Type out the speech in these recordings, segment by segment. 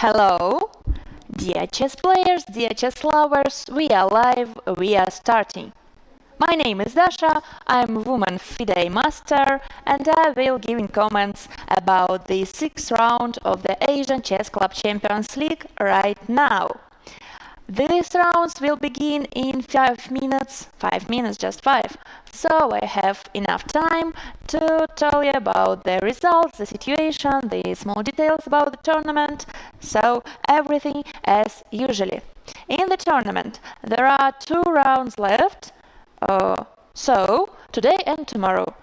Hello, dear chess players, dear chess lovers, we are live, we are starting. My name is Dasha, I'm woman FIDE master, and I will give in comments about the 6th round of the Asian Chess Club Champions League right now. These rounds will begin in 5 minutes, just 5. So I have enough time to tell you about the results, the situation, the small details about the tournament, so everything as usually. In the tournament, there are 2 rounds left, so today and tomorrow.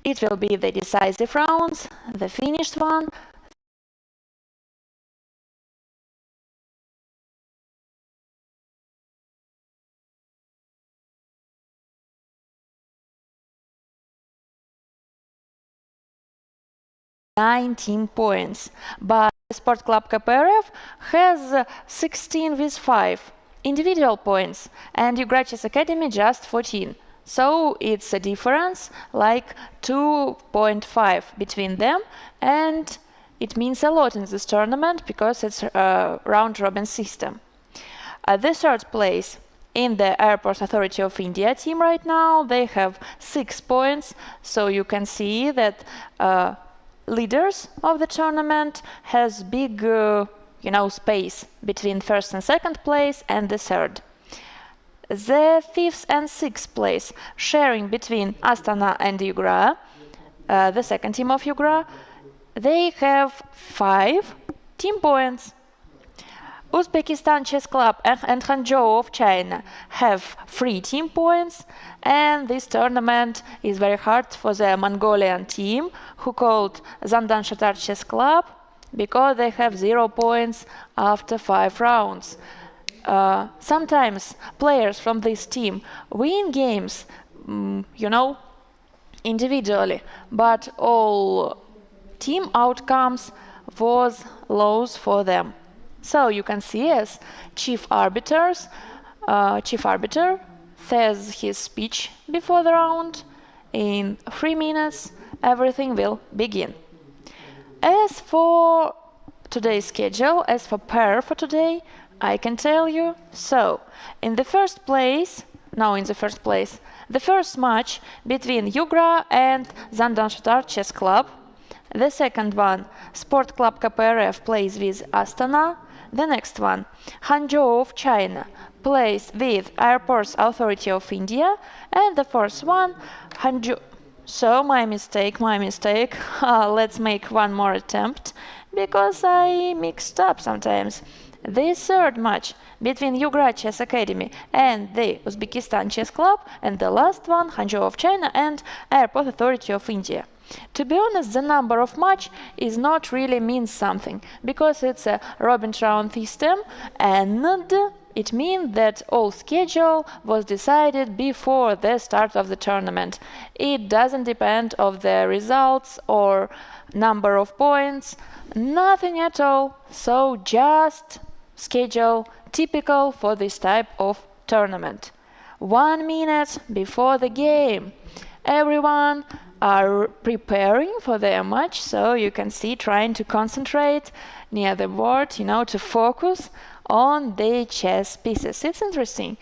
It will be the decisive rounds, the finished one, 19 points, but Sport Club KPRF has 16 with 5 individual points, and Yugra Chess Academy just 14. So it's a difference like 2.5 between them, and it means a lot in this tournament because it's a round-robin system. The third place in the Airports Authority of India team right now, they have 6 points, so you can see that leaders of the tournament has big space between first and second place and the third. The 5th and 6th place sharing between Astana and Yugra, the second team of Yugra, they have 5 team points. Uzbekistan Chess Club and Hangzhou of China have 3 team points, and this tournament is very hard for the Mongolian team, who called Zandan Shatar Chess Club, because they have 0 points after 5 rounds. Sometimes players from this team win games, individually, but all team outcomes was loss for them. So you can see as chief arbiter says his speech before the round. In 3 minutes, everything will begin. As for today's schedule, as for pair for today, I can tell you. So, in the first place, the first match between Yugra and Zandan Shatar Chess Club. The second one, Sport Club KPRF plays with Astana. The next one, Hangzhou of China plays with Airports Authority of India, and the fourth one, Hangzhou. So my mistake. Let's make one more attempt, because I mixed up sometimes. The third match between Yugra Chess Academy and the Uzbekistan Chess Club, and the last one, Hangzhou of China and Airport Authority of India. To be honest, the number of match is not really means something, because it's a Robin round system, and it means that all schedule was decided before the start of the tournament. It doesn't depend on the results or number of points, nothing at all. So just schedule typical for this type of tournament. 1 minute before the game, everyone are preparing for their match, so you can see trying to concentrate near the board, to focus on the chess pieces. It's interesting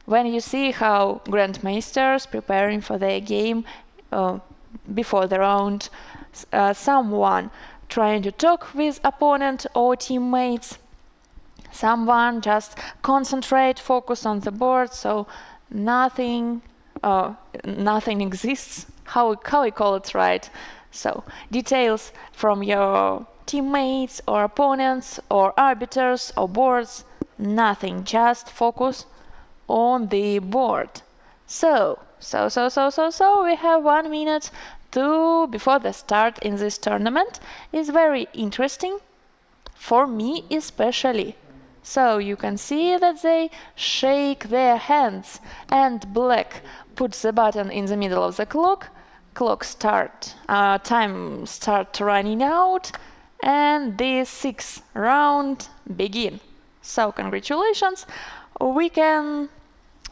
when you see how grandmasters preparing for their game before the round, someone trying to talk with opponent or teammates, someone just concentrate, focus on the board, so nothing exists. How we call it, right? So details from your teammates or opponents or arbiters or boards, nothing, just focus on the board. So we have 1 minute before the start in this tournament. Is very interesting for me especially. So you can see that they shake their hands, and black puts the button in the middle of the clock. Time start running out, and the 6th round begin. So congratulations, we can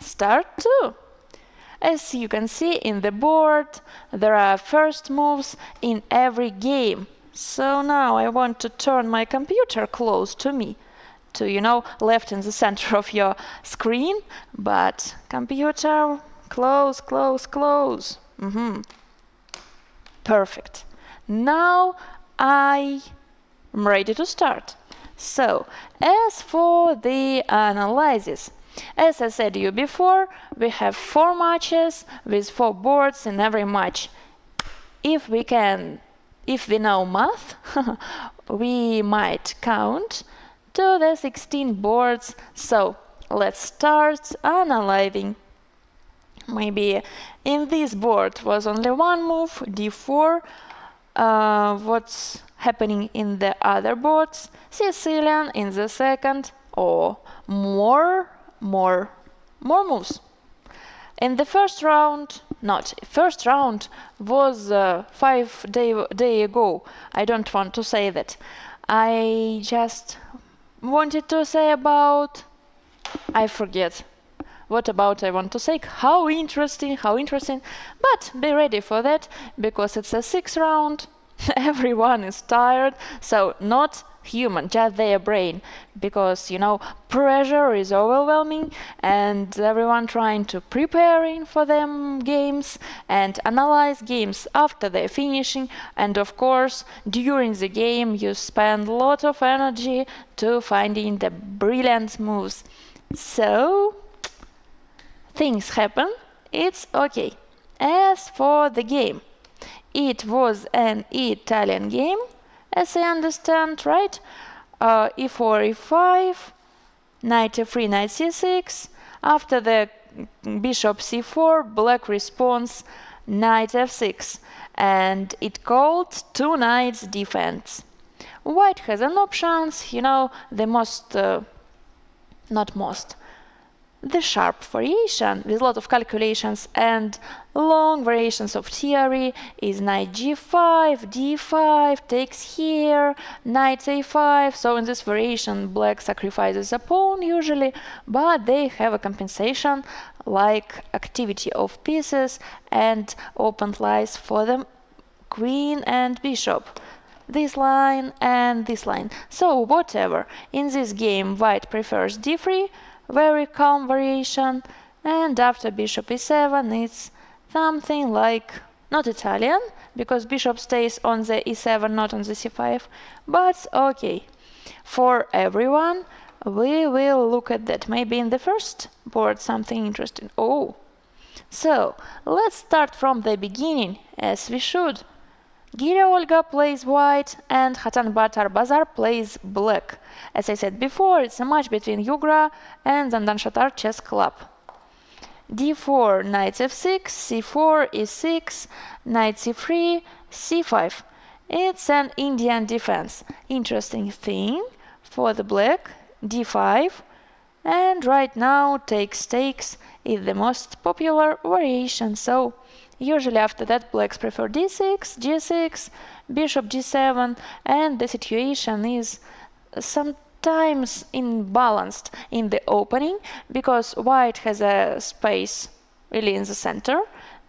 start too. As you can see in the board, there are first moves in every game. So now I want to turn my computer close to me, to, left in the center of your screen, but computer, close, close, close. Perfect. Now I am ready to start. So, as for the analysis, as I said to you before, we have 4 matches with 4 boards in every match. If we know math, we might count to the 16 boards. So let's start analyzing. Maybe in this board was only one move, d4. What's happening in the other boards? Sicilian in the second, or more moves. In the first round, first round was 5 days ago. I don't want to say that. I just wanted to say about, I forget. What about I want to say? How interesting. But be ready for that, because it's a 6th round. Everyone is tired, so not human, just their brain, because pressure is overwhelming and everyone trying to preparing for them games and analyze games after they're finishing, and of course during the game you spend a lot of energy to finding the brilliant moves. So things happen, it's okay. As for the game, it was an Italian game, as I understand, right? e4, e5, knight f3, knight c6. After the bishop c4, black responds knight f6, and it called 2 knights defense. White has an options, the sharp variation with a lot of calculations and long variations of theory is knight g5, d5, takes here, knight a5. So in this variation black sacrifices a pawn usually, but they have a compensation like activity of pieces and open lies for the queen and bishop. This line and this line. So whatever. In this game white prefers d3, very calm variation, and after bishop e7 it's something like, not Italian, because bishop stays on the e7, not on the c5, but okay. For everyone, we will look at that. Maybe in the first board something interesting. Oh, so let's start from the beginning, as we should. Gira Olga plays white and Hatanbat Arbazar plays black. As I said before, it's a match between Yugra and Zandan Shatar Chess Club. d4, knight f6, c4, e6, knight c3, c5. It's an Indian defense. Interesting thing for the black, d5, and right now takes is the most popular variation. So usually after that blacks prefer d6, g6, bishop g7, and the situation is sometimes imbalanced in the opening, because white has a space really in the center,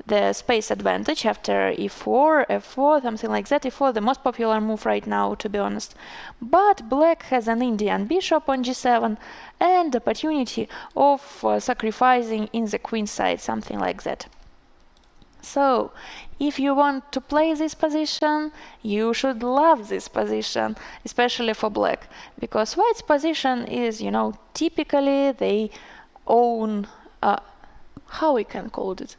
the space advantage after e4, f4, something like that. e4 the most popular move right now, to be honest. But black has an Indian bishop on g7 and opportunity of sacrificing in the queen side, something like that. So, if you want to play this position, you should love this position, especially for black, because white's position is, typically they own, how we can call it?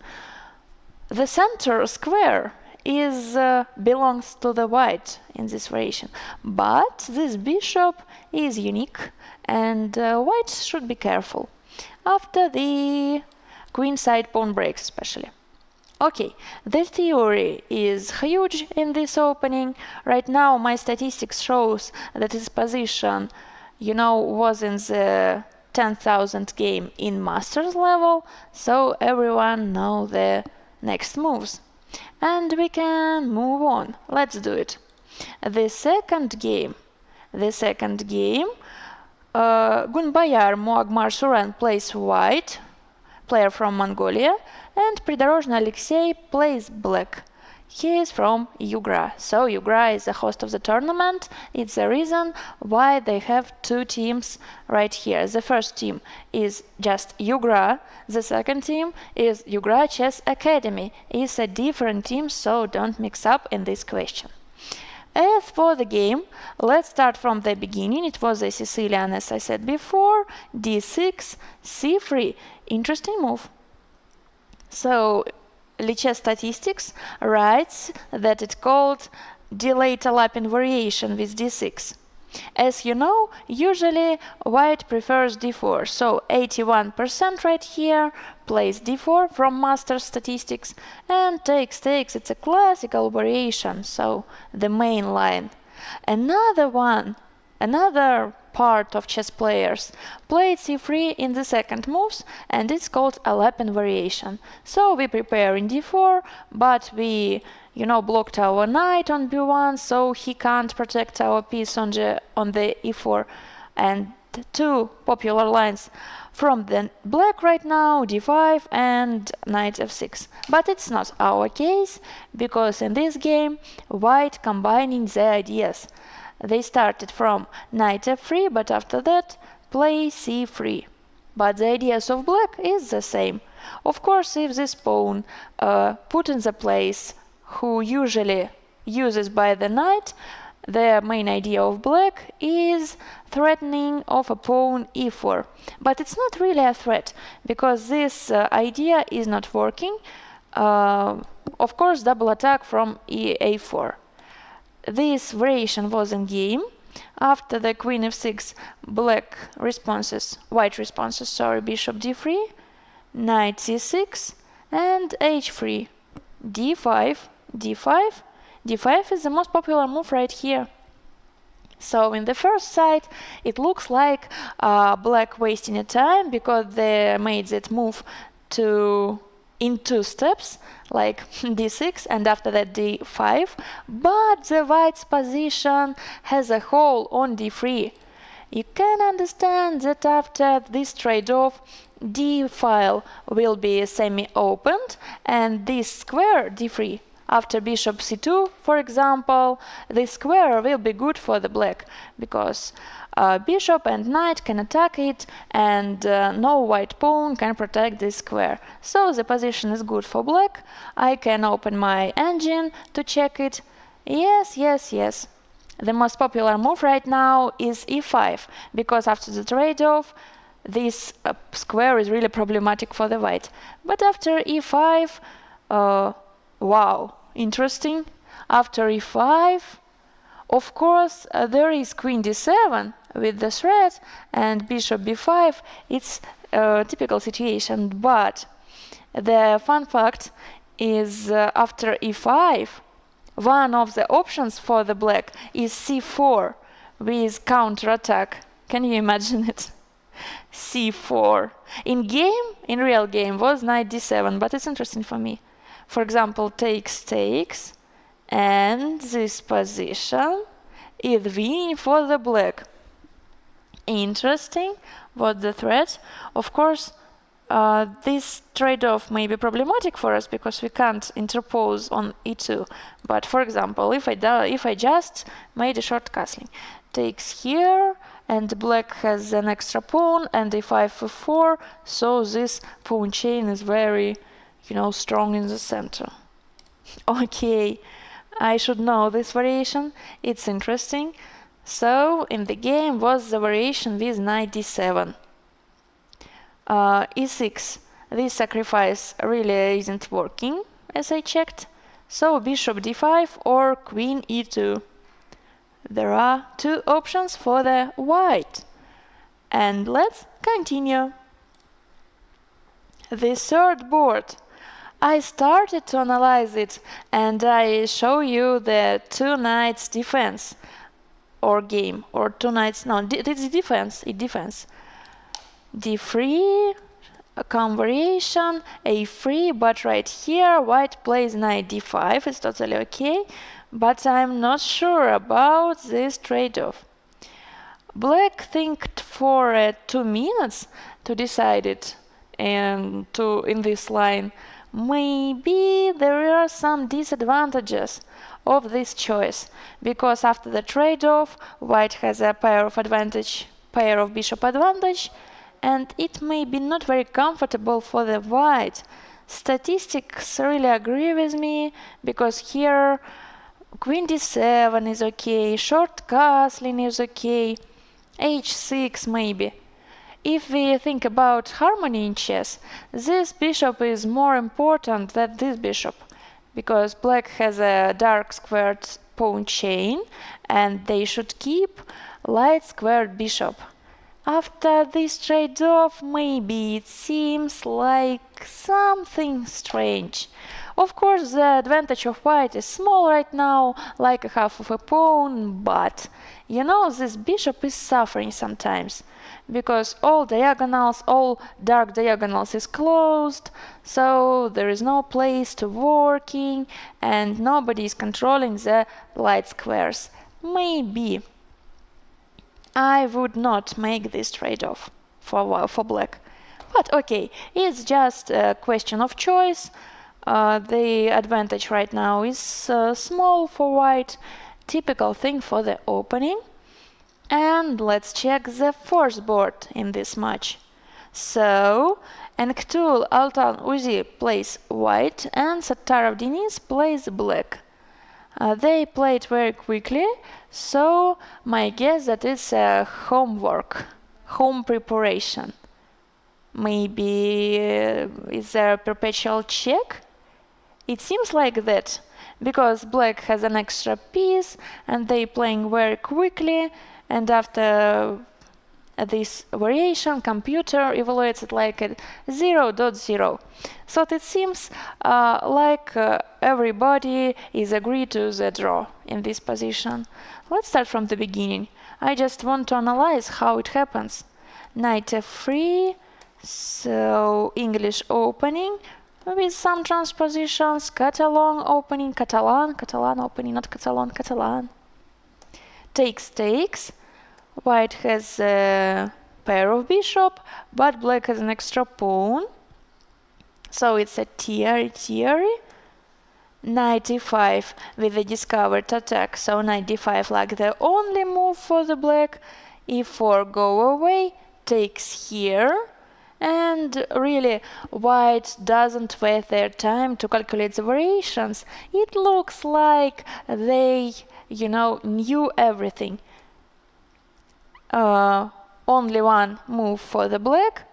The center square is belongs to the white in this variation, but this bishop is unique, and white should be careful after the queen side pawn breaks, especially. Okay, the theory is huge in this opening. Right now my statistics shows that this position, was in the 10,000 game in masters level, so everyone know the next moves. And we can move on. Let's do it. The second game, Gunbayar Muagmar Suran plays white, player from Mongolia, and Pridorozhny Alexei plays black. He is from Yugra, so Yugra is the host of the tournament. It's the reason why they have two teams right here. The first team is just Yugra, the second team is Yugra Chess Academy. It's a different team, so don't mix up in this question. As for the game, let's start from the beginning. It was a Sicilian, as I said before, d6, c3. Interesting move. So, Lichess Statistics writes that it's called delayed Alapin variation with d6. As you know, usually white prefers d4, so 81% right here plays d4 from master statistics, and takes, it's a classical variation, so the main line. Another part of chess players played c3 in the second moves, and it's called Alapin variation. So we prepare in d4, but we blocked our knight on b1, so he can't protect our piece on the e4. And two popular lines from the black right now, d5 and knight f6. But it's not our case, because in this game, white combining the ideas. They started from knight f3, but after that, play c3. But the ideas of black is the same. Of course, if this pawn put in the place who usually uses by the knight, the main idea of black is threatening of a pawn e4. But it's not really a threat, because this idea is not working. Of course, double attack from a4. This variation was in game. After the queen f6, white responses, bishop d3, knight c6, and h3, d5, d5. d5 is the most popular move right here. So in the first side, it looks like black wasting a time, because they made that move in two steps, like d6 and after that d5, but the white's position has a hole on d3. You can understand that after this trade-off, d file will be semi-opened, and this square d3, after bishop c2, for example, this square will be good for the black, because bishop and knight can attack it, and no white pawn can protect this square. So the position is good for black. I can open my engine to check it. Yes. The most popular move right now is e5, because after the trade-off, this square is really problematic for the white. But after e5, wow, interesting. After e5, of course, there is queen d7 with the threat, and bishop b5. It's a typical situation, but the fun fact is after e5, one of the options for the black is c4 with counter-attack. Can you imagine it? c4. In real game, was knight d7, but it's interesting for me. For example, takes, and this position is winning for the black. Interesting. What the threat? Of course, this trade-off may be problematic for us, because we can't interpose on e2. But for example, if I just made a short castling, takes here, and black has an extra pawn, and a5 f4, so this pawn chain is very, strong in the center. Okay, I should know this variation. It's interesting. So in the game was the variation with knight d7. e6. This sacrifice really isn't working, as I checked. So bishop d5 or queen e2. There are two options for the white. And let's continue. The third board. I started to analyze it, and I show you the two knights defense, or game, or two knights. No, it's defense. It defense. d3, a variation, a3, but right here white plays knight d5. It's totally okay, but I'm not sure about this trade-off. Black think for 2 minutes to decide it, and in this line, maybe there are some disadvantages of this choice, because after the trade-off, white has a pair of bishop advantage, and it may be not very comfortable for the white. Statistics really agree with me, because here queen d7 is okay, short castling is okay, h6 maybe. If we think about harmony in chess, this bishop is more important than this bishop, because black has a dark squared pawn chain and they should keep light squared bishop. After this trade-off, maybe it seems like something strange. Of course, the advantage of white is small right now, like a half of a pawn, but you know, this bishop is suffering sometimes, because all dark diagonals is closed, so there is no place to working, and nobody is controlling the light squares. Maybe I would not make this trade-off for black. But okay, it's just a question of choice. The advantage right now is small for white, typical thing for the opening. And let's check the fourth board in this match. So, Enktul Altan Uzi plays white and Sattarov Deniz plays black. They played very quickly, so my guess that it's a homework, home preparation. Maybe is there a perpetual check? It seems like that, because black has an extra piece and they playing very quickly, and after this variation, computer evaluates it like a 0.0. So it seems like everybody is agreed to the draw in this position. Let's start from the beginning. I just want to analyze how it happens. Knight f3, so English opening with some transpositions, Catalan opening, Catalan opening, not Catalan. Takes. White has a pair of bishop, but black has an extra pawn. So it's a theory. Knight e5 with the discovered attack. So knight d5 like the only move for the black. e4 go away, takes here. And really, white doesn't waste their time to calculate the variations. It looks like they, knew everything. Only one move for the black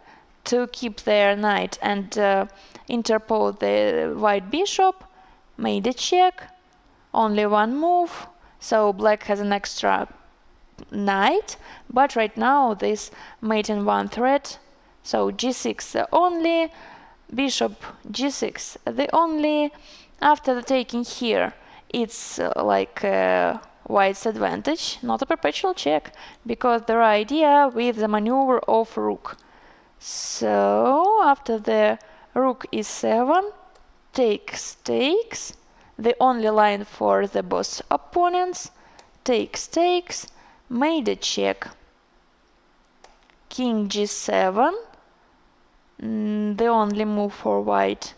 to keep their knight and interpose the white bishop, made a check, only one move, so black has an extra knight, but right now this mate in one thread, so g6 the only, bishop g6 the only, after the taking here, it's like white's advantage, not a perpetual check, because their idea with the maneuver of rook. So after the rook e7, takes, the only line for the both opponents, takes, made a check. King g7, the only move for white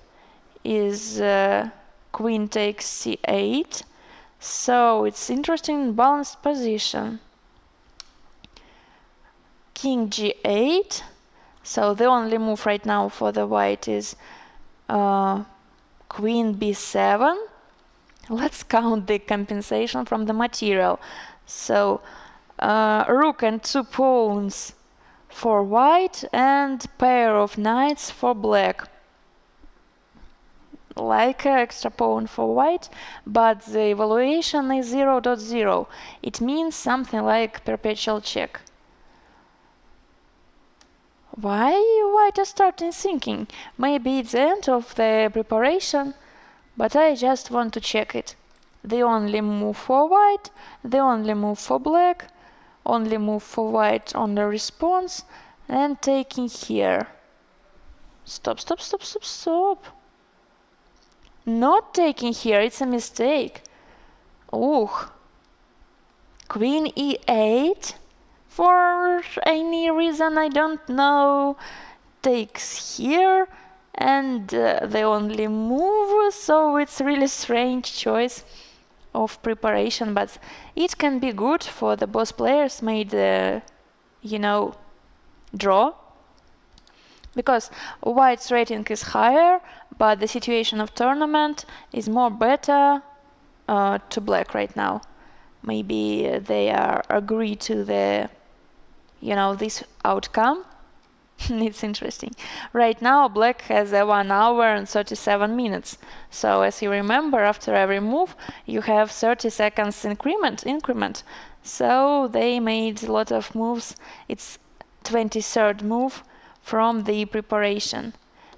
is queen takes c8. So it's interesting balanced position. King g8. So the only move right now for the white is queen b7. Let's count the compensation from the material. So rook and two pawns for white and pair of knights for black. Like an extra pawn for white, but the evaluation is 0.0. It means something like perpetual check. Why white is starting thinking? Maybe it's the end of the preparation, but I just want to check it. The only move for white, the only move for black, only move for white on the response, and taking here. Stop. Not taking here, it's a mistake. Ooh. Queen e8, for any reason I don't know, takes here, and they only move, so it's really strange choice of preparation, but it can be good for the both players made draw, because white's rating is higher, but the situation of tournament is more better to black right now. Maybe they are agree to the this outcome. It's interesting. Right now black has a 1 hour and 37 minutes. So as you remember, after every move you have 30 seconds increment. So they made a lot of moves. It's 23rd move from the preparation.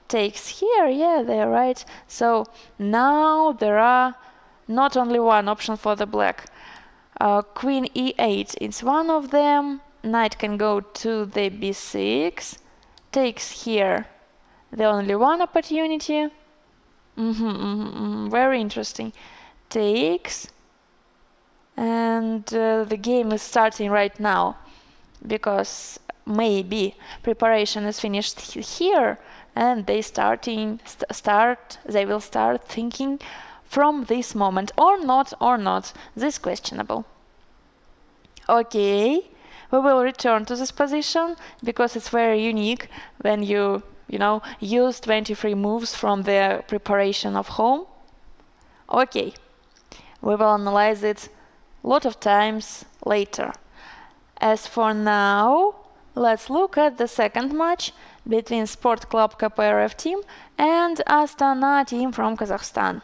Takes here, yeah, they're right. So now there are not only one option for the black. Queen e8, it's one of them. Knight can go to the b6. Takes here, the only one opportunity. Very interesting. Takes, and the game is starting right now, because maybe preparation is finished here, and they will start thinking from this moment, or not. This is questionable. Okay. We will return to this position because it's very unique when you use 23 moves from the preparation of home. Okay, we will analyze it a lot of times later. As for now, let's look at the second match between Sport Club KPRF team and Astana team from Kazakhstan.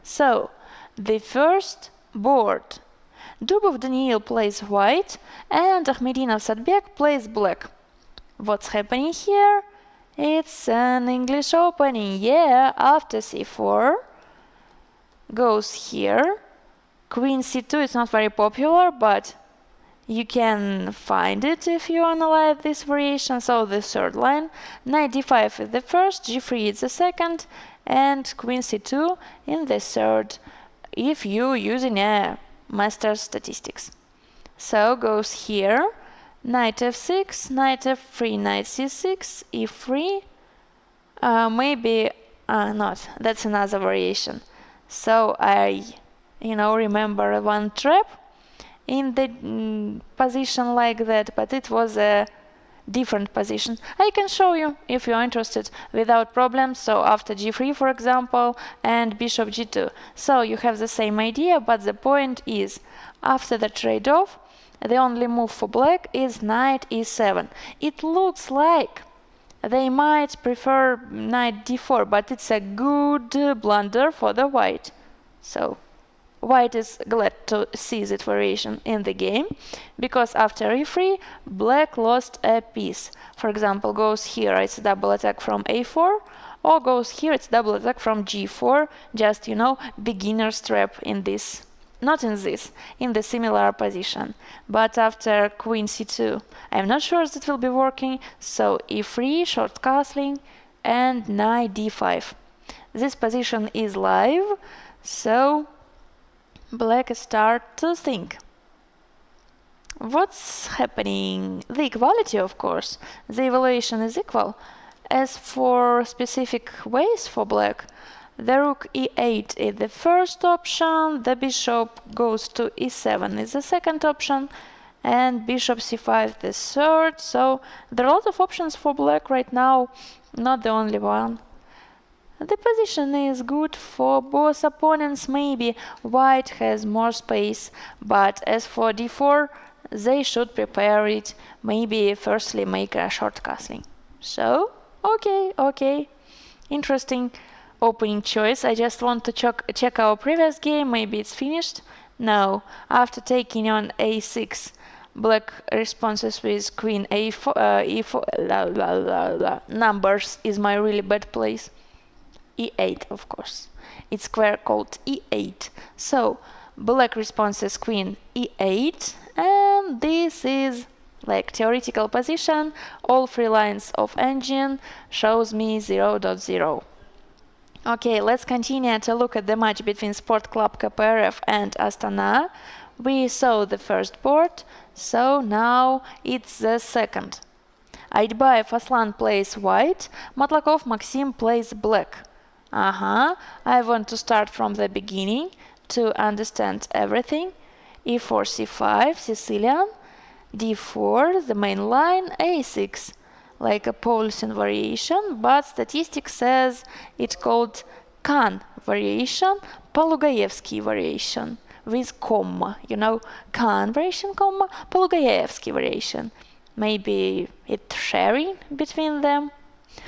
So, the first board. Dubov Daniil plays white and Ahmedinov Sadbek plays black. What's happening here? It's an English opening, yeah, after c4. Goes here. Queen c2 is not very popular, but you can find it if you analyze this variation. So the third line. Knight d5 is the first, g3 is the second, and queen c2 in the third, if you using a master statistics. So goes here, knight f6, knight f3, knight c6, e3, maybe not, that's another variation. So I remember one trap in the position like that, but it was a different position. I can show you if you're interested without problems. So after g3, for example, and bishop g2. So you have the same idea, but the point is, after the trade-off, the only move for black is knight e7. It looks like they might prefer knight d4, but it's a good blunder for the white. So white is glad to see that variation in the game, because after e3, black lost a piece. For example, goes here, it's a double attack from a4, or goes here, it's double attack from g4, just, beginner's trap in this. Not in this, in the similar position. But after queen c2, I'm not sure that will be working, so e3, short castling, and knight d5. This position is live, so black start to think. What's happening? The equality, of course. The evaluation is equal. As for specific ways for black, the rook e8 is the first option, the bishop goes to e7 is the second option, and bishop c5 the third. So there are a lot of options for black right now, not the only one. The position is good for both opponents. Maybe white has more space, but as for d4, they should prepare it. Maybe firstly make a short castling. So, okay. Interesting opening choice. I just want to check our previous game. Maybe it's finished. No, after taking on a6, black responses with queen a4, e4, numbers is my really bad place. e8, of course. It's square called e8. So black responses queen e8, and this is like theoretical position. All three lines of engine shows me 0.0. Okay, let's continue to look at the match between Sport Club KPRF and Astana. We saw the first board, so now it's the second. Aitbayev Aslan plays white, Matlakov Maxim plays black. I want to start from the beginning to understand everything. e4, c5, Sicilian, d4, the main line, a6, like a Paulsen variation, but statistics says it's called Kan variation, Polugaevsky variation, with comma, Kan variation, comma, Polugaevsky variation. Maybe it's sharing between them,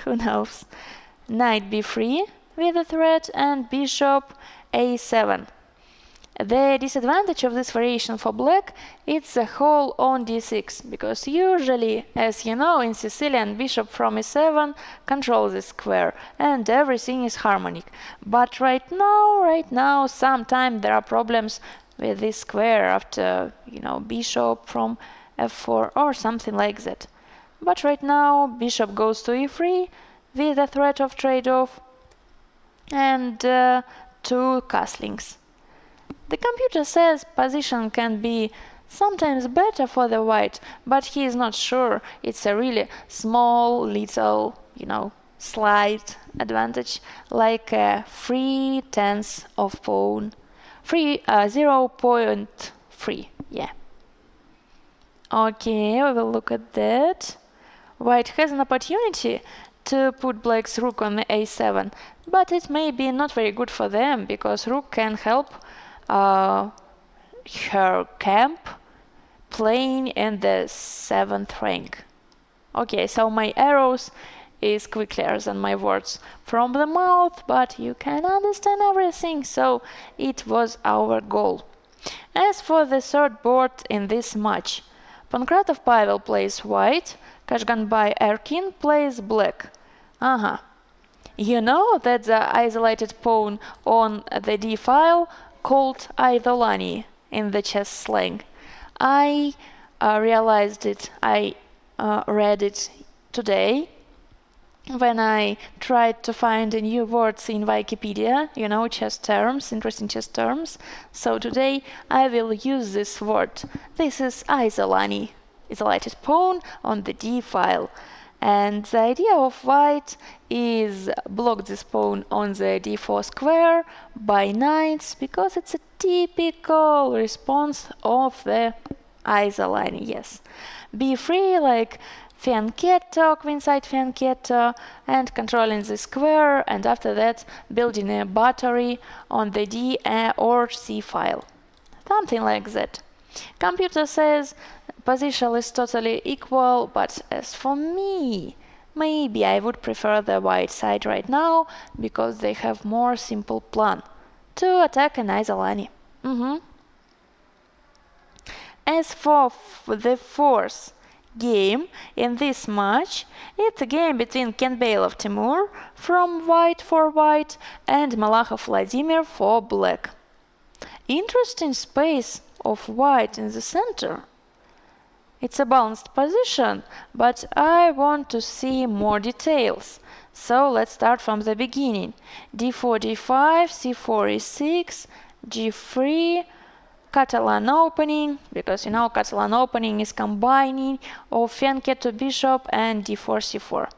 who knows. Knight b3 with a threat and bishop a7. The disadvantage of this variation for black is the hole on d6, because usually, as you know, in Sicilian, bishop from e7 controls the square and everything is harmonic. But right now, sometimes there are problems with this square after, bishop from f4 or something like that. But right now, bishop goes to e3 with the threat of trade-off and 2 castlings. The computer says position can be sometimes better for the white, but he is not sure. It's a really small, little, slight advantage, like 3/10 of pawn. 0.3, yeah. Okay, we will look at that. White has an opportunity to put black's rook on the a7, but it may be not very good for them, because rook can help her camp playing in the 7th rank. Okay, so my arrows is quicker than my words from the mouth, but you can understand everything, so it was our goal. As for the third board in this match, Pankratov Pavel plays white, Kashganbay Erkin plays black. You know that the isolated pawn on the d file called Aidolani in the chess slang. I realized it, I read it today when I tried to find new words in Wikipedia, chess terms, interesting chess terms. So today I will use this word. This is Aidolani, isolated pawn on the d file. And the idea of white is block this pawn on the d4 square by knights, because it's a typical response of the Aidolani, yes. b3 like fianchetto, queenside fianchetto, and controlling the square, and after that building a battery on the d or c file. Something like that. Computer says position is totally equal, but as for me, maybe I would prefer the white side right now, because they have more simple plan to attack an Aidolani. As for the fourth game in this match, it's a game between Kenbailov Timur from white for white and Malakhov Vladimir for black. Interesting space of white in the center. It's a balanced position, but I want to see more details. So let's start from the beginning. d4, d5, c4, e6, g3, Catalan opening, because Catalan opening is combining of fianchetto bishop and d4, c4.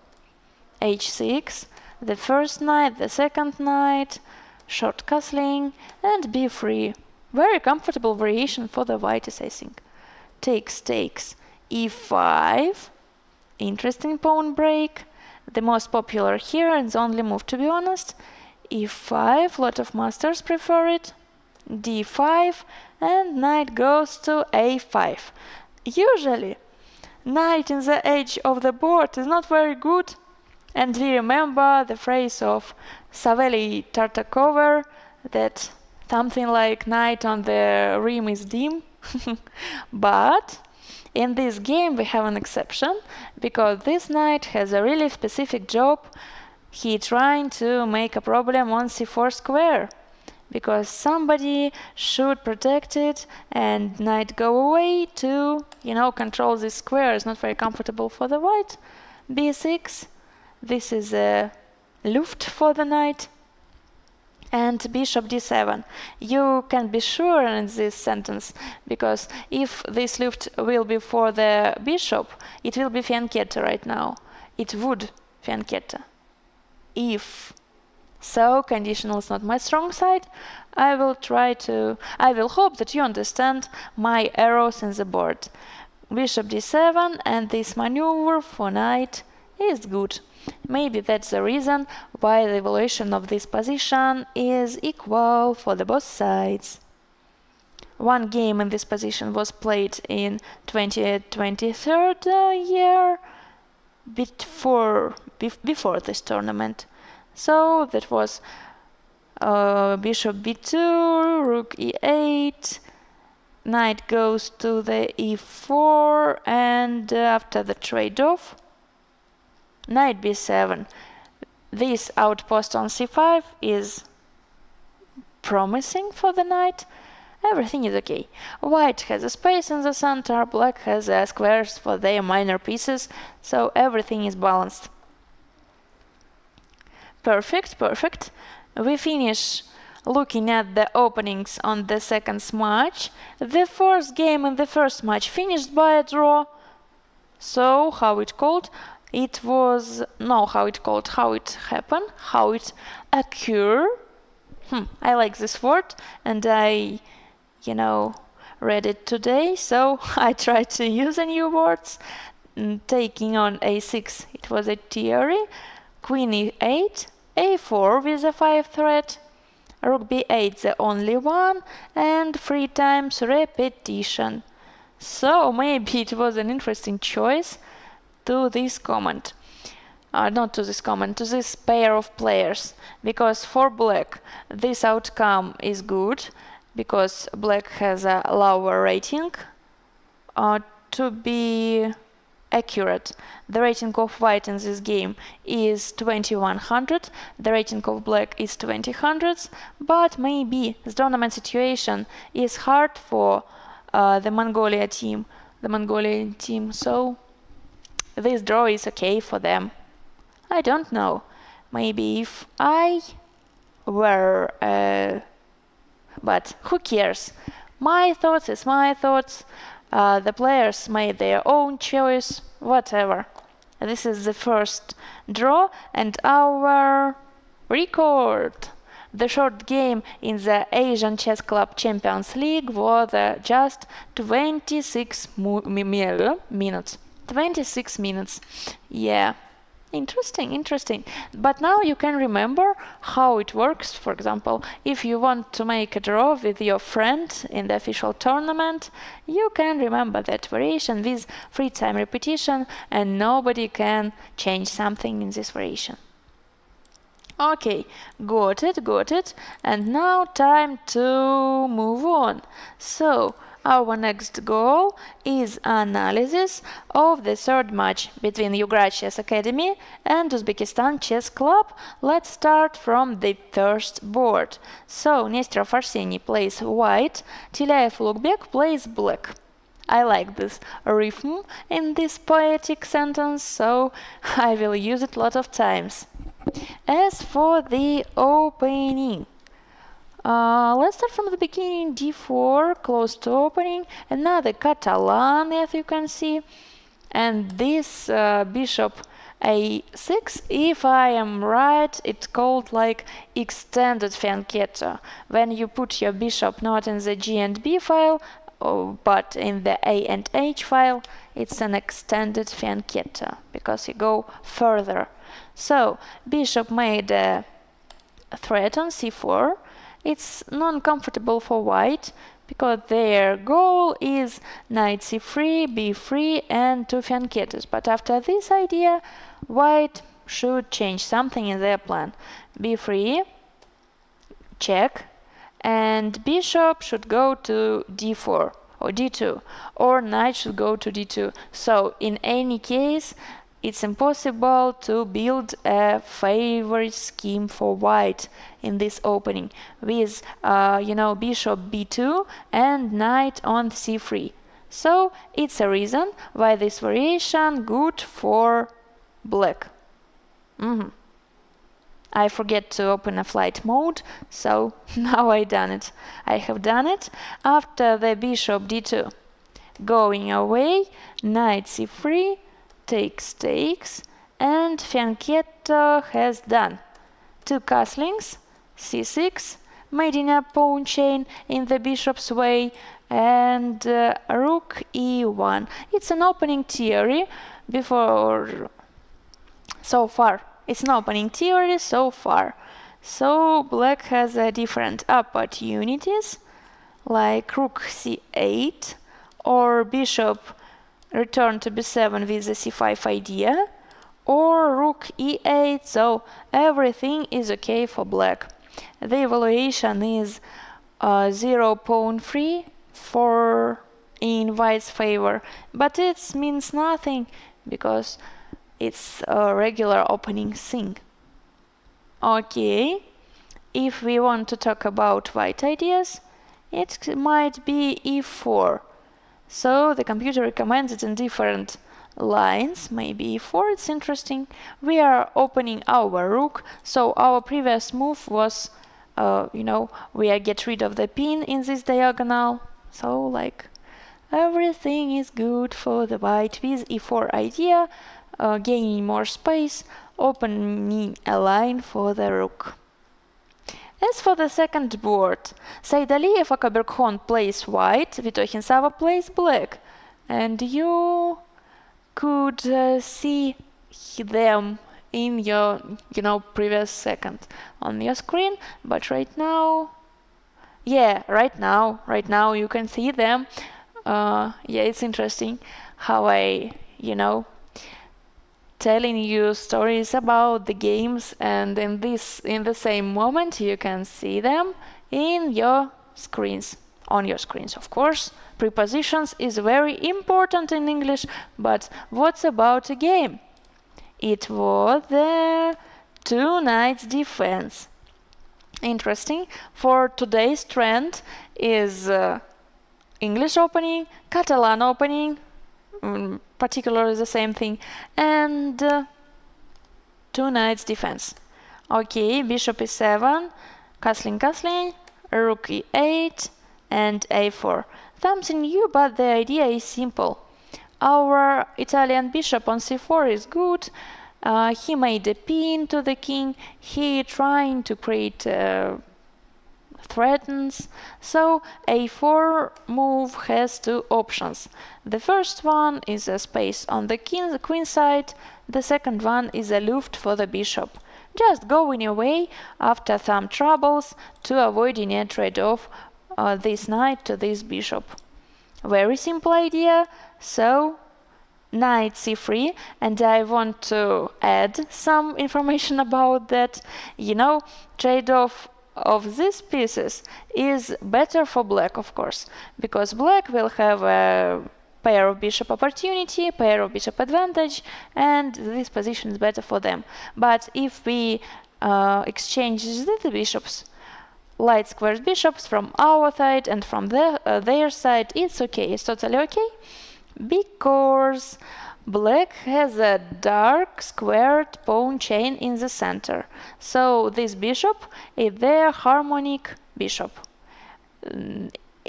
h6, the first knight, the second knight, short castling, and b3. Very comfortable variation for the whites, I think. Takes, e5, interesting pawn break, the most popular here and the only move, to be honest. e5, lot of masters prefer it, d5, and knight goes to a5. Usually, knight in the edge of the board is not very good, and we remember the phrase of Savely Tartakover that something like knight on the rim is dim. But in this game we have an exception, because this knight has a really specific job. He trying to make a problem on c4 square, because somebody should protect it and knight go away to, control this square. Is not very comfortable for the white. b6, this is a luft for the knight. and bishop d7. You can be sure in this sentence, because if this luft will be for the bishop, it will be fianchetto right now. It would fianchetto. If so, conditional is not my strong side. I will hope that you understand my arrows in the board. Bishop d7, and this maneuver for knight is good. Maybe that's the reason why the evaluation of this position is equal for the both sides. One game in this position was played in 2023 year, before this tournament. So that was bishop b2, rook e8, knight goes to the e4, and after the trade-off, knight b7. This outpost on c5 is promising for the knight. Everything is okay. White has a space in the center, black has squares for their minor pieces, so everything is balanced. Perfect, perfect. We finish looking at the openings on the second match. The first game in the first match finished by a draw. So, how it called? It was, no, how it called, how it happened, how it occurred. I like this word, and I, read it today, so I tried to use a new words. Taking on a6, it was a theory. Queen e8, a4 with a 5 threat, rook b8 the only one, and 3 times repetition. So maybe it was an interesting choice to this comment. Not to this comment, to this pair of players, because for black this outcome is good, because black has a lower rating. To be accurate, the rating of white in this game is 2100, the rating of black is 2000, but maybe the tournament situation is hard for the Mongolian team, so this draw is okay for them. I don't know. Maybe if I were... but who cares? My thoughts is my thoughts. The players made their own choice. Whatever. This is the first draw and our record. The short game in the Asian Chess Club Champions League was just 26 minutes. 26 minutes. Yeah. Interesting. But now you can remember how it works. For example, if you want to make a draw with your friend in the official tournament, you can remember that variation with 3 time repetition, and nobody can change something in this variation. Okay, got it. And now time to move on. So, our next goal is analysis of the third match between Yugrad Chess Academy and Uzbekistan Chess Club. Let's start from the first board. So, Nesterov Arseniy plays white, Tilayev Ulugbek plays black. I like this rhythm in this poetic sentence, so I will use it a lot of times. As for the opening, let's start from the beginning. d4, close to opening, another Catalan, as you can see, and this bishop a6, if I am right, it's called like extended fianchetto. When you put your bishop not in the G and B file, but in the A and H file, it's an extended fianchetto, because you go further. So, bishop made a threat on c4. It's non-comfortable for white, because their goal is knight c3, b3, and 2 fianchettos. But after this idea, white should change something in their plan. b3, check, and bishop should go to d4 or d2, or knight should go to d2. So in any case, it's impossible to build a favorite scheme for white in this opening with bishop b2 and knight on c3. So it's a reason why this variation good for black. I forget to open a flight mode, so now I done it. I have done it after the bishop d2. Going away, knight c3, takes, and fianchetto has done. Two castlings, c6, mating a pawn chain in the bishop's way, and rook e1. It's an opening theory so far. It's an opening theory so far. So black has different opportunities, like rook c8 or bishop return to b7 with the c5 idea, or rook e8, so everything is okay for black. The evaluation is 0 pawn free in white's favor, but it means nothing because it's a regular opening thing. Okay, if we want to talk about white ideas, it might be e4. So the computer recommends it in different lines, maybe e4, it's interesting. We are opening our rook, so our previous move was, we are get rid of the pin in this diagonal. So like everything is good for the white with e4 idea, gaining more space, opening a line for the rook. As for the second board, Said Aliyev, Akaberkhon plays white, Vitohin Sava plays black, and you could see them in your, previous second on your screen, but right now you can see them. It's interesting how I, telling you stories about the games, and in the same moment you can see them in your screens, on your screens, of course. Prepositions is very important in English, but what's about a game? It was the two knights defense. Interesting. For today's trend is English opening, Catalan opening, particularly the same thing, and two knights defense. Okay, bishop e7, castling, rook e8, and a4. Something new, but the idea is simple. Our Italian bishop on c4 is good. He made a pin to the king. He trying to create threatens. So a4 move has two options. The first one is a space on the queen side. The second one is a luft for the bishop. Just going away after some troubles to avoiding a trade-off this knight to this bishop. Very simple idea. So knight c3, and I want to add some information about that. Trade-off of these pieces is better for black, of course, because black will have a pair of bishop opportunity, pair of bishop advantage, and this position is better for them. But if we exchange the bishops, light squares bishops from our side and from their side, it's okay, it's totally okay, because black has a dark squared pawn chain in the center. So this bishop is their harmonic bishop.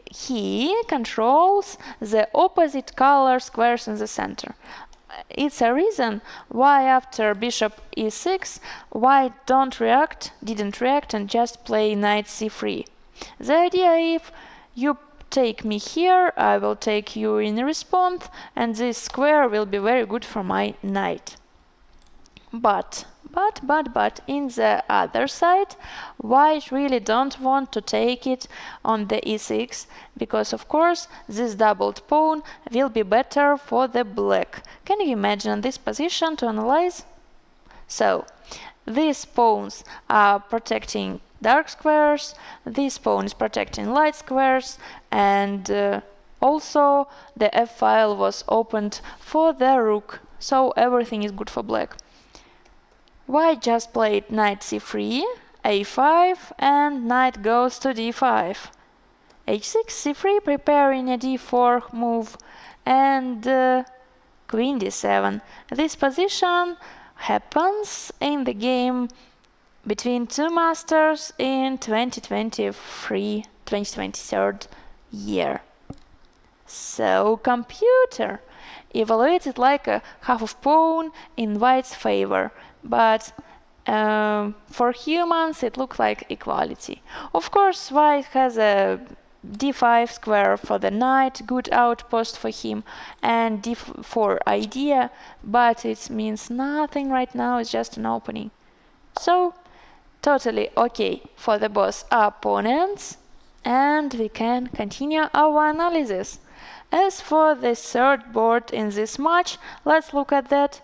He controls the opposite color squares in the center. It's a reason why after bishop e6 white didn't react and just play knight c3. The idea is you take me here, I will take you in response, and this square will be very good for my knight. But in the other side, white really don't want to take it on the e6, because of course this doubled pawn will be better for the black. Can you imagine this position to analyze? So these pawns are protecting dark squares, this pawn is protecting light squares, and also the f-file was opened for the rook, so everything is good for black. White just played knight c3, a5, and knight goes to d5. h6, c3, preparing a d4 move, and queen d7. This position happens in the game between two masters in 2023 year. So computer evaluated like a half of pawn in white's favor, but for humans it looks like equality. Of course, white has a d5 square for the knight, good outpost for him, and d4 idea, but it means nothing right now, it's just an opening. So totally okay for the both opponents, and we can continue our analysis. As for the third board in this match, let's look at that.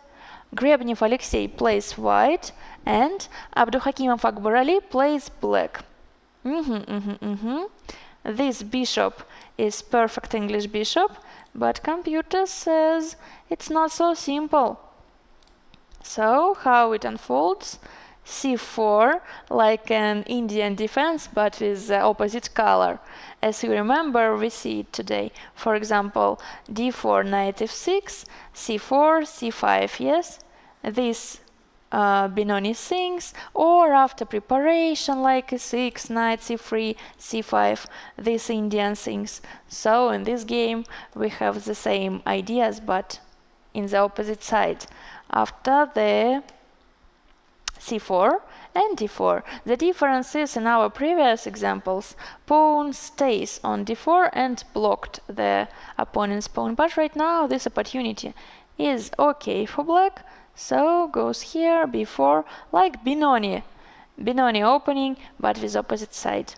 Grebnev Alexei plays white and Abduhakimov Akbar Ali plays black. This bishop is perfect English bishop, but computer says it's not so simple. So how it unfolds? c4, like an Indian defense, but with the opposite color. As you remember, we see it today. For example, d4, knight f6, c4, c5, yes? This Benoni things, or after preparation, like e6, knight c3, c5, these Indian things. So in this game, we have the same ideas, but in the opposite side. After the c4 and d4. The difference is in our previous examples, pawn stays on d4 and blocked the opponent's pawn. But right now this opportunity is okay for black, so goes here b4, like Benoni. Benoni opening, but with opposite side.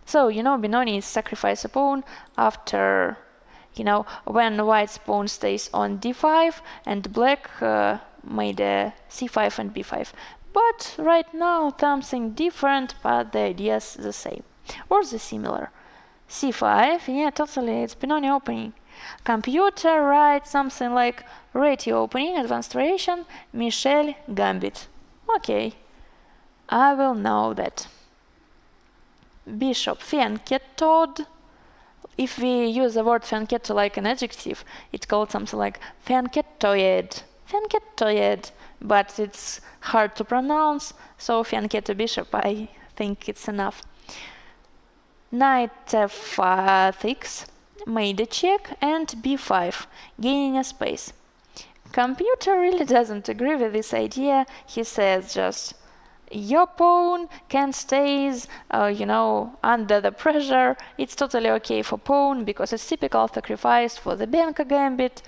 So, you know, Benoni is sacrifice a pawn after, you know, when white's pawn stays on d5 and black made a c5 and b5. But right now something different, but the idea is the same or the similar. c5, yeah, totally, it's Benoni opening. Computer writes something like Reti opening, advanced variation, Michel gambit. Okay, I will know that. Bishop fenketod. If we use the word fenketo like an adjective, it's called something like fenketoid. Fenketoid, but it's hard to pronounce, so fenketo bishop, I think it's enough. Knight f6 made a check and b5, gaining a space. Computer really doesn't agree with this idea. He says just your pawn can stays, you know, under the pressure. It's totally okay for pawn because it's typical sacrifice for the Benko gambit.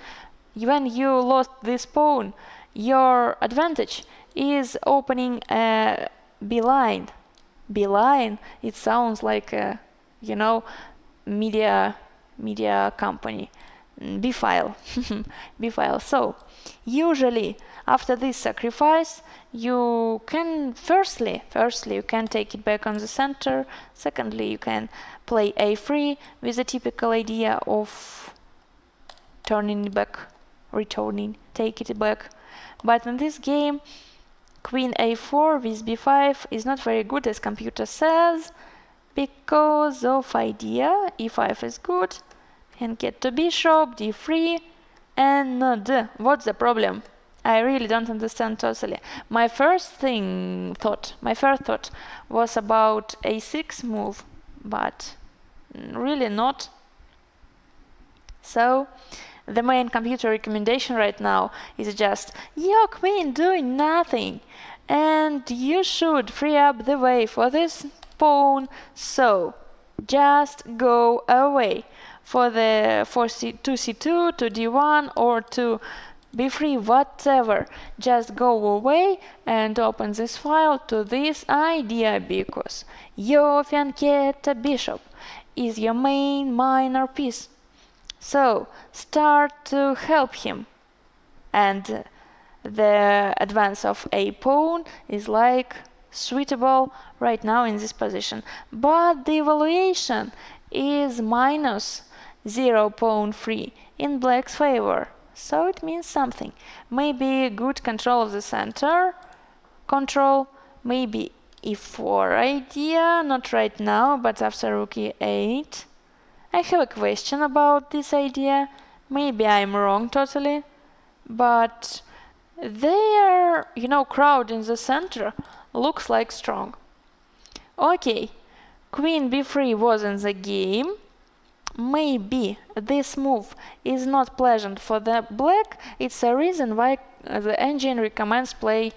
When you lost this pawn, your advantage is opening a b-line. B-line, it sounds like a, you know, media company. B-file. B-file. So, usually after this sacrifice, you can firstly you can take it back on the center. Secondly, you can play a3 with a typical idea of turning it back, returning, take it back. But in this game, queen a4 with b5 is not very good, as computer says, because of idea e5 is good, and get to bishop, d3, and d. What's the problem? I really don't understand totally. My first thought was about a6 move, but really not. So the main computer recommendation right now is just your queen doing nothing, and you should free up the way for this pawn, so just go away for the to c2, to d1, or to b3, whatever. Just go away and open this file to this idea, because your fianchetto bishop is your main minor piece. So start to help him, and the advance of a pawn is like suitable right now in this position, but the evaluation is minus 0 pawn free in black's favor, so it means something. Maybe good control of the center, control, maybe e4 idea, not right now, but after rook e8. I have a question about this idea, maybe I'm wrong totally, but there center, crowd in the center looks like strong. Okay, queen b3 was in the game. Maybe this move is not pleasant for the black. It's a reason why the engine recommends play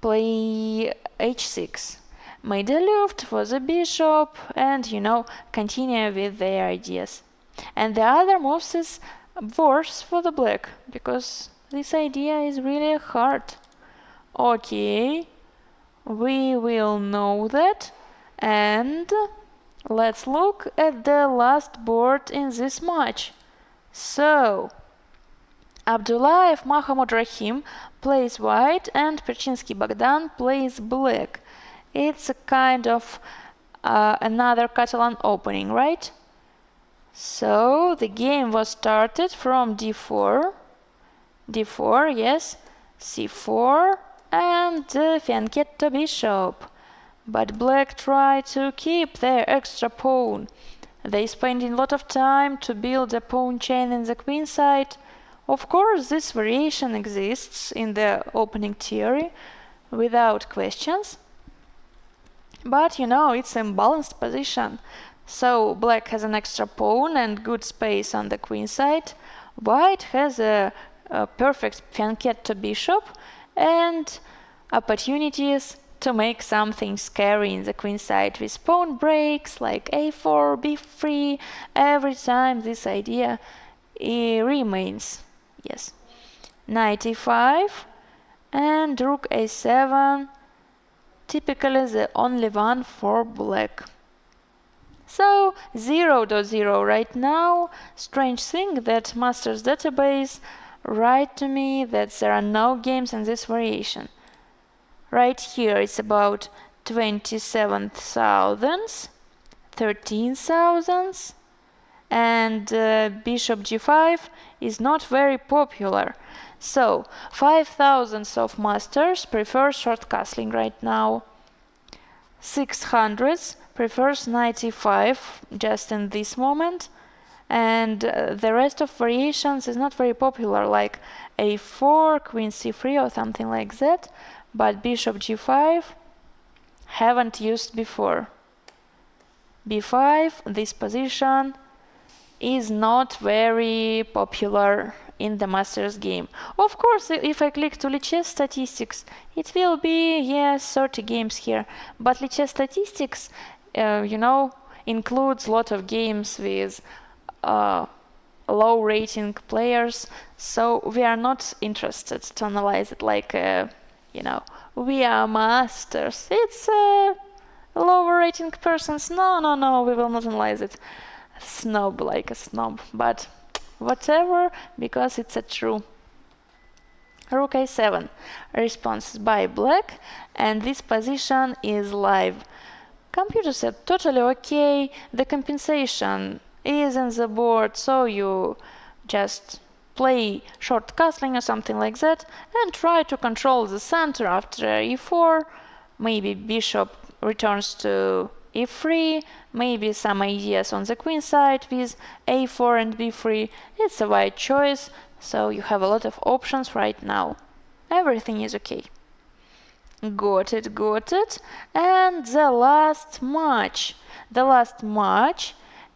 h6. Made a loft for the bishop and, continue with their ideas. And the other moves is worse for the black, because this idea is really hard. Okay, we will know that, and let's look at the last board in this match. So, Abdullayev Mahamud Rahim plays white and Perchinsky Bogdan plays black. It's a kind of another Catalan opening, right? So the game was started from d4, yes, c4, and fianchetto bishop. But black tried to keep their extra pawn. They spent a lot of time to build a pawn chain in the queen side. Of course, this variation exists in the opening theory without questions. But it's an imbalanced position. So black has an extra pawn and good space on the queen side. White has a perfect fianchetto bishop and opportunities to make something scary in the queen side with pawn breaks like a4, b3. Every time this idea remains. Yes. Knight e5 and rook a7. Typically the only one for black. So 0.0 right now. Strange thing that Masters database write to me that there are no games in this variation. Right here it's about 27,000, 13,000, and bishop g5 is not very popular. So 5,000 of masters prefer short castling right now. 600s prefers knight e5 just in this moment, and the rest of variations is not very popular, like a4, queen c3 or something like that, but bishop g5 haven't used before. b5, this position is not very popular in the Masters game. Of course, if I click to Lichess statistics, it will be, yes, 30 games here. But Lichess statistics, includes a lot of games with low rating players. So we are not interested to analyze it like, we are masters. It's lower rating persons. No, we will not analyze it. Snob like a snob, but whatever, because it's a true. Rook a7 response by black, and this position is live. Computer said totally okay, the compensation is in the board, so you just play short castling or something like that and try to control the center after e4. Maybe bishop returns to e3, maybe some ideas on the queen side with a4 and b3. It's a wide choice, so you have a lot of options right now. Everything is okay. Got it. And the last match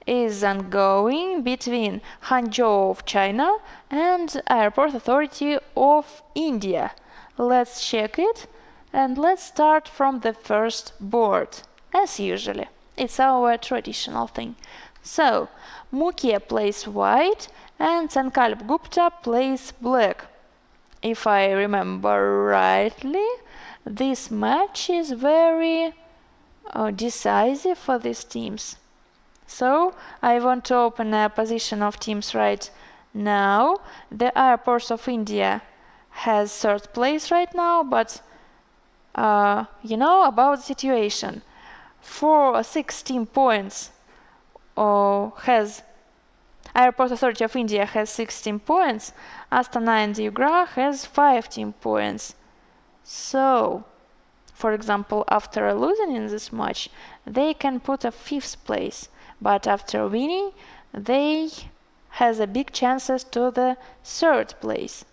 is ongoing between Hangzhou of China and Airport Authority of India. Let's check it, and let's start from the first board. As usually, it's our traditional thing. So, Mukia plays white and Sankalp Gupta plays black. If I remember rightly, this match is very decisive for these teams. So, I want to open a position of teams right now. The Airports of India has third place right now, but about the situation. For 16 points has Airport Authority of India has 16 points, Astana and Yugra has 15 points. So, for example, after losing in this match, they can put a 5th place, but after winning, they has a big chances to the 3rd place.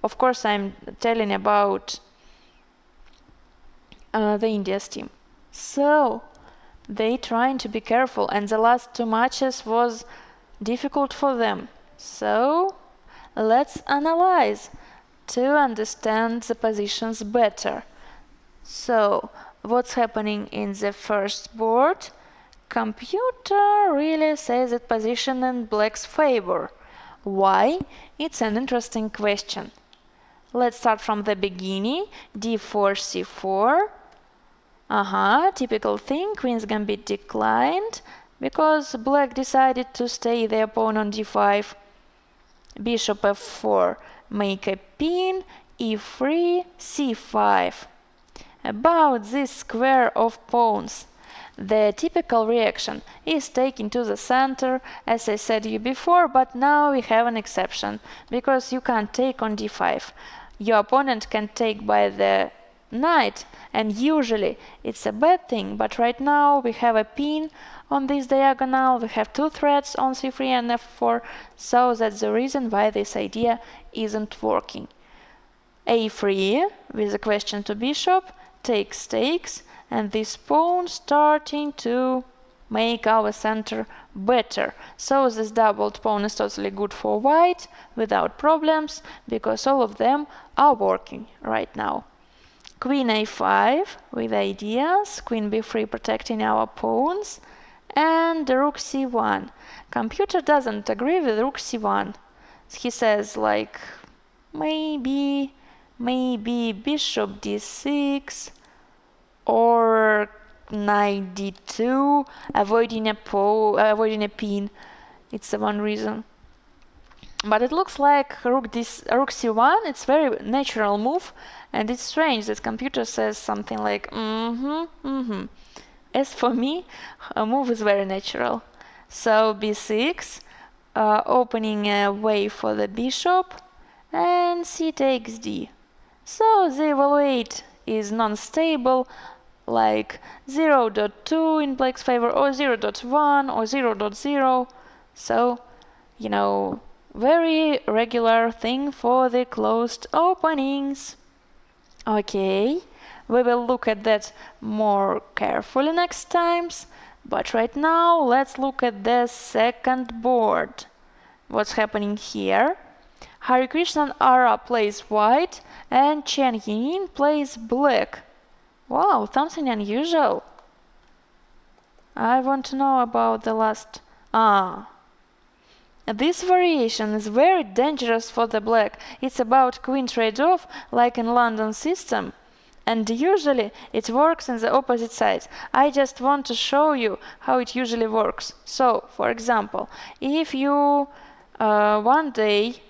Of course, I'm telling about the India's team. So they trying to be careful, and the last two matches was difficult for them. So let's analyze to understand the positions better. So what's happening in the first board? Computer really says that position in black's favor. Why? It's an interesting question. Let's start from the beginning. d4, c4. Typical thing, queen's gambit declined because black decided to stay the pawn on d5. Bishop f4, make a pin, e3, c5. About this square of pawns, the typical reaction is taken to the center, as I said you before, but now we have an exception, because you can't take on d5. Your opponent can take by the knight, and usually it's a bad thing, but right now we have a pin on this diagonal, we have two threats on c3 and f4, so that's the reason why this idea isn't working. a3 with a question to bishop, takes, and this pawn starting to make our center better. So this doubled pawn is totally good for white without problems, because all of them are working right now. Queen a5 with ideas, queen b3 protecting our pawns, and rook c1. Computer doesn't agree with rook c1. He says like maybe bishop d6 or knight d2, avoiding a pin. It's the one reason. But it looks like rook c1. It's very natural move, and it's strange that computer says something like As for me, a move is very natural. So b6, opening a way for the bishop, and c takes d. So the evaluate is non-stable, like 0.2 in black's favor, or 0.1 or 0.0. So, you know, very regular thing for the closed openings. Okay, we will look at that more carefully next times, but right now let's look at the second board. What's happening here? Harikrishnan Ara plays white and Chen Yinin plays black. Wow, something unusual. I want to know about the last... This variation is very dangerous for the black. It's about queen trade-off, like in London system. And usually it works in the opposite side. I just want to show you how it usually works. So, for example, if you one day...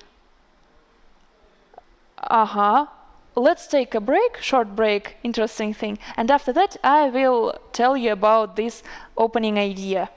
Let's take a break, short break, interesting thing. And after that I will tell you about this opening idea.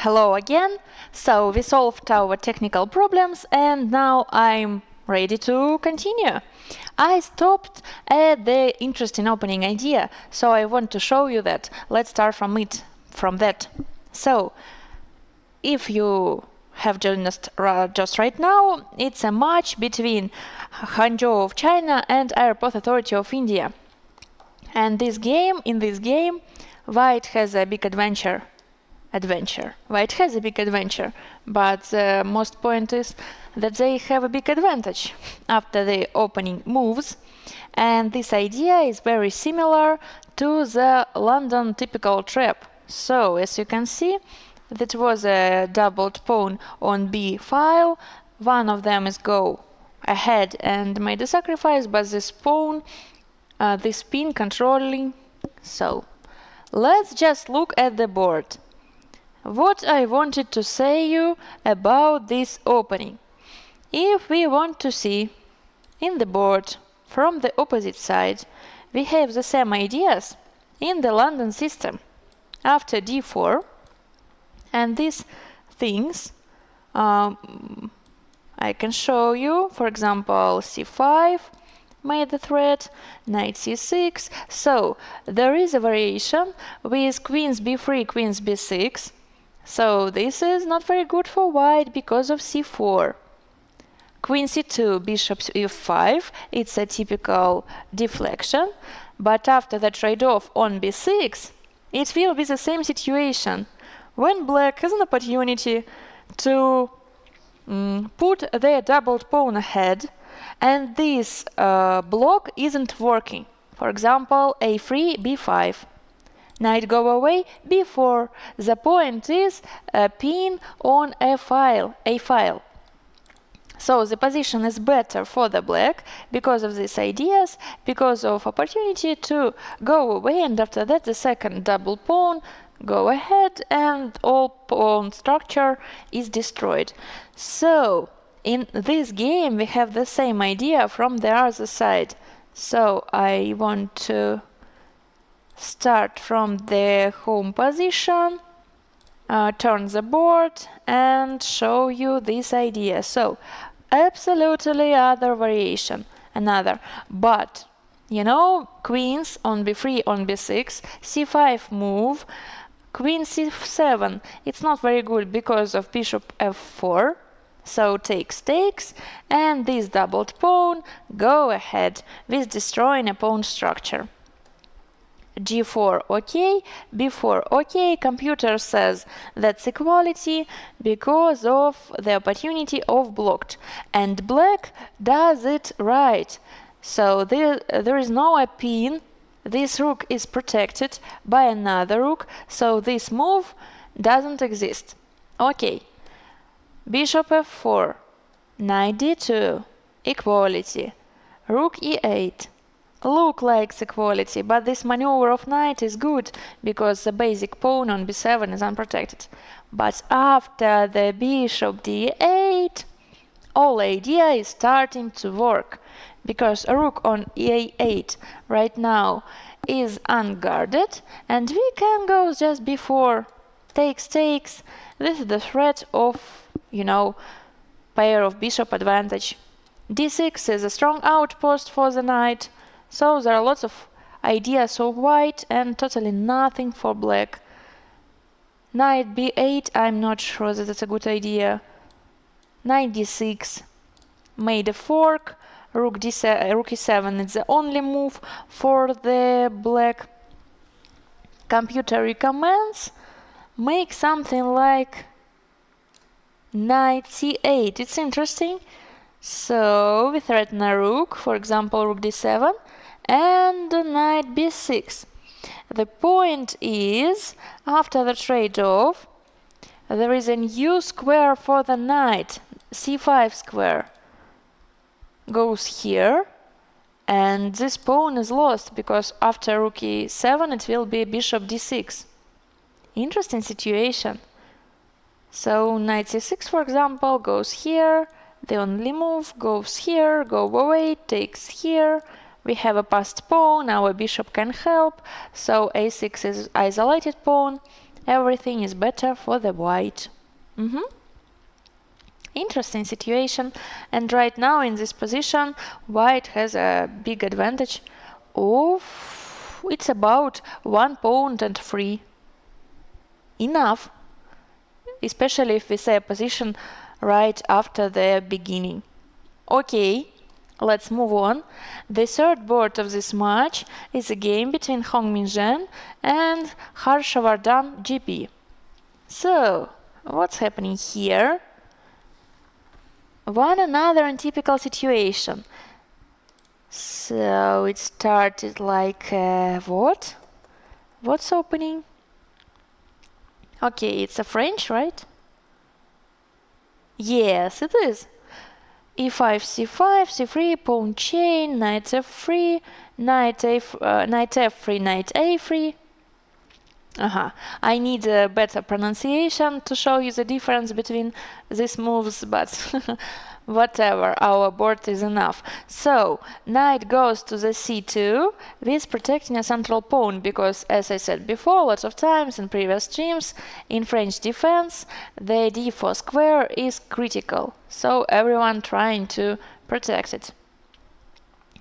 Hello again. So we solved our technical problems and now I'm ready to continue. I stopped at the interesting opening idea, so I want to show you that. Let's start from that. So, if you have joined us just right now, it's a match between Hangzhou of China and Airport Authority of India. And in this game, White has a big adventure. White has a big adventure, but the most point is that they have a big advantage after the opening moves, and this idea is very similar to the London typical trap. So, as you can see, that was a doubled pawn on B file. One of them is go ahead and made a sacrifice, but this pawn, this pin controlling. So, let's just look at the board. What I wanted to say you about this opening. If we want to see in the board from the opposite side, we have the same ideas in the London system. After d4, and these things I can show you, for example, c5 made the threat, knight c6. So there is a variation with queens b3, queens b6. So this is not very good for White because of c4. Queen c2, bishop f5, it's a typical deflection, but after the trade-off on b6, it will be the same situation. When Black has an opportunity to put their doubled pawn ahead, and this block isn't working. For example, a3, b5. Knight go away, b4. The point is a pin on a file. So the position is better for the Black because of these ideas, because of opportunity to go away, and after that the second double pawn go ahead and all pawn structure is destroyed. So in this game we have the same idea from the other side. So I want to start from the home position, turn the board and show you this idea. So absolutely other variation, but you know, queens on b3, on b6, c5 move, queen c7, it's not very good because of bishop f4, so takes, and this doubled pawn go ahead with destroying a pawn structure. g4 okay, b4 okay, computer says that's equality because of the opportunity of blocked, and Black does it right. So there is no pin, this rook is protected by another rook, so this move doesn't exist. Okay, bishop f4, knight d2, equality, rook e8. Look like equality, but this maneuver of knight is good because the basic pawn on b7 is unprotected. But after the bishop d8, all idea is starting to work because a rook on e8 right now is unguarded, and we can go just before takes. This is the threat of, you know, pair of bishop advantage. d6 is a strong outpost for the knight. So there are lots of ideas of White and totally nothing for Black. Knight b8, I'm not sure that it's a good idea. Knight d6 made a fork. Rook e7 is the only move for the Black. Computer recommends make something like knight c8. It's interesting. So we threaten a rook, for example, rook d7, and knight b6. The point is, after the trade-off, there is a new square for the knight, c5 square. Goes here, and this pawn is lost, because after rook e7 it will be bishop d6. Interesting situation. So knight c6, for example, goes here, the only move goes here, go away, takes here. We have a passed pawn, our bishop can help, so a6 is isolated pawn. everything is better for the white. Interesting situation, and right now in this position white has a big advantage of, it's about 1 pawn and 3. Enough, especially if we say a position right after the beginning. Okay, let's move on. The third board of this match is a game between Hongmin Zhen and Harshavardhan GP. So, what's happening here? One another untypical situation. So it started like what? What's opening? Okay, it's a French, right? Yes, it is. E5, C5, C3, pawn chain, knight F3, knight F3, knight A3. I need a better pronunciation to show you the difference between these moves, but whatever, our board is enough. So, knight goes to the c2 with protecting a central pawn, because, as I said before, lots of times in previous streams, in French defense, the d4 square is critical, so everyone trying to protect it.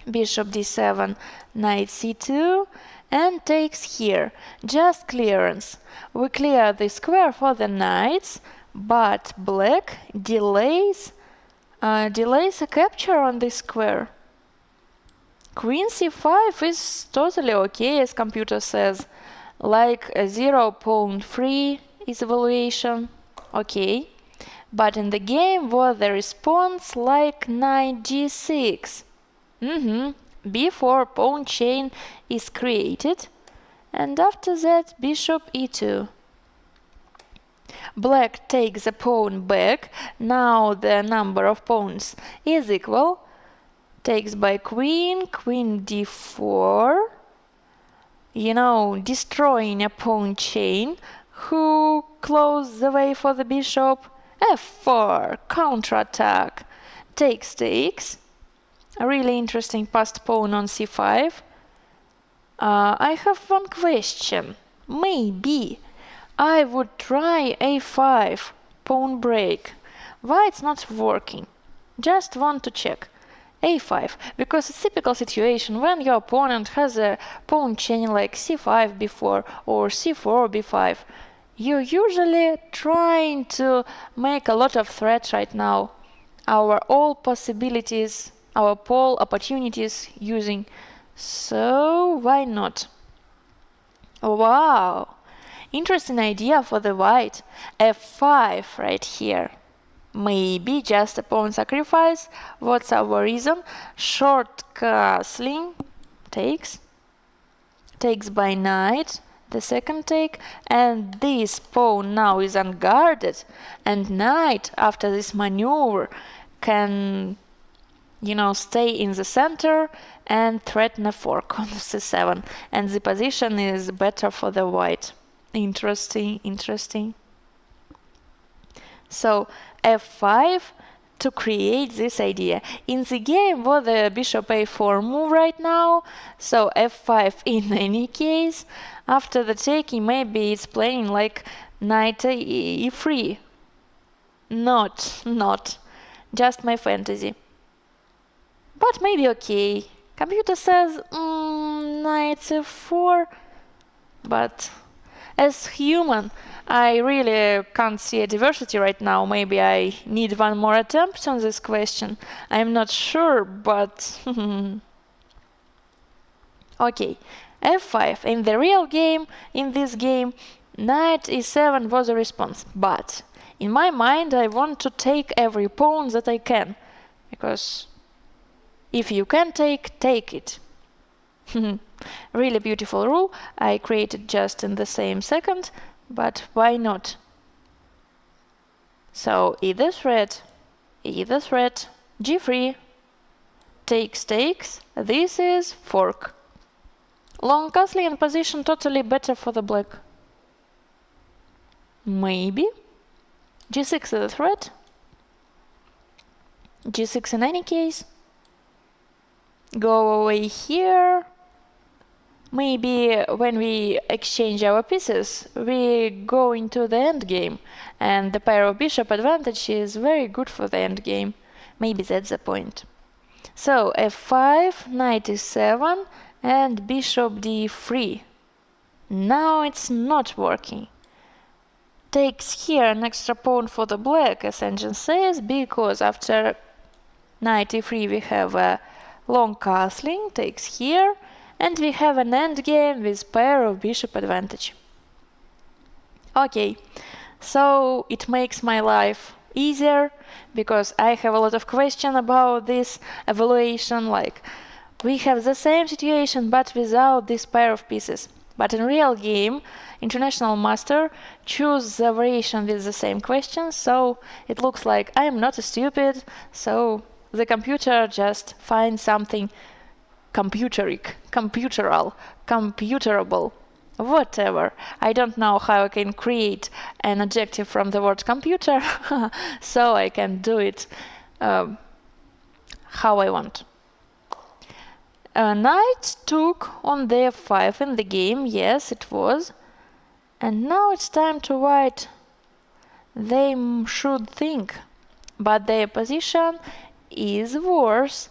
Bishop d7, knight c2, and takes here. Just clearance. We clear the square for the knights, but black delays a capture on this square. Queen c5 is totally okay, as computer says. Like a 0 pawn 3 is evaluation. Okay. But in the game was the response like knight g6. B4 pawn chain is created, and after that bishop e2. Black takes the pawn back. Now the number of pawns is equal. Takes by queen, queen d4. Destroying a pawn chain. Who closed the way for the bishop? f4, counterattack. Takes. A really interesting passed pawn on c5. I have one question. Maybe I would try a5, pawn break. Why it's not working? Just want to check. a5, because it's a typical situation when your opponent has a pawn chain like c5 b4 or c4 b5. You're usually trying to make a lot of threats right now. Our all possibilities, our pole opportunities using. So why not? Wow! Interesting idea for the white. f5 right here. Maybe just a pawn sacrifice. What's our reason? Short castling. Takes by knight. The second take, and this pawn now is unguarded, and knight after this maneuver can stay in the center and threaten a fork on c7, and the position is better for the white. Interesting. So f5 to create this idea. In the game was the bishop a4 move right now, so f5 in any case. After the taking, maybe it's playing like knight e3. Not. Just my fantasy. But maybe okay. Computer says knight f4, but as human, I really can't see a diversity right now. Maybe I need one more attempt on this question. I'm not sure, but okay. f5. In the real game, in this game, knight e7 was a response. But in my mind, I want to take every pawn that I can, because if you can take it. Really beautiful rule. I created just in the same second, but why not? So either threat, g3, takes. This is fork. Long castling position totally better for the black. Maybe. g6 is a threat. g6 in any case. Go away here. maybe when we exchange our pieces, we go into the endgame, and the pair of bishop advantage is very good for the endgame. Maybe that's the point. So f5, knight e7, and bishop d3. Now it's not working. Takes here an extra pawn for the black, as engine says, because after knight e3 we have a long castling, takes here, and we have an endgame with pair of bishop advantage. Okay, so it makes my life easier, because I have a lot of questions about this evaluation, like we have the same situation but without this pair of pieces. But in real game, International Master choose the variation with the same question, so it looks like I am not stupid, so the computer just finds something computerable, whatever. I don't know how I can create an adjective from the word computer, so I can do it how I want. Knight took on the f5 in the game, yes it was. And now it's time to white. They should think, but their position is worse.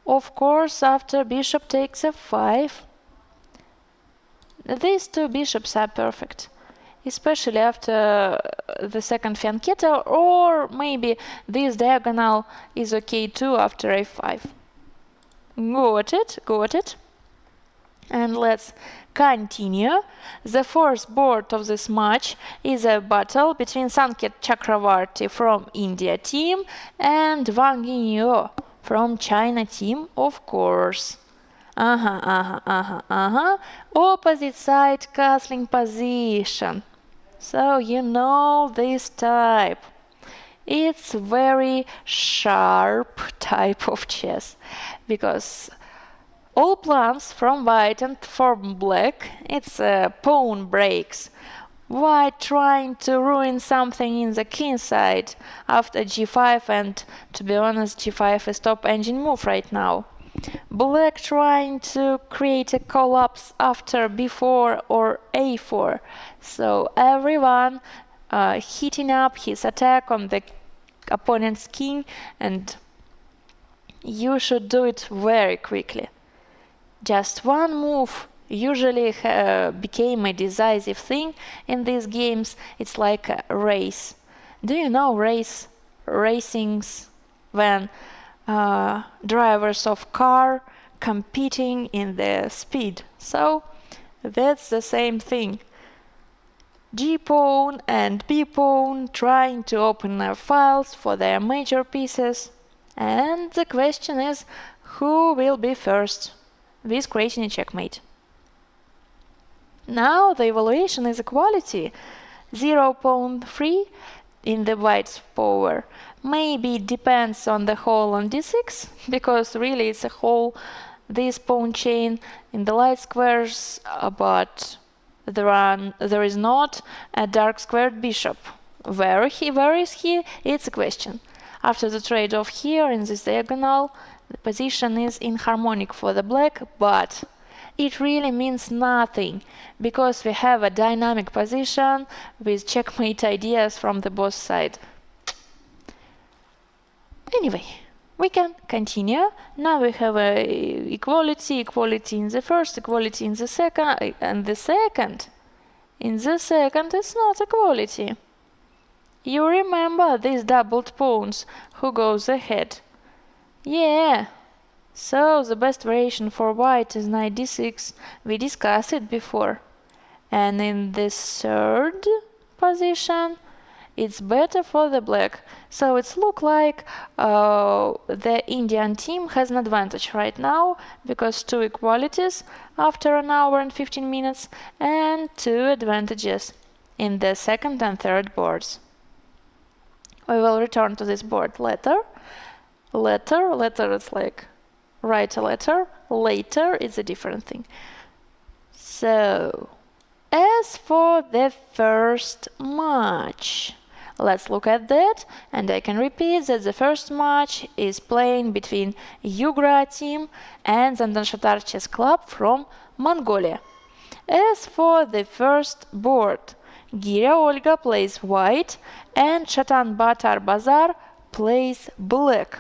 Of course, after bishop takes f5, these two bishops are perfect, especially after the second fianchetto, or maybe this diagonal is okay too after a5. Got it. And let's continue. The fourth board of this match is a battle between Sanket Chakravarti from India team and Wang Yinyo from China team, of course. Opposite side castling position. So you know this type. It's very sharp type of chess, because all plans from white and from black, it's pawn breaks. White trying to ruin something in the king side after g5, and to be honest, g5 is top engine move right now. Black trying to create a collapse after b4 or a4. So everyone heating up his attack on the opponent's king, and you should do it very quickly. Just one move usually became a decisive thing in these games. It's like a race. Do you know racings when drivers of car competing in the speed? So that's the same thing. G-pawn and B-pawn trying to open their files for their major pieces. And the question is, who will be first with creating a checkmate? Now the evaluation is equality. 0 pawn 3 in the white's power. Maybe it depends on the hole on d6, because really it's a hole, this pawn chain in the light squares, but there is not a dark squared bishop. Where is he? It's a question. After the trade-off here in this diagonal, the position is inharmonic for the black, but it really means nothing, because we have a dynamic position with checkmate ideas from the both sides. Anyway, we can continue. Now we have equality in the first, equality in the second, and in the second it's not equality. You remember these doubled pawns, who goes ahead? Yeah. So the best variation for white is knight d6. We discussed it before. And in this third position, it's better for the black. So it's look like the Indian team has an advantage right now, because 2 equalities after an hour and 15 minutes and 2 advantages in the second and third boards. We will return to this board later. Letter is like write a letter. Later is a different thing. So, as for the first match, Let's look at that, and I can repeat that the first match is playing between Yugra team and Zandanshatar Chess Club from Mongolia. As for the first board, Gira Olga plays white and Chatan Batar Bazar plays black.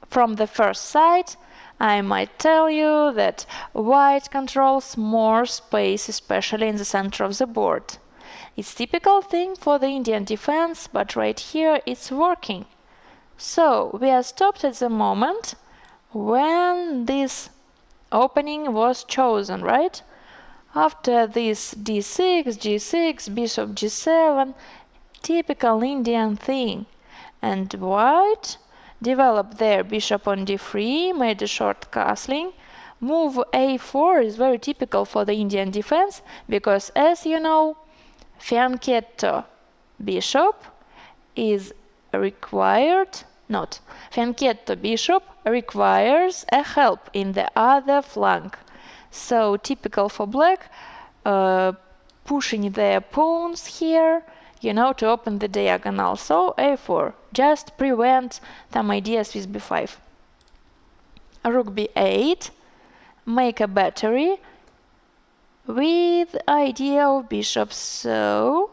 From the first side, I might tell you that white controls more space, especially in the center of the board. It's typical thing for the Indian defense, but right here it's working. So we are stopped at the moment when this opening was chosen, right? After this d6, g6, bishop g7, typical Indian thing. And white developed their bishop on d3, made a short castling. Move a4 is very typical for the Indian defense because, as you know, fianchetto bishop is required, not, fianchetto bishop requires a help in the other flank. So typical for black, pushing their pawns here, you know, to open the diagonal. So a4, just prevent some ideas with b5. Rook b8, make a battery with idea of bishop. So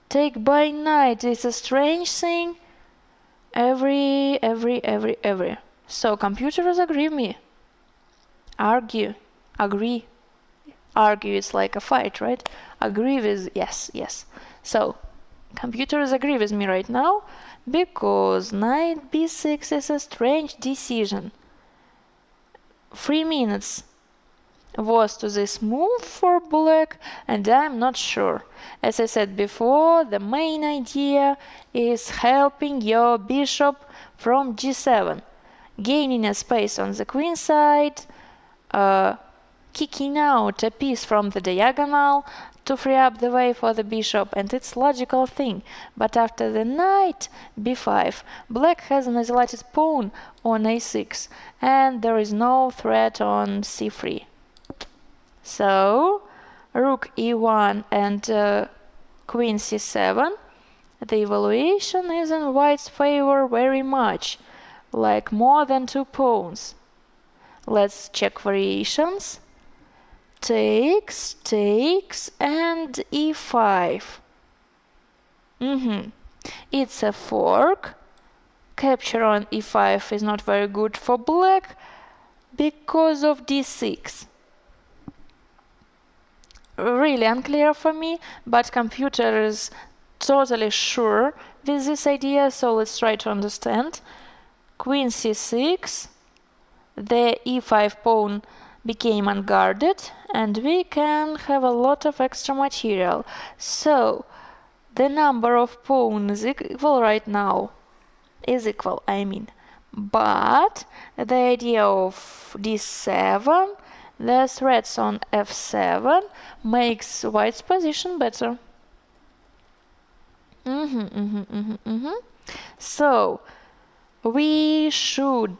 take by knight is a strange thing. Every. So computers agree with me. Argue, agree. Argue is like a fight, right? Agree with yes. So computers agree with me right now because knight b6 is a strange decision. 3 minutes was to this move for black, and I'm not sure. As I said before, the main idea is helping your bishop from g7, gaining a space on the queen side, kicking out a piece from the diagonal to free up the way for the bishop, and it's logical thing. But after the knight b5, black has an isolated pawn on a6, and there is no threat on c3. So rook e1 and queen c7, the evaluation is in white's favor very much, like more than 2 pawns. Let's check variations. Takes, and e5. It's a fork. Capture on e5 is not very good for black because of d6. Really unclear for me, but computer is totally sure with this idea, so let's try to understand. Queen c6, the e5 pawn became unguarded, and we can have a lot of extra material. So the number of pawns is equal right now. But the idea of d7, the threats on f7 makes white's position better. So we should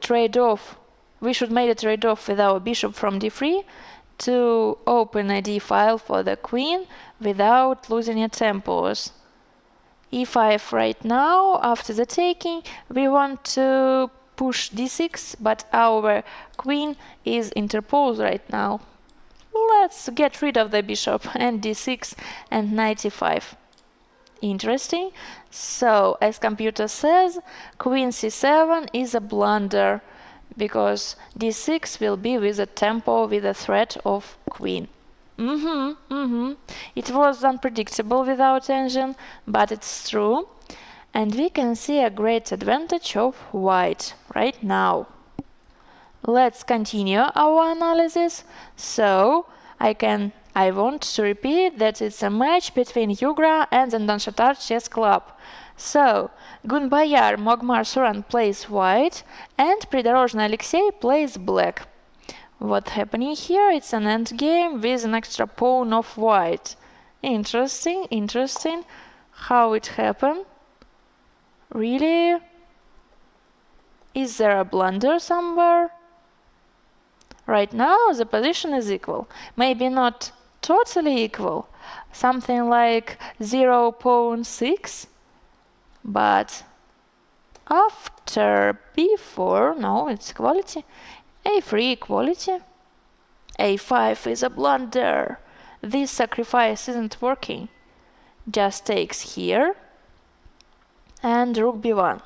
make a trade-off with our bishop from d3 to open a d file for the queen without losing a tempos. e5 right now, after the taking, we want to push d6, but our queen is interposed right now. Let's get rid of the bishop and d6 and knight e5. Interesting. So, as computer says, queen c7 is a blunder because d6 will be with a tempo with a threat of queen. It was unpredictable without engine, but it's true. And we can see a great advantage of white right now. Let's continue our analysis. So I want to repeat that it's a match between Yugra and Zandanshatar Chess Club. So Gunbayar Mogmar Suran plays white and Pridorozhny Alexei plays black. What's happening here? It's an endgame with an extra pawn of white. Interesting. How it happened? Really? Is there a blunder somewhere? Right now the position is equal. Maybe not totally equal, something like 0.6, but after b4, no, it's equality, a3 equality, a5 is a blunder. This sacrifice isn't working. Just takes here and rook b1.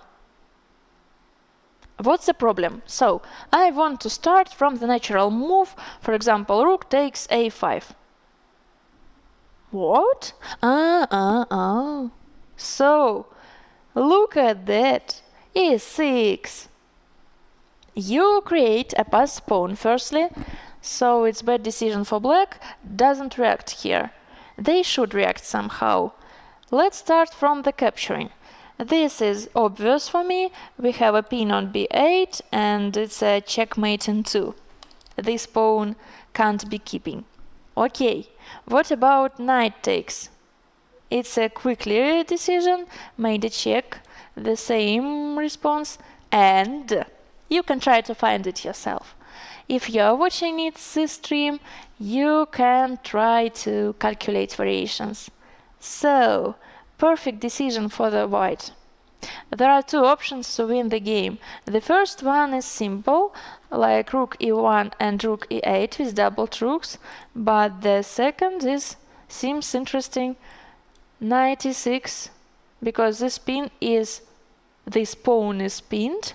What's the problem? So, I want to start from the natural move, for example, rook takes a5. What? So, look at that. e6. You create a passed pawn firstly, so it's bad decision for black, doesn't react here. They should react somehow. Let's start from the capturing. This is obvious for me. We have a pin on b8 and it's a checkmate in 2. This pawn can't be keeping. Okay, what about knight takes? It's a quickly decision, made a check, the same response, and you can try to find it yourself. If you're watching this stream, you can try to calculate variations. So, perfect decision for the white. There are two options to win the game. The first one is simple, like rook e1 and rook e8 with double rooks, but the second seems interesting, knight e6, because this pawn is pinned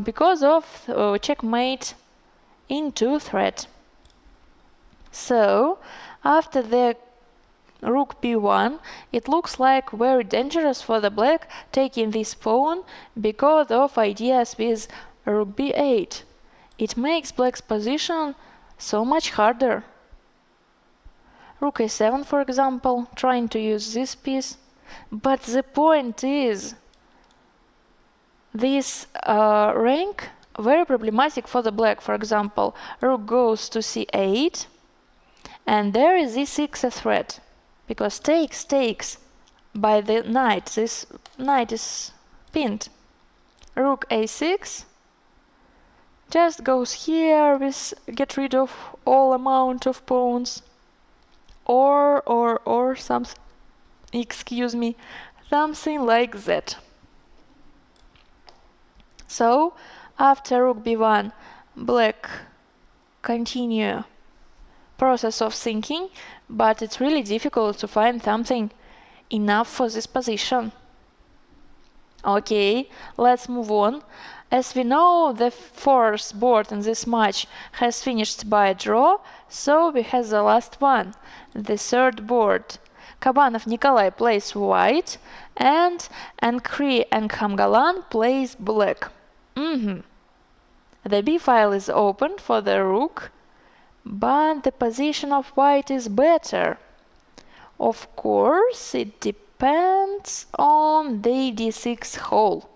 because of checkmate into threat. So, after the rook b1, it looks like very dangerous for the black taking this pawn because of ideas with rook b8. It makes black's position so much harder. Rook a7, for example, trying to use this piece. But the point is, this rank very problematic for the black. For example, rook goes to c8, and there is e6 a threat. Because takes by the knight. This knight is pinned. Rook a6 just goes here with get rid of all amount of pawns. Or something, excuse me, something like that. So after rook b1, black continue process of thinking, but it's really difficult to find something enough for this position. Okay, let's move on. As we know, the fourth board in this match has finished by a draw, so we have the last one, the third board. Kabanov Nikolai plays white, and Ankri and Khamgalan plays black. The b file is open for the rook, but the position of white is better. Of course, it depends on the d6 hole.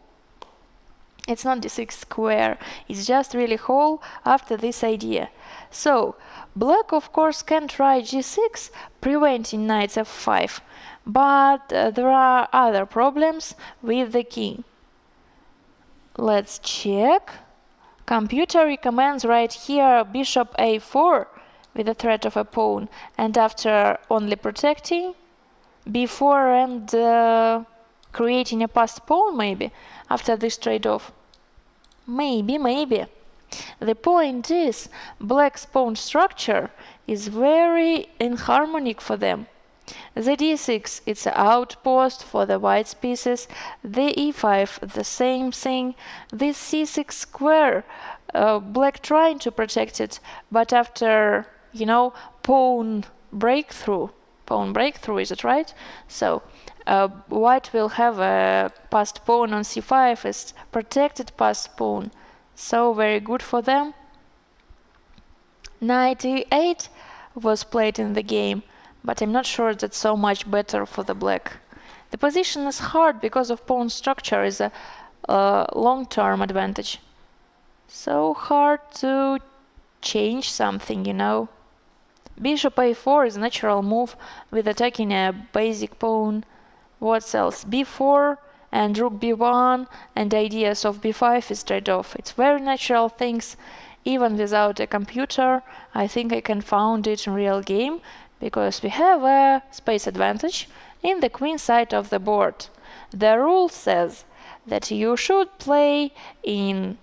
It's not d6 square, it's just really hole after this idea. So, black of course can try g6, preventing knight f5, but there are other problems with the king. Let's check. Computer recommends right here bishop a4 with the threat of a pawn, and after only protecting b4 and creating a passed pawn maybe after this trade-off. Maybe. The point is, black's pawn structure is very inharmonic for them. The d6, it's an outpost for the white's pieces, the e5, the same thing, this c6 square, black trying to protect it, but after, pawn breakthrough, is it right? So, white will have a passed pawn on c5 as protected passed pawn, so very good for them. Knight e8 was played in the game, but I'm not sure that's so much better for the black. The position is hard because of pawn structure is a long-term advantage. So hard to change something, Bishop a4 is a natural move with attacking a basic pawn. What else? b4 and rook b1 and ideas of b5 is trade-off. It's very natural things. Even without a computer, I think I can find it in real game. because we have a space advantage in the queen side of the board. The rule says that you should play in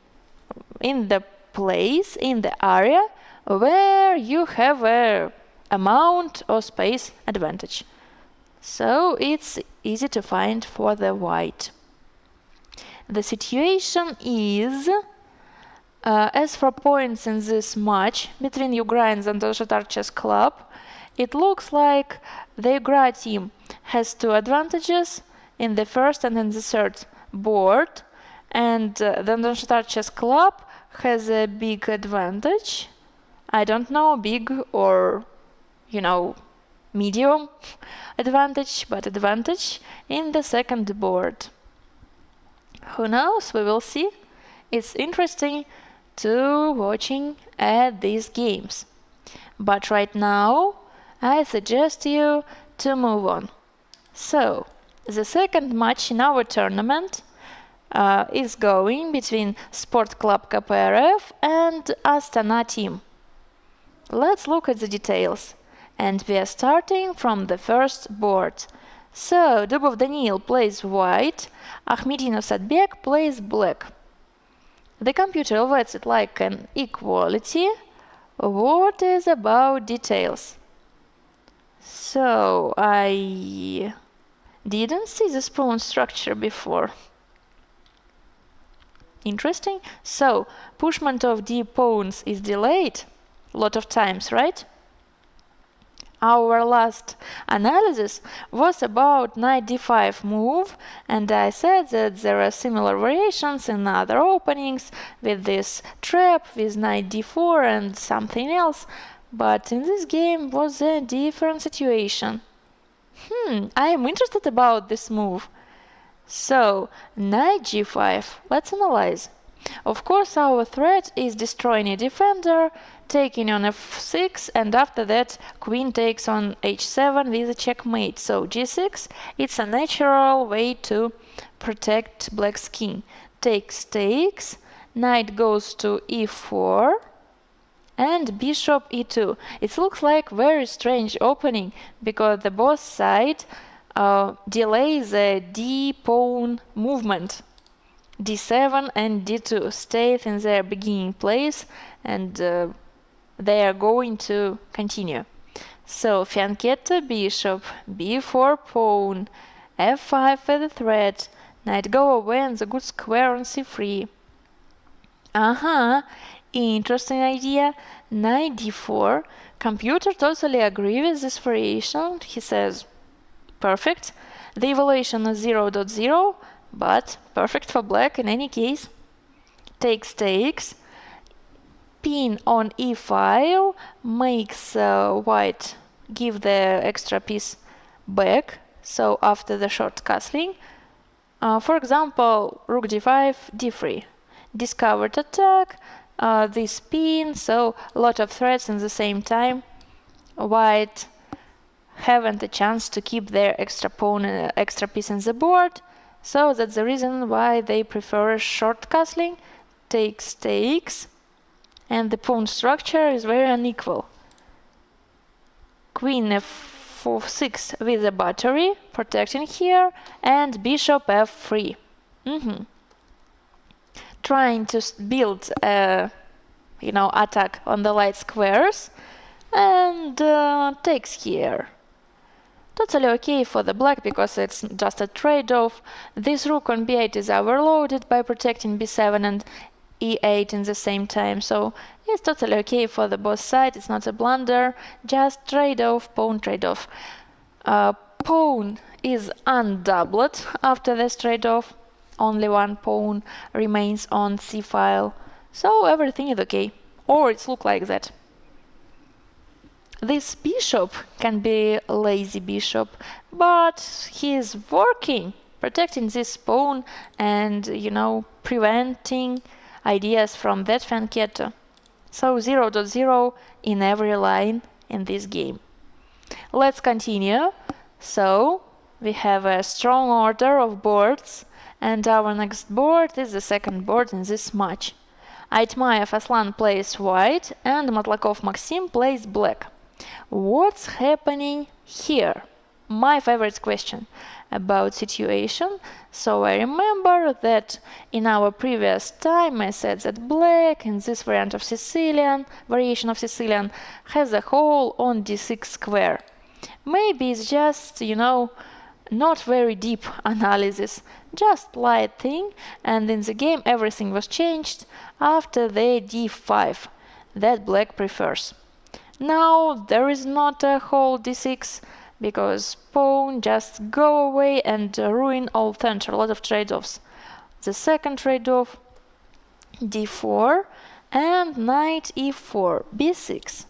the place, in the area where you have a amount or space advantage. So it's easy to find for the white. The situation is, as for points in this match between Ukraine and Zoltar Chess Club, it looks like the Ugra team has 2 advantages in the first and in the third board, and the Zoltar Chess Club has a big advantage. I don't know, big or, medium advantage, but advantage in the second board. Who knows? We will see. It's interesting to watching at these games. But right now, I suggest you to move on. So, the second match in our tournament is going between Sport Club KPRF and Astana team. Let's look at the details. And we are starting from the first board. So, Dubov Daniil plays white, Ahmedinov Sadbek plays black. The computer evaluates it like an equality. What is about details? So, I didn't see this pawn structure before. Interesting. So, pushment of d pawns is delayed a lot of times, right? Our last analysis was about knight d5 move, and I said that there are similar variations in other openings with this trap, with knight d4 and something else, but in this game was a different situation. I am interested about this move. So, knight g5, let's analyze. Of course, our threat is destroying a defender, taking on f6, and after that queen takes on h7 with a checkmate. So g6, it's a natural way to protect black's king. Takes, knight goes to e4, and bishop e2. It looks like very strange opening, because the both side delays the d-pawn movement. d7 and d2 stay in their beginning place, and they are going to continue. So fianchetto, bishop, b4 pawn, f5 with a threat, knight go away and the good square on c3. Interesting idea. Knight d4. Computer totally agree with this variation. He says, perfect. The evaluation is 0.0, but perfect for black in any case. Takes, pin on e file makes white give the extra piece back, so after the short castling. For example, rook d5, d3. Discovered attack, this pin, so a lot of threats in the same time. White haven't a chance to keep their extra pawn, extra piece in the board, so that's the reason why they prefer short castling. Takes, and the pawn structure is very unequal. Queen f6 with a battery, protecting here, and bishop f3. Trying to build a, attack on the light squares, and takes here. Totally okay for the black, because it's just a trade-off. This rook on b8 is overloaded by protecting b7 and e8 in the same time, so it's totally okay for the both sides. It's not a blunder, just trade-off, pawn trade-off. Pawn is undoubled after this trade-off. Only one pawn remains on c-file, so everything is okay, or it looks like that. This bishop can be a lazy bishop, but he is working, protecting this pawn and, preventing ideas from that fianchetto. So 0.0 in every line in this game. Let's continue. So we have a strong order of boards, and our next board is the second board in this match. Aitmayev Aslan plays white and Matlakov Maxim plays black. What's happening here? My favorite question about situation. So I remember that in our previous time I said that black in this variant of variation of Sicilian has a hole on d6 square. Maybe it's just, not very deep analysis, just light thing, and in the game everything was changed after the d5 that black prefers. Now there is not a whole d6 because pawn just go away and ruin all furniture, a lot of trade-offs. The second trade-off, d4 and knight e4, b6.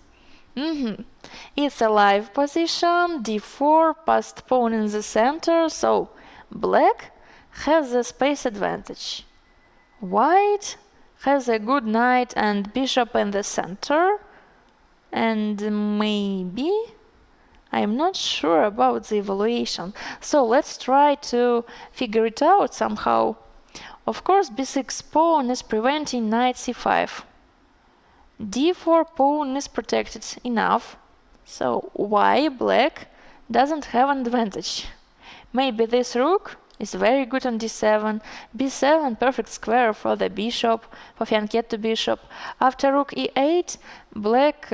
It's a live position, d4, passed pawn in the center, so black has a space advantage. White has a good knight and bishop in the center, and maybe I'm not sure about the evaluation, so let's try to figure it out somehow. Of course, b6 pawn is preventing knight c5. d4 pawn is protected enough, so why black doesn't have an advantage? Maybe this rook is very good on d7, b7 perfect square for the bishop, for fianchetto bishop. After rook e8, black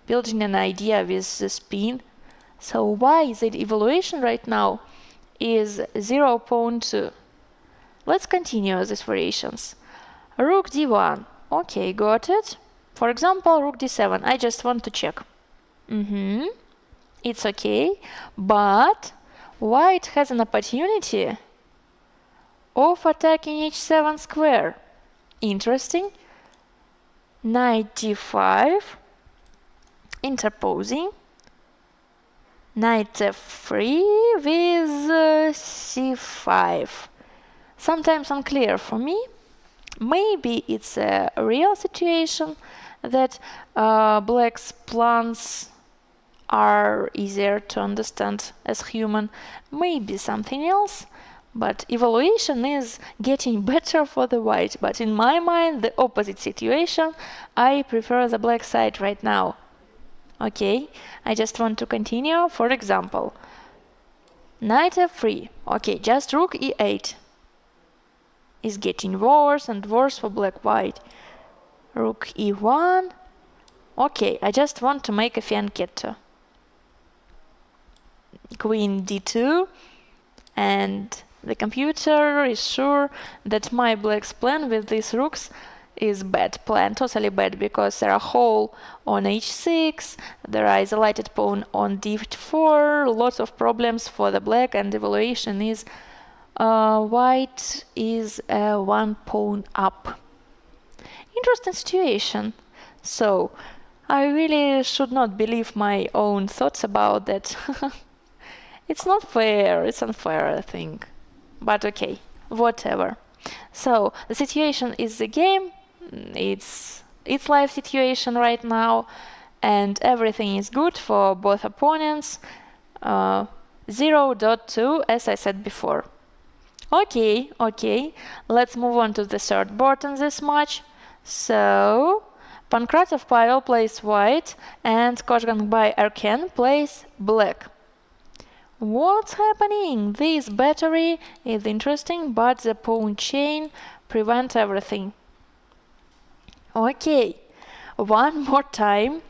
building an idea with the spin. So why the evaluation right now is 0 pawn 2? Let's continue these variations. Rook d1. Okay, got it. For example, rook d7. I just want to check. It's okay, but white has an opportunity of attacking h7 square. Interesting. Knight d5, interposing. Knight f3 with c5. Sometimes unclear for me. Maybe it's a real situation that black's plans are easier to understand as human. Maybe something else. But evaluation is getting better for the white. But in my mind, the opposite situation. I prefer the black side right now. Okay, I just want to continue. For example, knight f3. Okay, just rook e8 is getting worse and worse for black-white. Rook e1. Okay, I just want to make a fianchetto. Queen d2, and the computer is sure that my black's plan with these rooks is bad plan, totally bad, because there are hole on h6, there are isolated pawn on d4, lots of problems for the black, and evaluation is white is 1 pawn up. Interesting situation. So I really should not believe my own thoughts about that. It's not fair, it's unfair, I think. But okay, whatever. So the situation is the game, it's live situation right now, and everything is good for both opponents. 0.2 as I said before. Okay, let's move on to the third board in this match. So Pankratov Pavel plays white and Kozhganbay Erken plays black. What's happening? This battery is interesting, but the pawn chain prevents everything. Okay, one more time.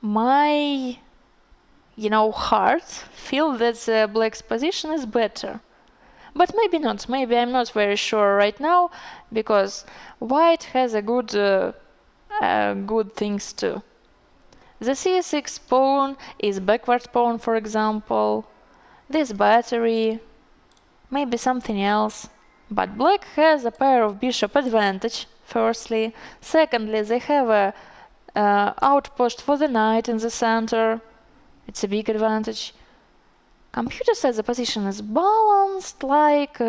My, heart feels that the black's position is better. But maybe not. Maybe I'm not very sure right now, because white has a good things too. The c6 pawn is backward pawn, for example. This battery, maybe something else. But black has a pair of bishop advantage, firstly. Secondly, they have a outpost for the knight in the center. It's a big advantage. Computer says the position is balanced, like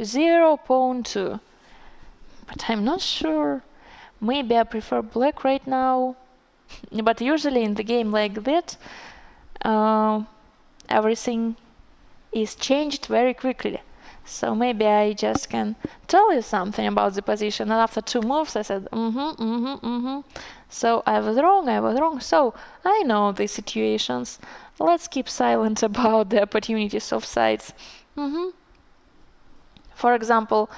0 pawn 2. But I'm not sure. Maybe I prefer black right now. But usually in the game like that, everything is changed very quickly. So maybe I just can tell you something about the position. And after 2 moves, I said, So I was wrong. So I know the situations. Let's keep silent about the opportunities of sides. For example,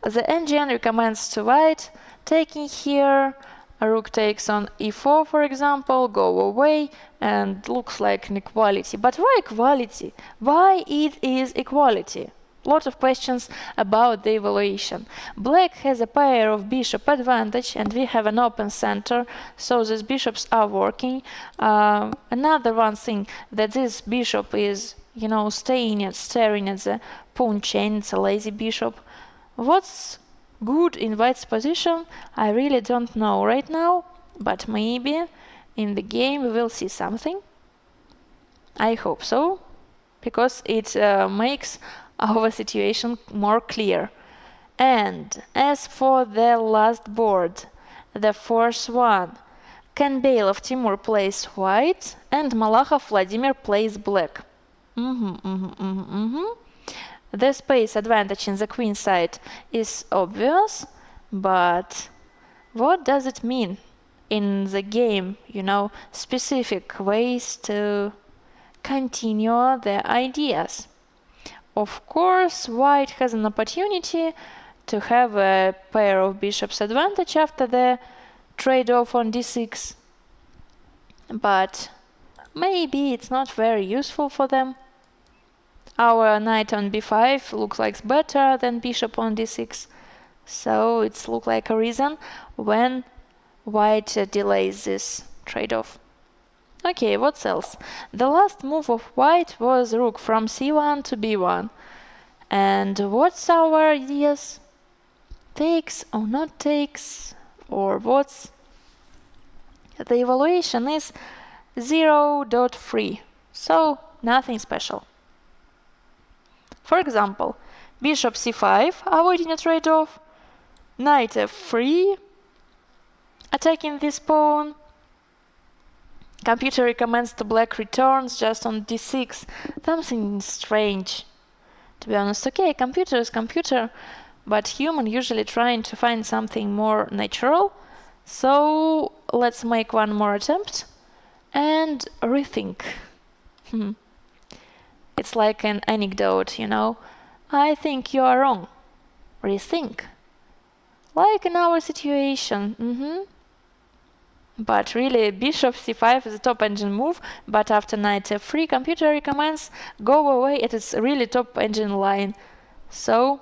the engine recommends to white taking here. A rook takes on e4, for example, go away, and looks like an equality. But why equality? Why it is equality? Lot of questions about the evaluation. Black has a pair of bishop advantage, and we have an open center, so these bishops are working. Another one thing, that this bishop is, staring at the pawn chain. It's a lazy bishop. What's good in white's position? I really don't know right now, but maybe in the game we will see something. I hope so, because it makes our situation more clear. And as for the last board, the fourth one, Kanbeilov Timur plays white and Malakhov Vladimir plays black. The space advantage in the queen side is obvious, but what does it mean in the game? Specific ways to continue the ideas. Of course, white has an opportunity to have a pair of bishops advantage after the trade-off on d6, but maybe it's not very useful for them. Our knight on b5 looks like better than bishop on d6, so it's look like a reason when white delays this trade-off. Okay, what else? The last move of white was rook from c1 to b1. And what's our ideas? Takes or not takes, or what's? The evaluation is 0.3, so nothing special. For example, bishop c5, avoiding a trade-off, knight f3, attacking this pawn. Computer recommends the black returns just on d6. Something strange. To be honest, okay, computer is computer, but human usually trying to find something more natural. So let's make one more attempt and rethink. It's like an anecdote, I think you are wrong. Rethink. Like in our situation. But really, bishop c5 is a top engine move, but after knight f3, computer recommends go away. It is really top engine line. So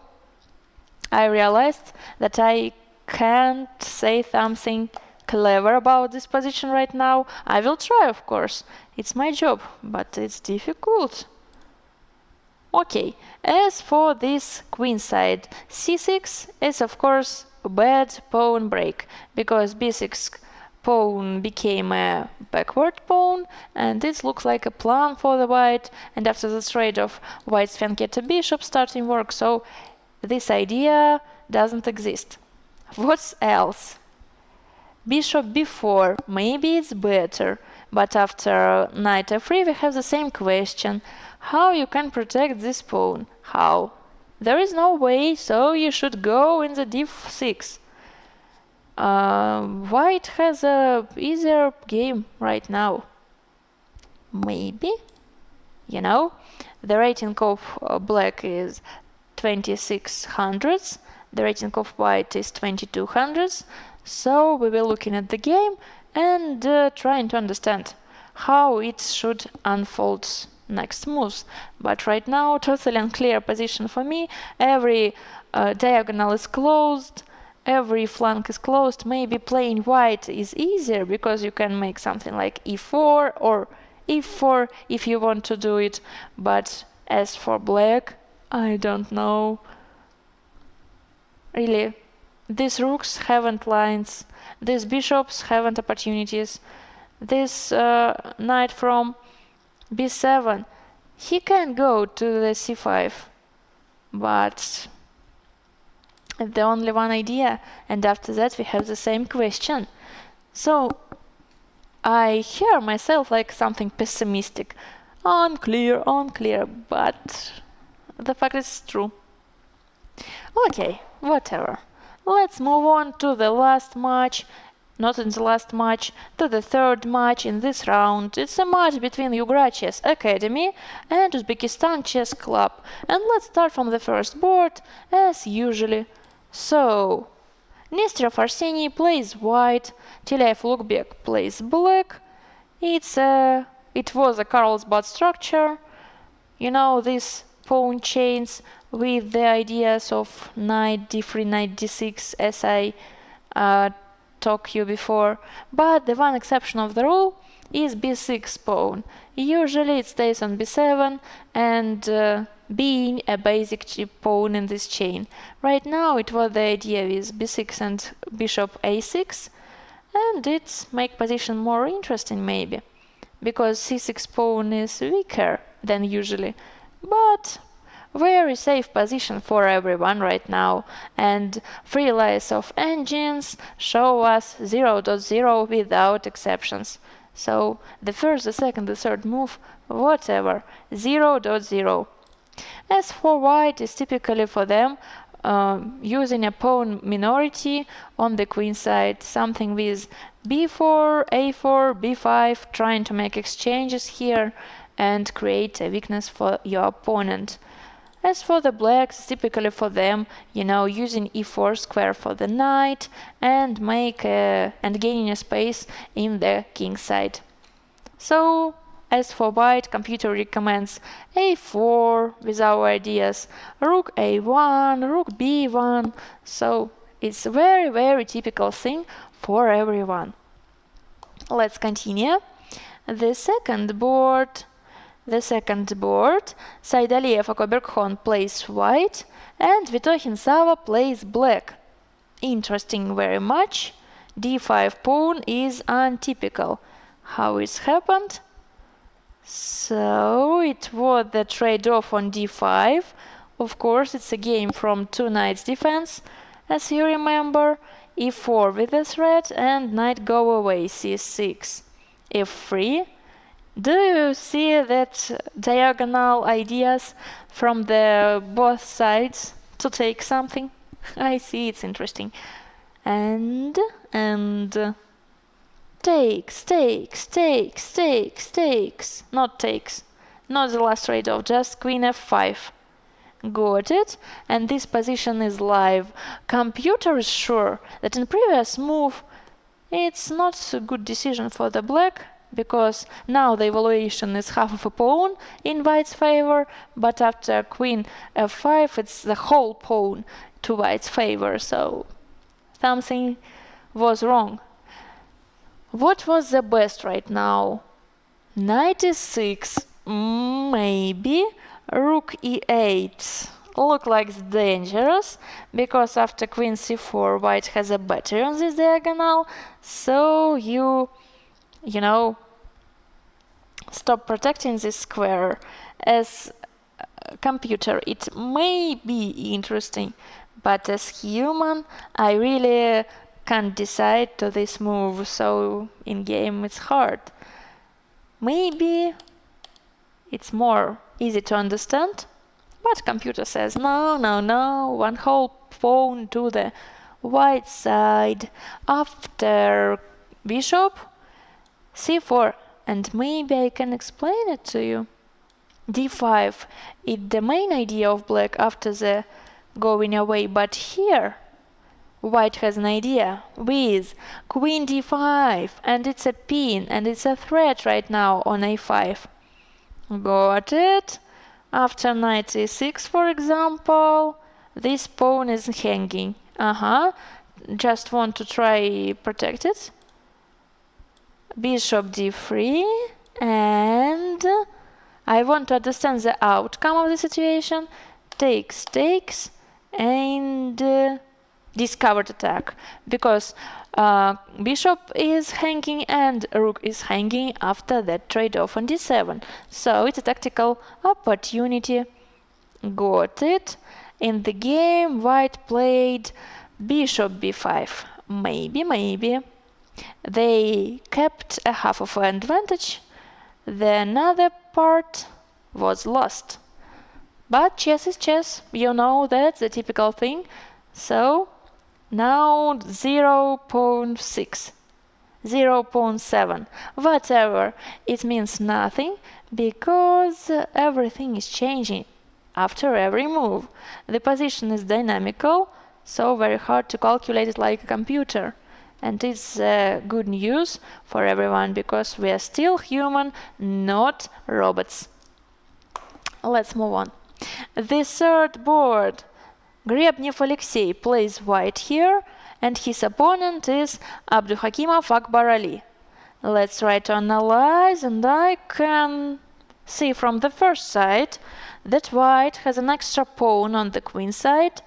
I realized that I can't say something clever about this position right now. I will try, of course. It's my job, but it's difficult. Okay, as for this queen side, c6 is of course a bad pawn break, because b6 pawn became a backward pawn, and this looks like a plan for the white, and after the trade-off, white's can get a bishop starting work, so this idea doesn't exist. What else? Bishop b4, maybe it's better, but after knight f3 we have the same question. How you can protect this pawn? How? There is no way, so you should go in the d6. White has a easier game right now. Maybe? The rating of black is 2600s, the rating of white is 2200s, so we will looking at the game and trying to understand how it should unfold next moves. But right now, totally unclear position for me. Every diagonal is closed, every flank is closed. Maybe playing white is easier because you can make something like e4 or e4 if you want to do it. But as for black, I don't know. Really, these rooks haven't lines, these bishops haven't opportunities. This knight from b7, he can go to the c5, but the only one idea, and after that we have the same question. So I hear myself like something pessimistic, unclear, but the fact is true. Okay, whatever. Let's move on to the last match. Not in the last match, to the third match in this round. It's a match between Yugra Chess Academy and Uzbekistan Chess Club. And let's start from the first board, as usually. So, Nesterov Arseniy plays white, Tilayev Ulukbek plays black. It was a Carlsbad structure. You know, these pawn chains with the ideas of knight d3, knight d6, as I talked you before. But the one exception of the rule is b6 pawn. Usually it stays on b7 and being a basic pawn in this chain. Right now it was the idea with b6 and bishop a6, and it's make position more interesting maybe, because c6 pawn is weaker than usually, but very safe position for everyone right now, and free layers of engines show us 0.0 without exceptions. So the first, the second, the third move, whatever, 0.0. As for white is typically for them using a pawn minority on the queen side, something with b4, a4, b5, trying to make exchanges here and create a weakness for your opponent. As for the blacks, typically for them, you know, using e4 square for the knight and gaining a space in the king side. So, as for white, computer recommends a4 with our ideas, rook a1, rook b1. So it's a very, very typical thing for everyone. Let's continue. The second board, Saidaliyev Akoberkhon plays white and Vitohin Sava plays black. Interesting very much. d5 pawn is untypical. How it's happened? So it was the trade-off on d5. Of course, it's a game from two knights defense, as you remember. e4 with a threat and knight go away, c6, f3. Do you see that diagonal ideas from the both sides to take something? I see, it's interesting. And takes, not takes, not the last trade-off, just queen f5. Got it? And this position is live. Computer is sure that in previous move it's not a good decision for the black, because now the evaluation is half of a pawn in white's favor, but after queen f5 it's the whole pawn to white's favor, so something was wrong. What was the best right now? Knight e6, maybe. Rook e8 look like it's dangerous, because after queen c4 white has a battery on this diagonal, so you know, stop protecting this square. As a computer it may be interesting, but as human I really can't decide to this move, so in game it's hard. Maybe it's more easy to understand, but computer says no, one whole pawn to the white side after bishop c4, and maybe I can explain it to you. d5 is the main idea of black after the going away, but here white has an idea with queen d5, and it's a pin and it's a threat right now on a5. Got it? After knight e6, for example, this pawn is hanging. Just want to try protect it. Bishop d3, and I want to understand the outcome of the situation. Takes, and discovered attack, because bishop is hanging and rook is hanging after that trade-off on d7. So it's a tactical opportunity. Got it? In the game, white played bishop b5. Maybe. They kept a half of an advantage. The another part was lost. But chess is chess, you know that's the typical thing. So now 0.6, 0.7, whatever, it means nothing because everything is changing after every move. The position is dynamical, so very hard to calculate it like a computer. And it's good news for everyone because we are still human, not robots. Let's move on. The third board, Grebnev Alexei plays white here, and his opponent is Abduhakimov Akbar Ali. Let's try to analyze, and I can see from the first side that white has an extra pawn on the queen side,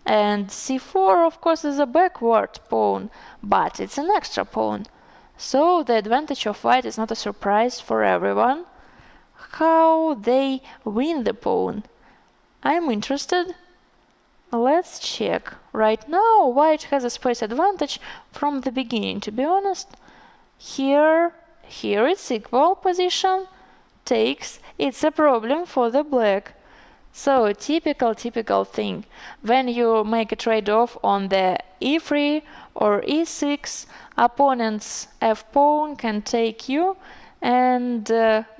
and c4 of course is a backward pawn, but it's an extra pawn. So the advantage of white is not a surprise for everyone. How they win the pawn? I'm interested. Let's check. Right now white has a space advantage from the beginning, to be honest. Here it's equal position, takes, it's a problem for the black. So typical thing. When you make a trade-off on the e3 or e6, opponent's f-pawn can take you and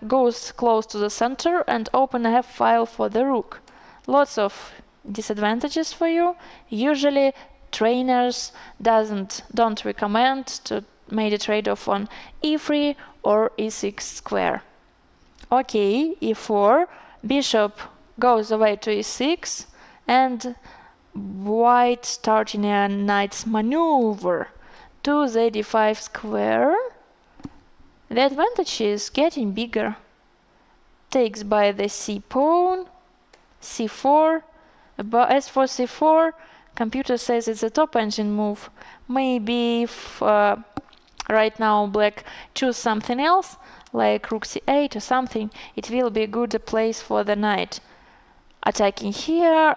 goes close to the center and open a f-file for the rook. Lots of disadvantages for you. Usually trainers don't recommend to make a trade-off on e3 or e6 square. Okay, e4, bishop goes away to e6, and white starting a knight's maneuver to the d5 square. The advantage is getting bigger. Takes by the c pawn, c4. But as for c4, computer says it's a top engine move. Maybe if right now black choose something else, like rook c8 or something, it will be a good place for the knight. Attacking here,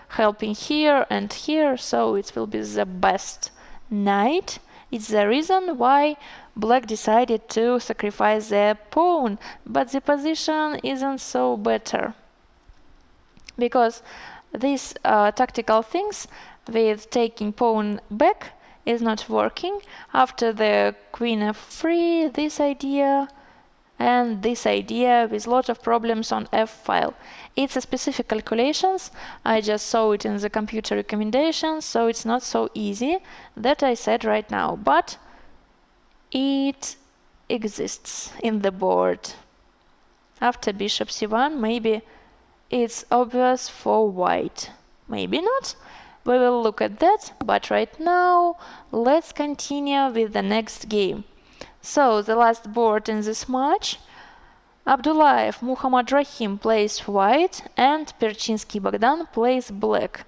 helping here and here, so it will be the best knight. It's the reason why black decided to sacrifice their pawn, but the position isn't so better. Because these tactical things with taking pawn back is not working. After the queen f3, this idea and this idea with lot of problems on f-file. It's a specific calculations. I just saw it in the computer recommendations, so it's not so easy that I said right now, but it exists in the board. After bishop c1, maybe it's obvious for white. Maybe not. We will look at that, but right now let's continue with the next game. So the last board in this match, Abdullayev Muhammad Rahim plays white and Perchinsky Bogdan plays black.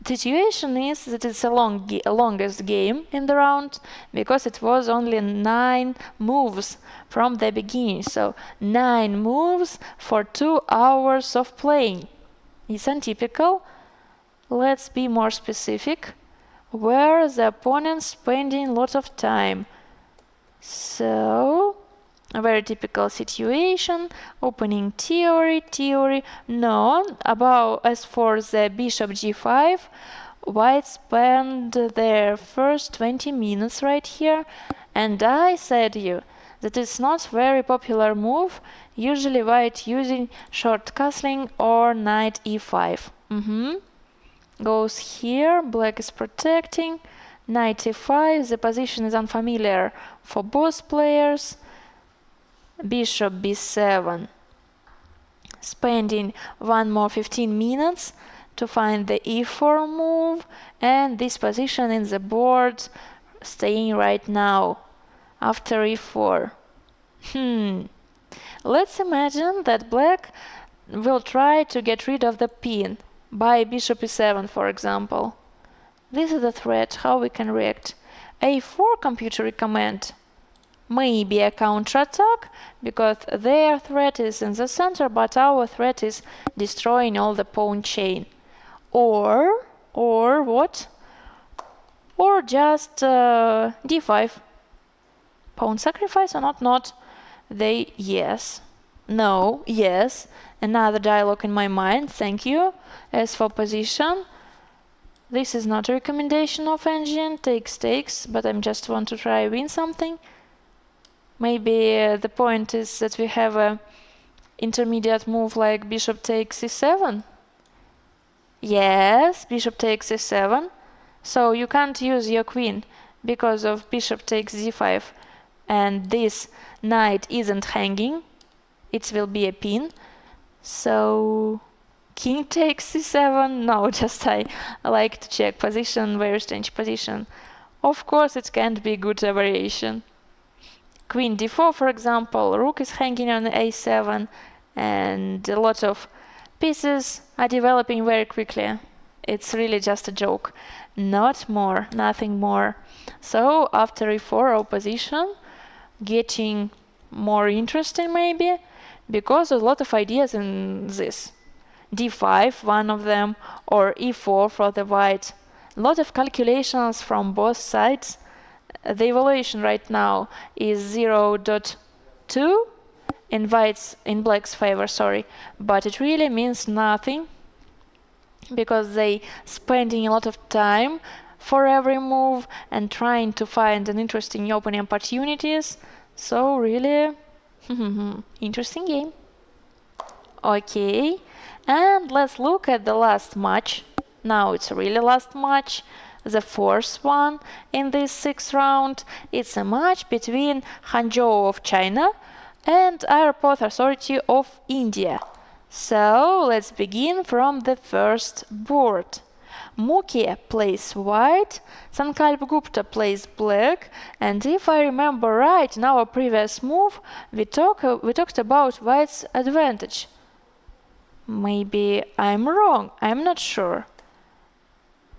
The situation is that it's a longest game in the round because it was only 9 moves from the beginning. So 9 moves for 2 hours of playing. It's untypical. Let's be more specific. Where the opponent spending lots of time. So a very typical situation. Opening theory. No, as for the bishop g5, white spent their first 20 minutes right here, and I said you that it's not very popular move. Usually white using short castling or knight e5. Goes here, black is protecting. Knight e5, the position is unfamiliar for both players. Bishop b7, spending 1 more 15 minutes to find the e4 move, and this position in the board staying right now after e4. Let's imagine that black will try to get rid of the pin by bishop e7, for example. This is the threat, how we can react. a4 computer recommend maybe a counterattack, because their threat is in the center, but our threat is destroying all the pawn chain. Or what? Or just d5. Pawn sacrifice or not? Yes. No, yes. Another dialogue in my mind, thank you. As for position, this is not a recommendation of engine, takes, but I just want to try win something. Maybe the point is that we have a intermediate move like bishop takes e7. Yes, bishop takes e7. So you can't use your queen because of bishop takes d5, and this knight isn't hanging. It will be a pin. So king takes c7. No, just I like to check position, very strange position. Of course, it can't be good variation. Queen d4, for example, rook is hanging on a7, and a lot of pieces are developing very quickly. It's really just a joke. Not more, nothing more. So after e4 opposition, getting more interesting maybe, because a lot of ideas in this. d5, one of them, or e4 for the white. A lot of calculations from both sides. The evaluation right now is 0.2 in black's favor, sorry, but it really means nothing because they spending a lot of time for every move and trying to find an interesting opening opportunities. So really interesting game. Okay, and let's look at the last match. Now it's really last match, the fourth one in this sixth round. It's a match between Hangzhou of China and Airport Authority of India. So let's begin from the first board. Mukia plays white, Sankalp Gupta plays black, and if I remember right, in our previous move we talked about white's advantage. Maybe I'm wrong, I'm not sure.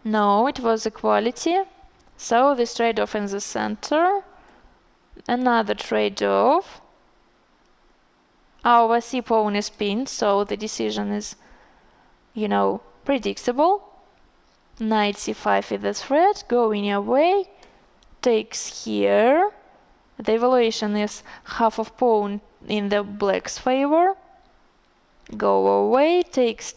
No, it was equality. So this trade-off in the center. Another trade-off. Our c-pawn is pinned, so the decision is, predictable. Knight c5 is the threat, going away. Takes here. The evaluation is half of pawn in the black's favor. Go away, takes.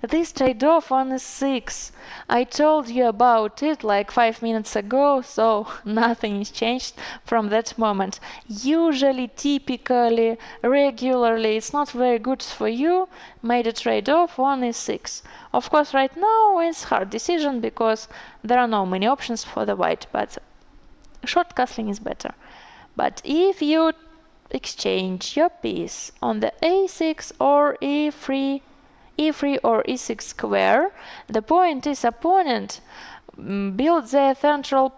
This trade-off on e6. I told you about it like 5 minutes ago, so nothing is changed from that moment. Usually, typically, regularly, it's not very good for you. Made a trade-off on e6. Of course, right now it's hard decision because there are no many options for the white, but short castling is better. But if you exchange your piece on the a6 or e3 or e6 square, the point is opponent builds their central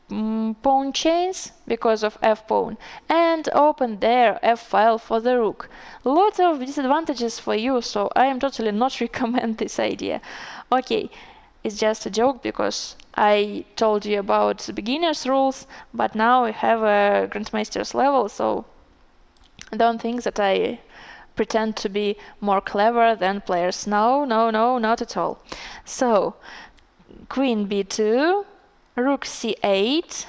pawn chains because of f-pawn and open their f-file for the rook. A lot of disadvantages for you, so I am totally not recommend this idea. Okay, it's just a joke because I told you about the beginner's rules, but now we have a grandmaster's level, so don't think that I pretend to be more clever than players. No, not at all. So, queen b2, rook c8,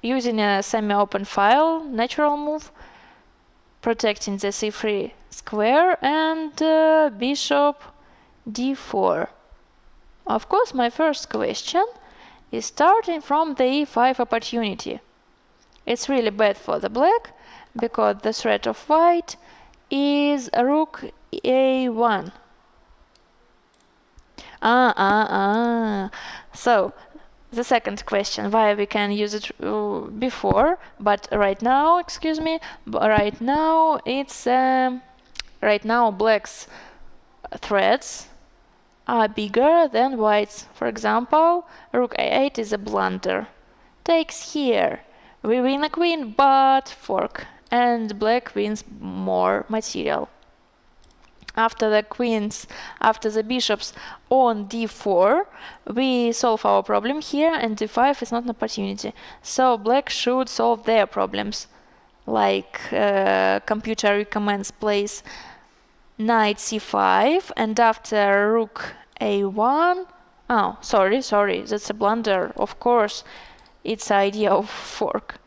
using a semi-open file, natural move, protecting the c3 square, and bishop d4. Of course, my first question is starting from the e5 opportunity. It's really bad for the black, because the threat of white is rook a1. So, the second question, why we can use it before, but right now, right now it's right now black's threats are bigger than white's. For example, rook a8 is a blunder. Takes here. We win a queen, but fork, and black wins more material. After the bishops on d4, we solve our problem here, and d5 is not an opportunity. So black should solve their problems, like computer recommends plays knight c5, and after rook a1. Oh, sorry, that's a blunder. Of course, it's the idea of fork,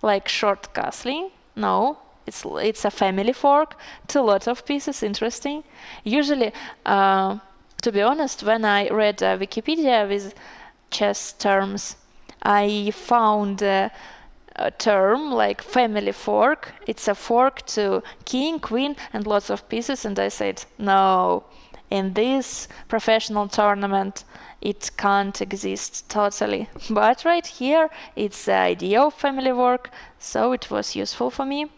like short castling. No, It's a family fork, two lot of pieces, interesting. Usually, to be honest, when I read Wikipedia with chess terms, I found a term like family fork. It's a fork to king, queen, and lots of pieces, and I said, no, in this professional tournament, it can't exist totally. But right here, it's the idea of family fork, so it was useful for me.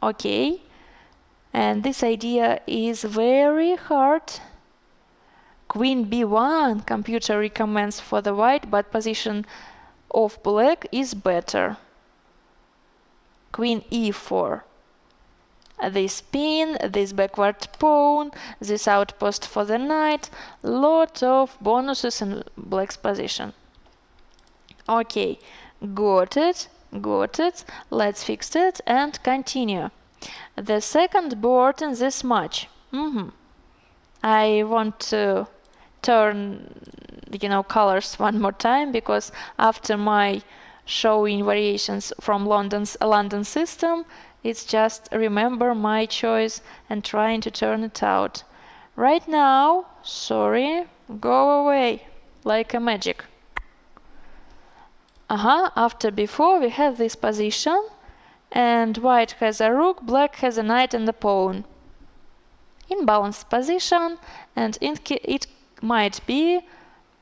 Okay, and this idea is very hard. Queen b1, computer recommends for the white, but position of black is better. Queen e4. This pin, this backward pawn, this outpost for the knight, lot of bonuses in black's position. Okay, got it. Let's fix it and continue. The second board in this match. I want to turn, colors one more time, because after my showing variations from London system, it's just remember my choice and trying to turn it out. Right now, sorry, go away like a magic. After before we have this position, and white has a rook, black has a knight and a pawn. In balanced position, and it might be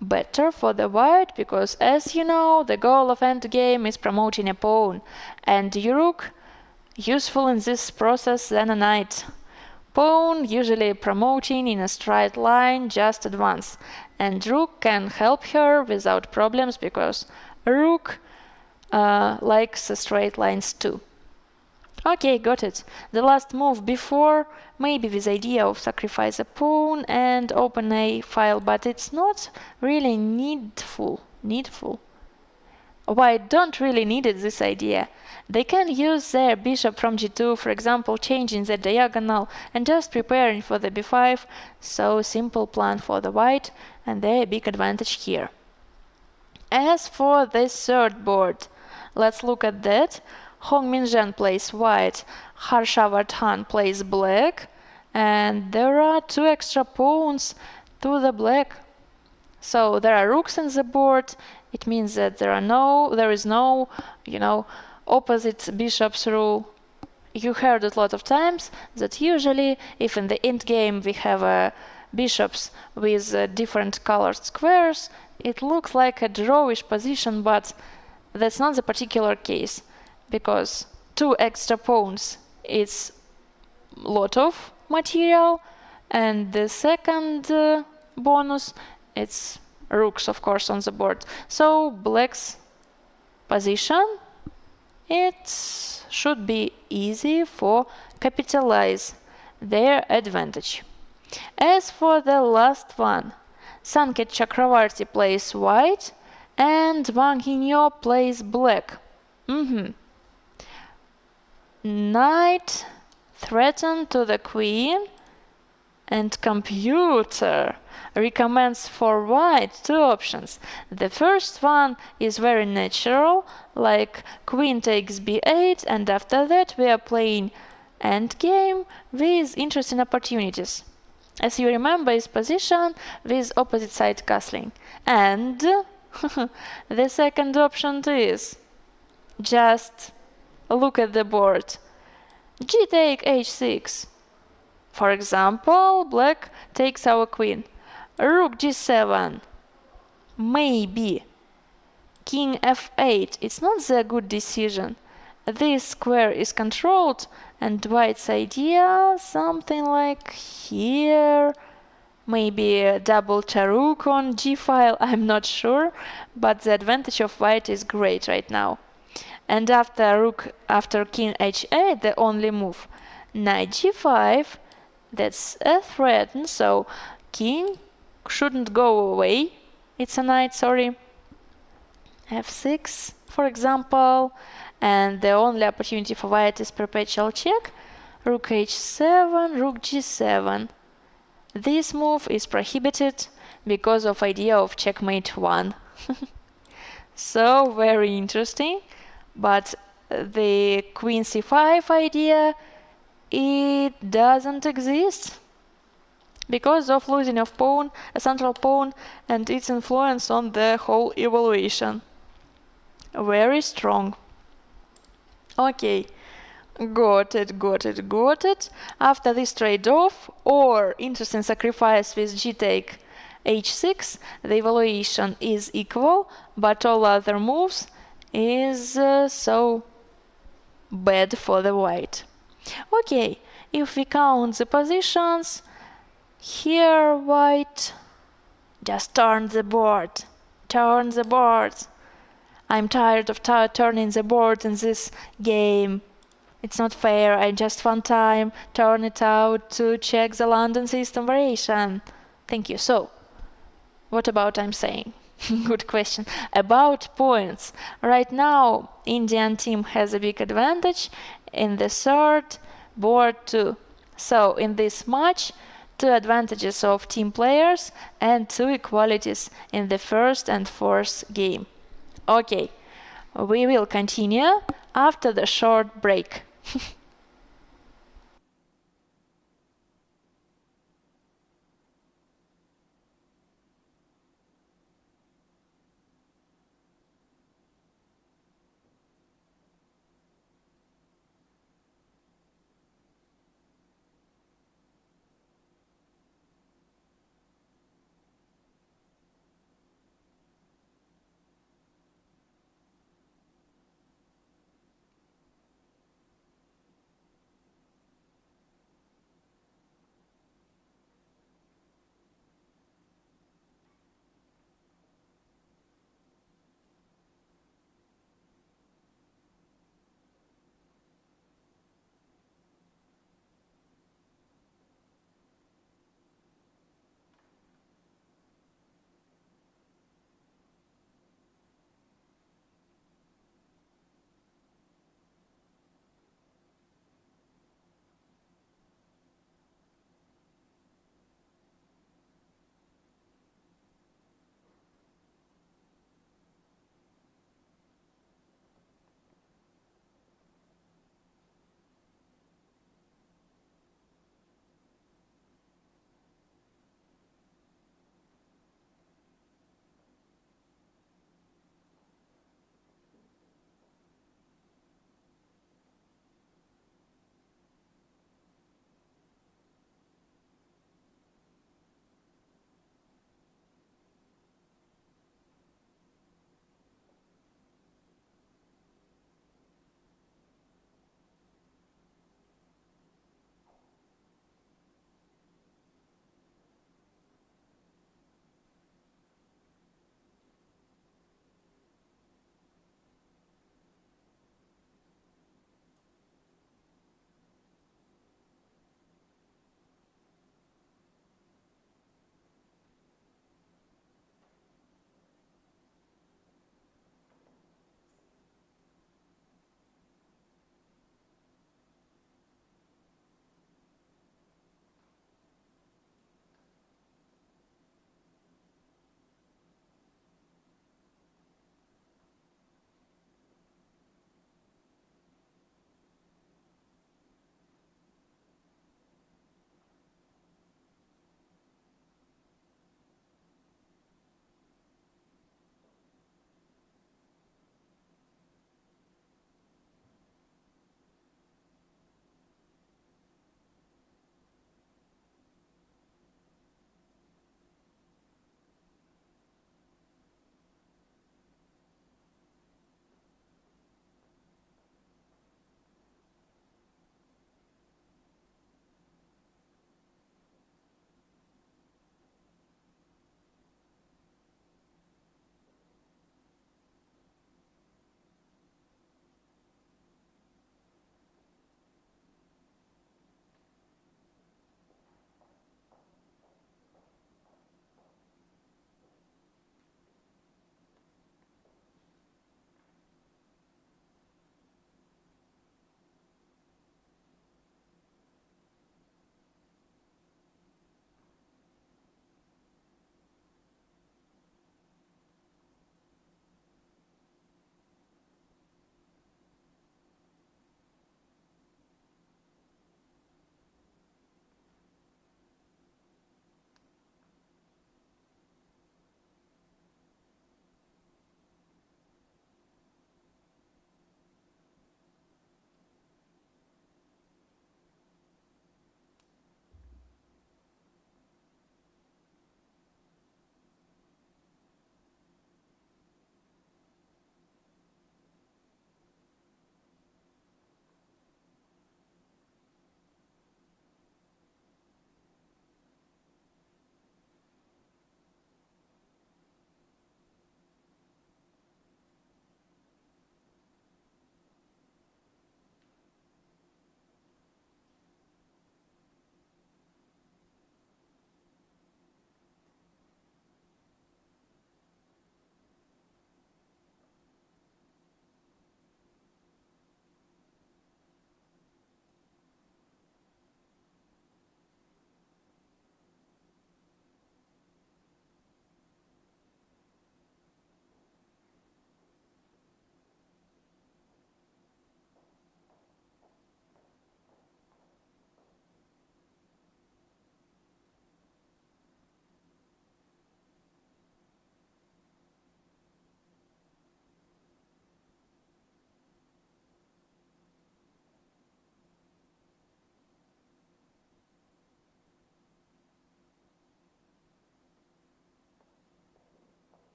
better for the white, because as you know, the goal of endgame is promoting a pawn, and the rook useful in this process than a knight. Pawn usually promoting in a straight line, just advance, and rook can help her without problems, because rook likes straight lines too. Okay, got it. The last move before, maybe with idea of sacrifice a pawn and open a file, but it's not really needful. White don't really need this idea. They can use their bishop from g2, for example, changing the diagonal and just preparing for the b5. So simple plan for the white, and their big advantage here. As for this third board, let's look at that. Hong Minzhen plays white, Harshavardhan plays black, and there are two extra pawns to the black. So there are rooks in the board. It means that there is no, opposite bishops rule. You heard it a lot of times that usually, if in the end game we have bishops with different colored squares, it looks like a drawish position, but that's not the particular case, because two extra pawns is lot of material, and the second bonus, it's rooks, of course, on the board. So black's position, it should be easy for capitalize their advantage. As for the last one, Sanket Chakravarti plays white and Wang Yinyo plays black. Knight threatened to the queen, and computer recommends for white two options. The first one is very natural, like queen takes b8, and after that we are playing endgame with interesting opportunities. As you remember, is position with opposite side castling. And the second option is just look at the board. G take h6. For example, black takes our queen. Rook g7. Maybe. King f8. It's not the good decision. This square is controlled, and white's idea, something like here. Maybe a double rook on g-file, I'm not sure, but the advantage of white is great right now. And after king h8, the only move, knight g5, that's a threat, so king shouldn't go away. It's a knight, sorry. f6, for example, and the only opportunity for white is perpetual check. Rook h7, rook g7. This move is prohibited because of idea of checkmate 1. So very interesting, but the queen c5 idea, it doesn't exist because of losing of pawn, a central pawn, and its influence on the whole evaluation. Very strong. Okay, got it. After this trade-off or interesting sacrifice with g take h6, the evaluation is equal, but all other moves is so bad for the white. Okay, if we count the positions, here white just turn the board. Turn the board. I'm tired of turning the board in this game. It's not fair, I just one time turn it out to check the London system variation. Thank you. So, what about I'm saying? Good question. About points. Right now, Indian team has a big advantage in the third, board too. So, in this match, two advantages of team players and two equalities in the first and fourth game. Okay, we will continue after the short break.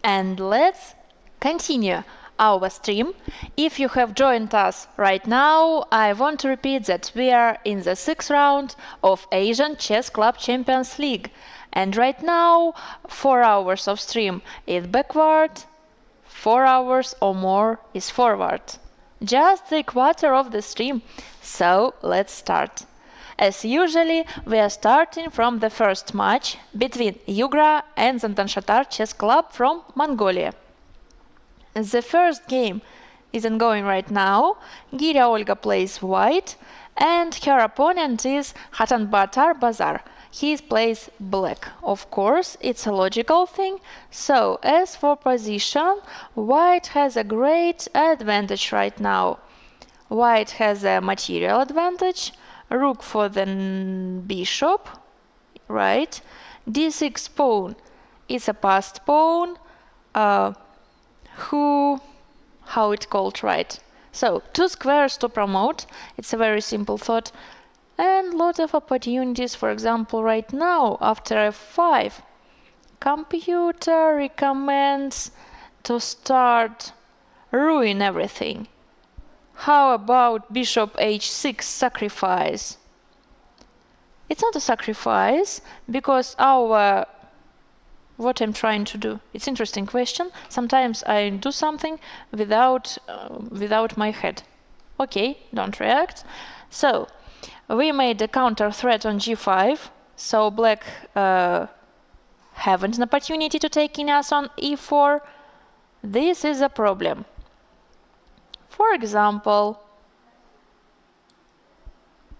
And let's continue our stream. If you have joined us right now, I want to repeat that we are in the 6th round of Asian Chess Club Champions League. And right now, 4 hours of stream is backward, 4 hours or more is forward. Just the quarter of the stream. So let's start. As usually, we are starting from the first match between Yugra and Zantanshatar Chess Club from Mongolia. The first game is ongoing right now. Giria Olga plays white, and her opponent is Hatanbatar Bazar. He plays black. Of course, it's a logical thing. So, as for position, white has a great advantage right now. White has a material advantage. Rook for the bishop, right? D6 pawn is a passed pawn. How it called, right? So, 2 squares to promote. It's a very simple thought. And lot of opportunities, for example, right now, after f5, computer recommends to start ruin everything. How about bishop h6 sacrifice? It's not a sacrifice, because what I'm trying to do. It's interesting question. Sometimes I do something without my head. Okay, don't react. So, we made a counter threat on g5, so black haven't an opportunity to take in us on e4. This is a problem. For example,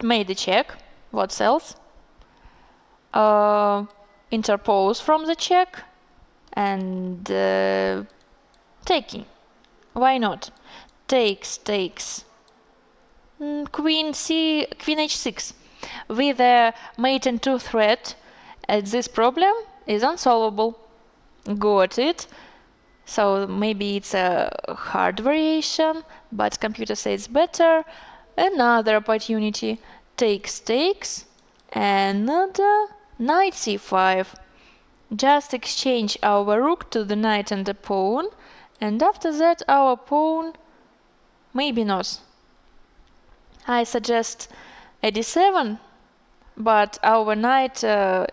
made a check. What else? Interpose from the check and taking. Why not? Takes. Queen h6 with a mate and 2 threat. This problem is unsolvable. Got it. So maybe it's a hard variation, but computer says better. Another opportunity. Takes and knight c5. Just exchange our rook to the knight and the pawn, and after that our pawn, maybe not. I suggest a d7, but our knight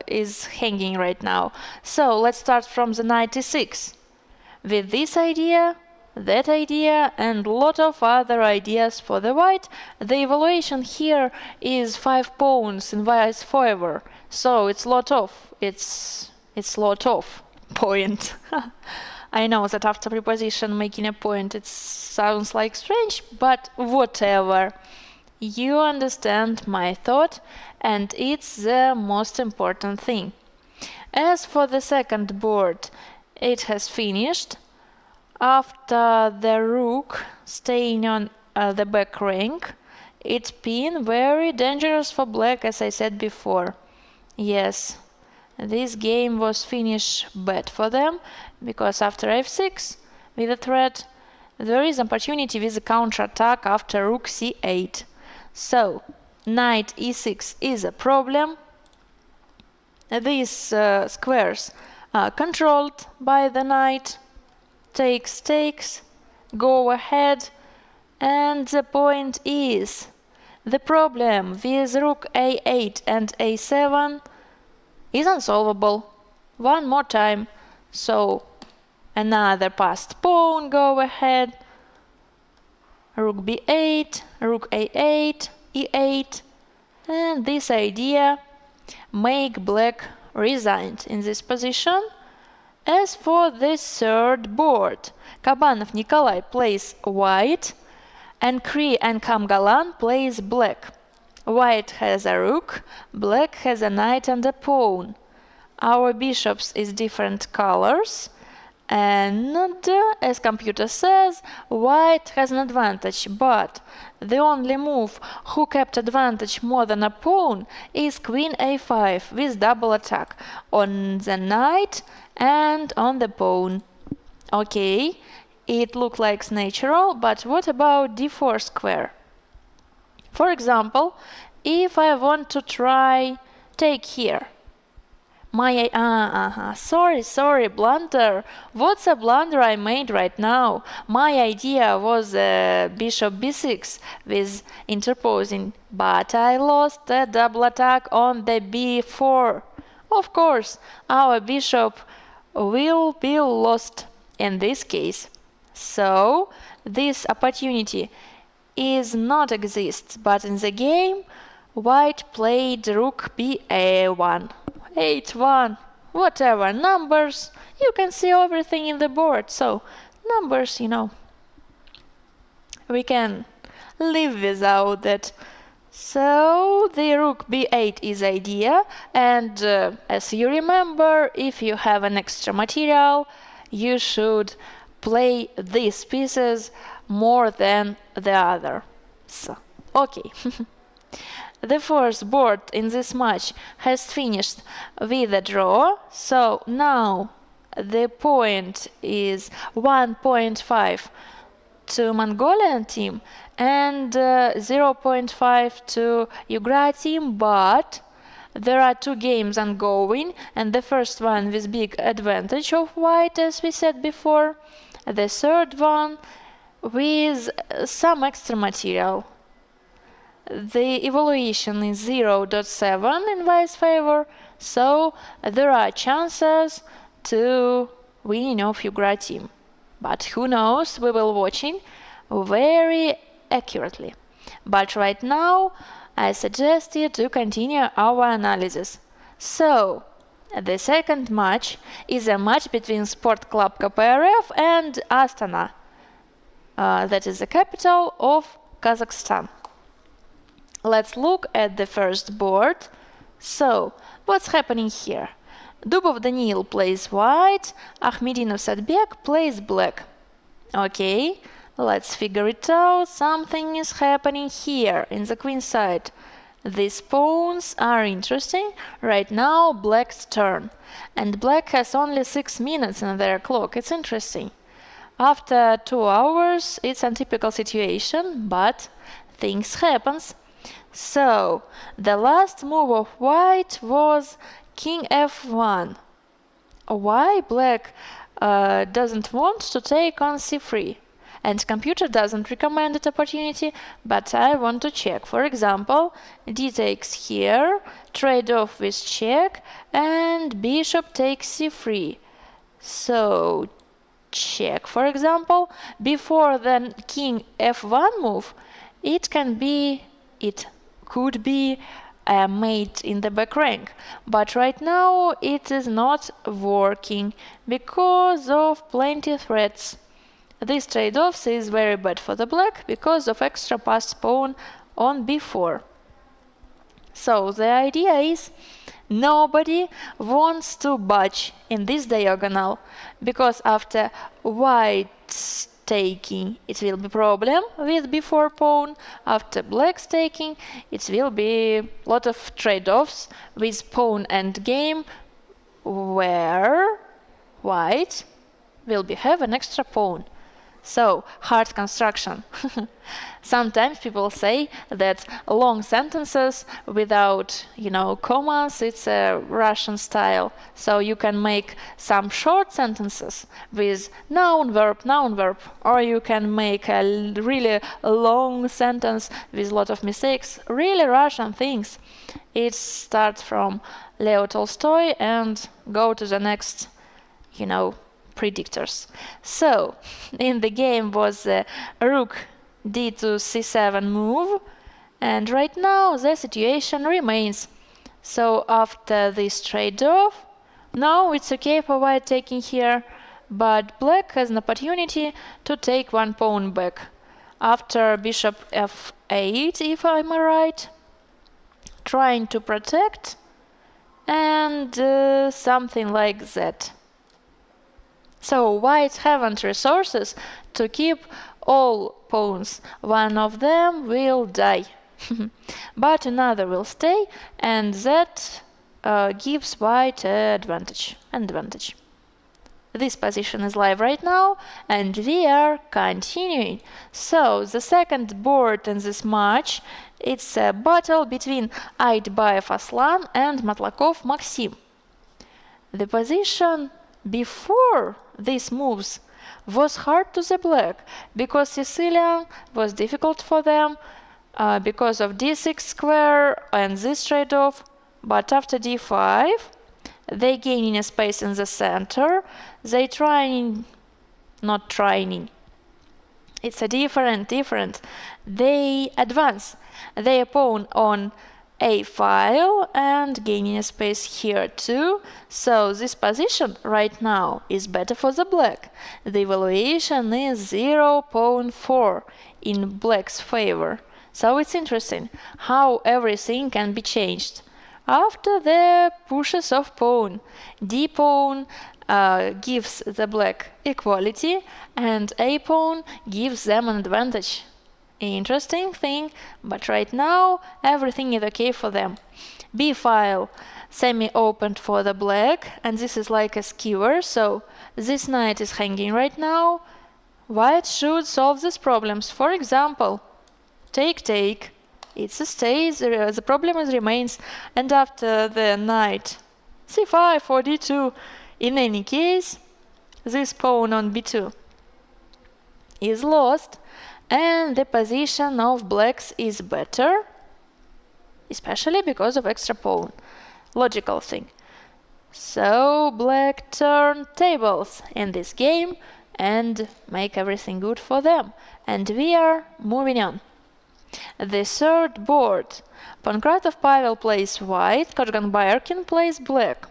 is hanging right now. So let's start from the knight e6. With this idea, that idea, and lot of other ideas for the white, the evaluation here is 5 pawns in vice favor. So it's lot of point. I know that after preposition making a point it sounds like strange, but whatever. You understand my thought, and it's the most important thing. As for the second board, it has finished. After the rook staying on the back rank, it's been very dangerous for black, as I said before. Yes, this game was finished bad for them, because after f6, with a threat, there is opportunity with a counter-attack after rook c8. So, knight e6 is a problem. These squares are controlled by the knight. Takes, go ahead, and the point is, the problem with rook a8 and a7 is unsolvable. One more time. So, another passed pawn, go ahead. Rook b8, rook a8, e8, and this idea make black resigned in this position. As for the third board, Kabanov Nikolai plays white, and Kri and Kamgalan plays black. White has a rook, black has a knight and a pawn. Our bishops is different colors, and as computer says, white has an advantage, but the only move who kept advantage more than a pawn is queen a5 with double attack on the knight and on the pawn. Okay, it looks like natural, but what about d4 square? For example, if I want to try take here, Sorry, blunder. What's a blunder I made right now? My idea was bishop b6 with interposing, but I lost the double attack on the b4. Of course, our bishop will be lost in this case. So, this opportunity is not exists, but in the game, white played rook ba1. 8-1, whatever, numbers, you can see everything in the board, so numbers, we can live without that. So the rook b8 is idea, and as you remember, if you have an extra material, you should play these pieces more than the other. So, okay. The first board in this match has finished with a draw, so now the point is 1.5 to Mongolian team and 0.5 to Yugra team, but there are two games ongoing, and the first one with big advantage of white, as we said before, the third one with some extra material. The evaluation is 0.7 in white's favor, so there are chances to winning of Yugra team. But who knows, we will watching very accurately. But right now, I suggest you to continue our analysis. So, the second match is a match between Sport Club KPRF and Astana. That is the capital of Kazakhstan. Let's look at the first board. So, what's happening here? Dubov Daniil plays white, Ahmedinov Sadbek plays black. Okay, let's figure it out. Something is happening here in the queen side. These pawns are interesting. Right now, black's turn. And black has only 6 minutes in their clock. It's interesting. After 2 hours, it's a typical situation, but things happens. So, the last move of white was king f1. Why black doesn't want to take on c3? And computer doesn't recommend that opportunity, but I want to check. For example, d takes here, trade-off with check, and bishop takes c3. So, check, for example, before the king f1 move, it could be a mate in the back rank, but right now it is not working because of plenty threats. This trade-off is very bad for the black because of extra passed pawn on b4. So the idea is nobody wants to budge in this diagonal, because after white's taking it will be problem with b4 pawn, after black's taking it will be lot of trade-offs with pawn endgame where white will have an extra pawn. So, hard construction. Sometimes people say that long sentences without, commas, it's a Russian style. So you can make some short sentences with noun, verb, or you can make a really long sentence with a lot of mistakes. Really Russian things. It starts from Leo Tolstoy and go to the next, predictors. So, in the game was the rook d to c7 move, and right now the situation remains. So after this trade-off, now it's okay for white taking here, but black has an opportunity to take one pawn back. After bishop f8, if I'm right, trying to protect, and something like that. So white haven't resources to keep all pawns. One of them will die, but another will stay, and that gives white advantage. This position is live right now, and we are continuing. So the second board in this match, it's a battle between Aitbayev Aslan and Matlakov Maxim. The position before these moves was hard to the black because Sicilian was difficult for them because of d6 square and this trade-off. But after d5, they gaining a space in the center. They not trying. It's a different. They advance their pawn on a file and gaining a space here too. So this position right now is better for the black. The evaluation is 0.4 in black's favor. So it's interesting how everything can be changed. After the pushes of pawn, d pawn gives the black equality and a pawn gives them an advantage. Interesting thing, but right now everything is okay for them. B file semi-opened for the black, and this is like a skewer, so this knight is hanging right now. White should solve these problems. For example, take. It's a stay, the problem remains, and after the knight c5 or d2, in any case, this pawn on b2 is lost, and the position of blacks is better, especially because of extra pawn. Logical thing. So black turn tables in this game and make everything good for them. And we are moving on. The third board. Pankratov Pavel plays white, Kojgan Bayarkin plays black.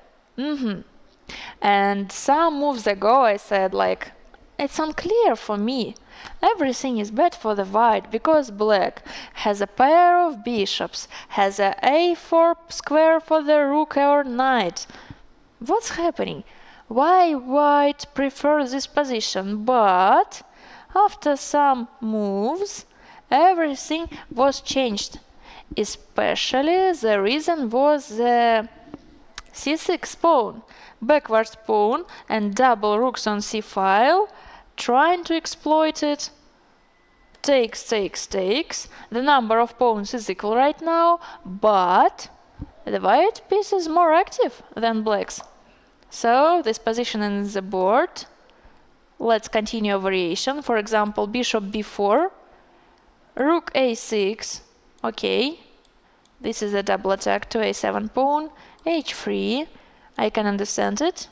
And some moves ago I said like, it's unclear for me. Everything is bad for the white because black has a pair of bishops, has a a4 square for the rook or knight. What's happening? Why white prefers this position? But after some moves, everything was changed. Especially the reason was the c6 pawn, backwards pawn and double rooks on c file, trying to exploit it. Takes. The number of pawns is equal right now, but the white piece is more active than black's. So this position in the board. Let's continue a variation. For example, bishop b4, rook a6. Okay, this is a double attack to a7 pawn. h3. I can understand it.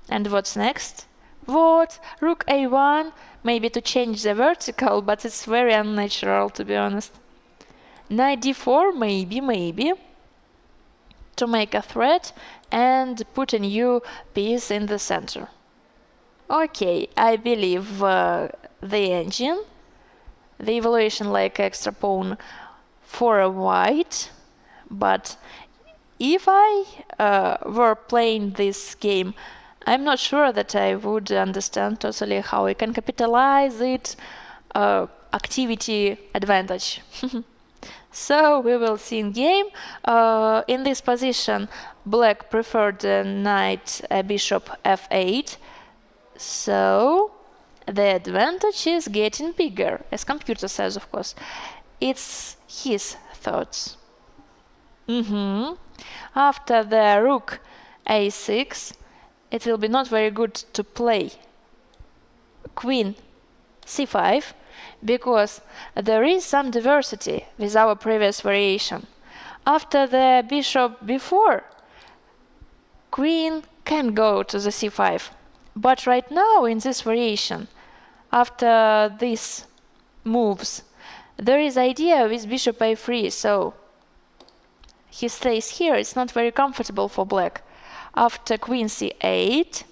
And what's next? What? Rook a1, maybe to change the vertical, but it's very unnatural, to be honest. Knight d4, maybe, to make a threat and put a new piece in the center. Okay, I believe the engine, the evaluation like extra pawn for a white, but if I were playing this game, I'm not sure that I would understand totally how I can capitalize it activity advantage. So we will see in game. In this position, black preferred knight bishop f8. So the advantage is getting bigger, as computer says, of course. It's his thoughts. After the rook a6, it will be not very good to play queen c5 because there is some diversity with our previous variation. After the bishop b4, queen can go to the c5. But right now in this variation, after these moves, there is idea with bishop a3, so he stays here. It's not very comfortable for black. After queen c8,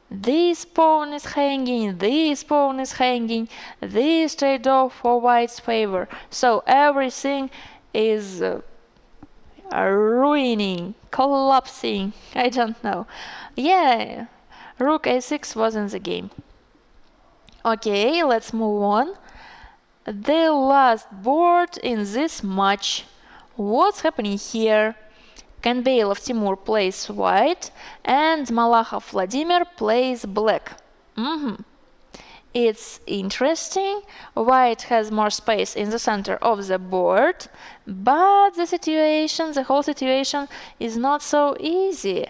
this pawn is hanging, this pawn is hanging, this trade-off for white's favor. So everything is ruining, collapsing, I don't know. Yeah, rook a6 was in the game. Okay, let's move on. The last board in this match. What's happening here? Kanbeilov Timur plays white and Malakhov Vladimir plays black. It's interesting. White has more space in the center of the board, but the whole situation is not so easy.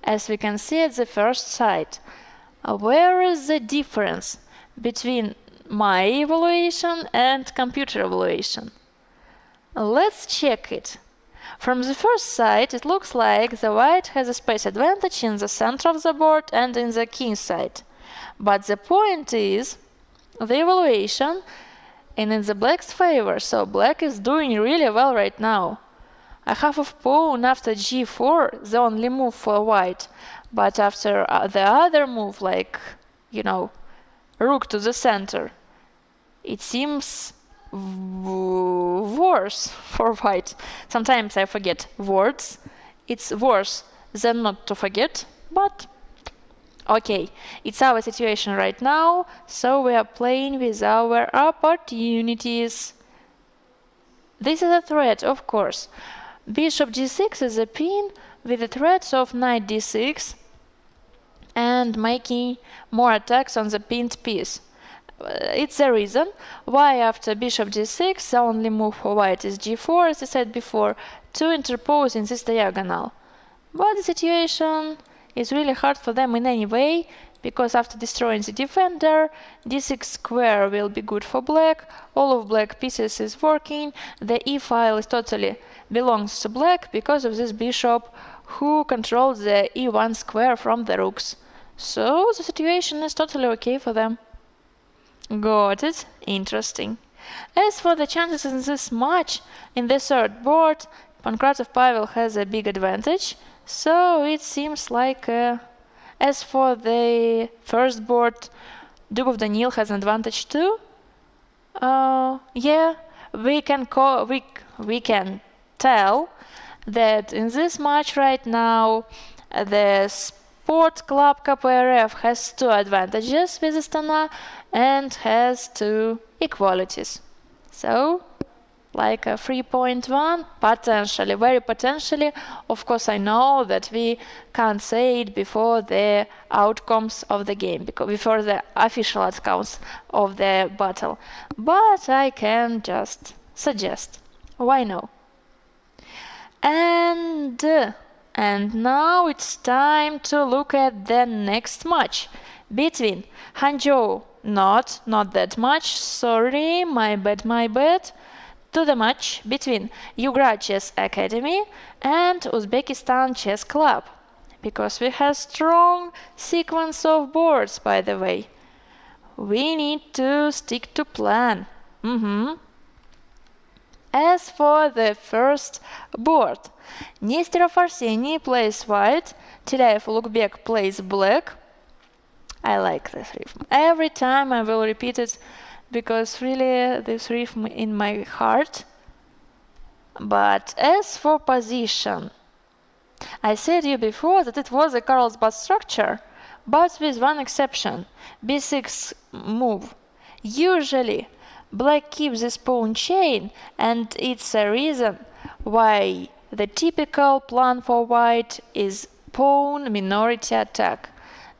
as we can see at the first sight. Where is the difference between my evaluation and computer evaluation? Let's check it. From the first sight, it looks like the white has a space advantage in the center of the board and in the king side. But the point is the evaluation and in the black's favor, so black is doing really well right now. I have a pawn after g4, the only move for white, but after the other move, like, rook to the center, it seems worse for white. Sometimes I forget words. It's worse than not to forget, but okay, it's our situation right now, so we are playing with our opportunities. This is a threat, of course. Bishop g6 is a pin with the threats of knight d6 and making more attacks on the pinned piece. It's the reason why after bishop g6 the only move for white is g4, as I said before, to interpose in this diagonal. But the situation is really hard for them in any way, because after destroying the defender, d6 square will be good for black, all of black pieces is working, the e-file is totally belongs to black because of this bishop who controls the e1 square from the rooks. So the situation is totally okay for them. Got it? Interesting. As for the chances in this match, in the third board, Pankratov Pavel has a big advantage, so it seems like as for the first board, Dubov Daniil has an advantage too. Yeah, we can tell that in this match right now, the Sport Club KPRF has 2 advantages with Astana and has 2 equalities. So, like a 3.1, potentially, very potentially. Of course, I know that we can't say it before the outcomes of the game, before the official outcomes of the battle. But I can just suggest. Why no? And now it's time to look at the next match between Hangzhou, not that much, sorry, my bad, to the match between Yugra Chess Academy and Uzbekistan Chess Club, because we have strong sequence of boards, by the way. We need to stick to plan. As for the first board, Nesterov Arseniy plays white, Tilayev Ulukbek plays black. I like this rhythm. Every time I will repeat it because really this rhythm in my heart. But as for position, I said you before that it was a Carlsbad structure, but with one exception, b6 move. Usually black keeps this pawn chain, and it's a reason why the typical plan for white is pawn minority attack.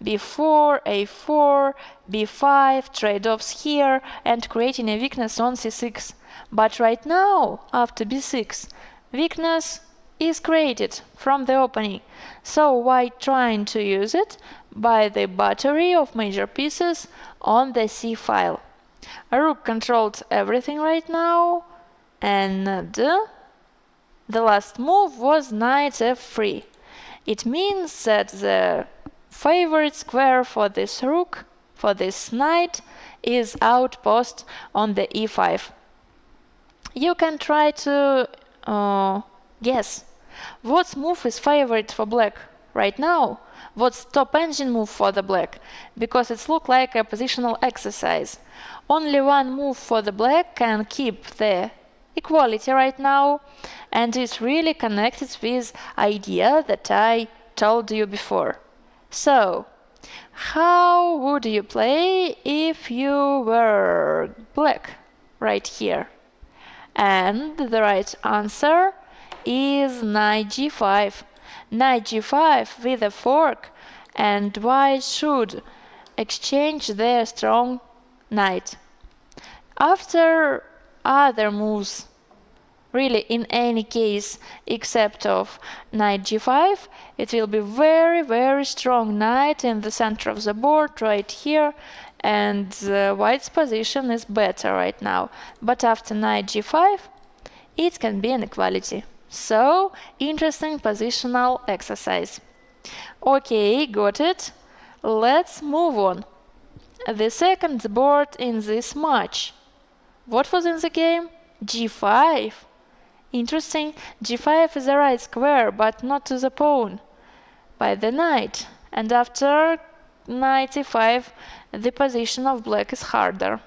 b4, a4, b5, trade-offs here, and creating a weakness on c6. But right now, after b6, weakness is created from the opening. So white trying to use it by the battery of major pieces on the c file. Rook controlled everything right now, and the last move was knight f3. It means that the favorite square for this rook, for this knight, is outpost on the e5. You can try to guess what move is favorite for black right now, what's top engine move for the black, because it's look like a positional exercise. Only one move for the black can keep the equality right now, and it's really connected with idea that I told you before. So, how would you play if you were black right here? And the right answer is knight g5. Knight g5 with a fork, and white should exchange their strong knight. After other moves really in any case except of knight g5, it will be very strong knight in the center of the board right here, and white's position is better right now. But after knight g5, it can be an equality. So, interesting positional exercise. Okay, got it. Let's move on. The second board in this match. What was in the game? g5. Interesting. g5 is a right square, but not to the pawn by the knight. And after knight e5, the position of black is harder.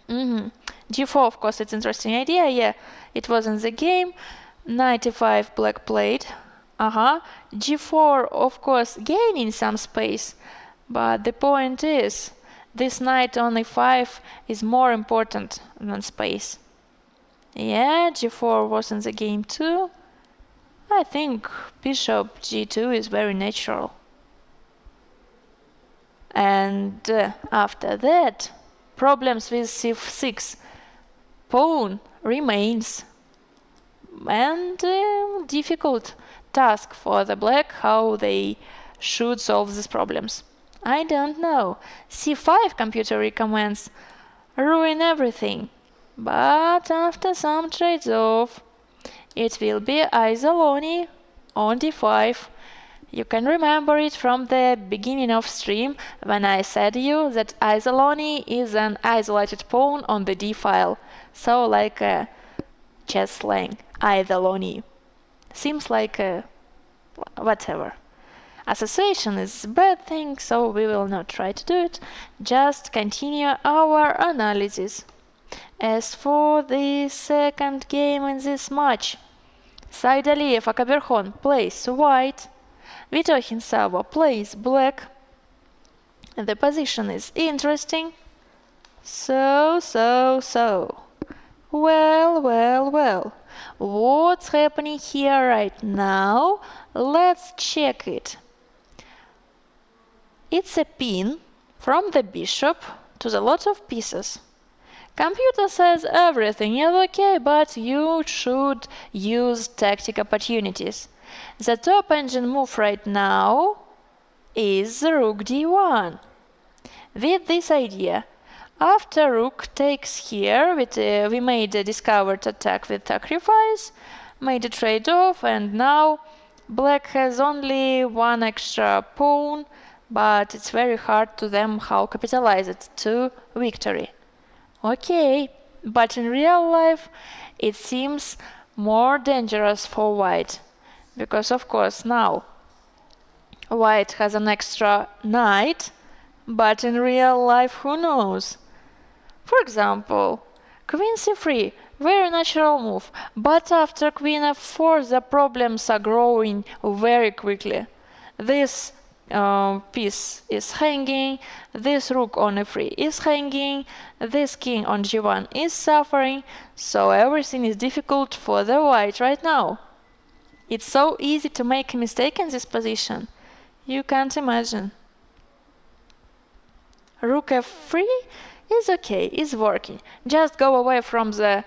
g4, of course, it's an interesting idea. Yeah, it was in the game. Knight e5, black played. g4, of course, gaining some space. But the point is, this knight on e5 is more important than space. Yeah, g4 was in the game too. I think bishop g2 is very natural. And after that, problems with c6 pawn remains. And difficult task for the black how they should solve these problems. I don't know. c5 computer recommends ruin everything. But after some trades-off, it will be Isolani on d5. You can remember it from the beginning of stream when I said you that Isolani is an isolated pawn on the d file. So like a chess slang, Isolani. Seems like whatever. Association is a bad thing, so we will not try to do it. Just continue our analysis. As for the second game in this match, Saidaliyev Akaberhon plays white, Vitohin Savo plays black. The position is interesting. So. Well. What's happening here right now? Let's check it. It's a pin from the bishop to the lot of pieces. Computer says everything is okay, but you should use tactic opportunities. The top engine move right now is rook d1. With this idea, after rook takes here, we made a discovered attack with sacrifice, made a trade-off, and now black has only one extra pawn, but it's very hard to them how capitalize it to victory. Okay, but in real life it seems more dangerous for white, because of course now white has an extra knight, but in real life who knows? For example, queen c3, very natural move, but after queen f4 the problems are growing very quickly. This piece is hanging, this rook on e3 is hanging, this king on g1 is suffering, so everything is difficult for the white right now. It's so easy to make a mistake in this position. You can't imagine. Rook f3 is okay, is working. Just go away from the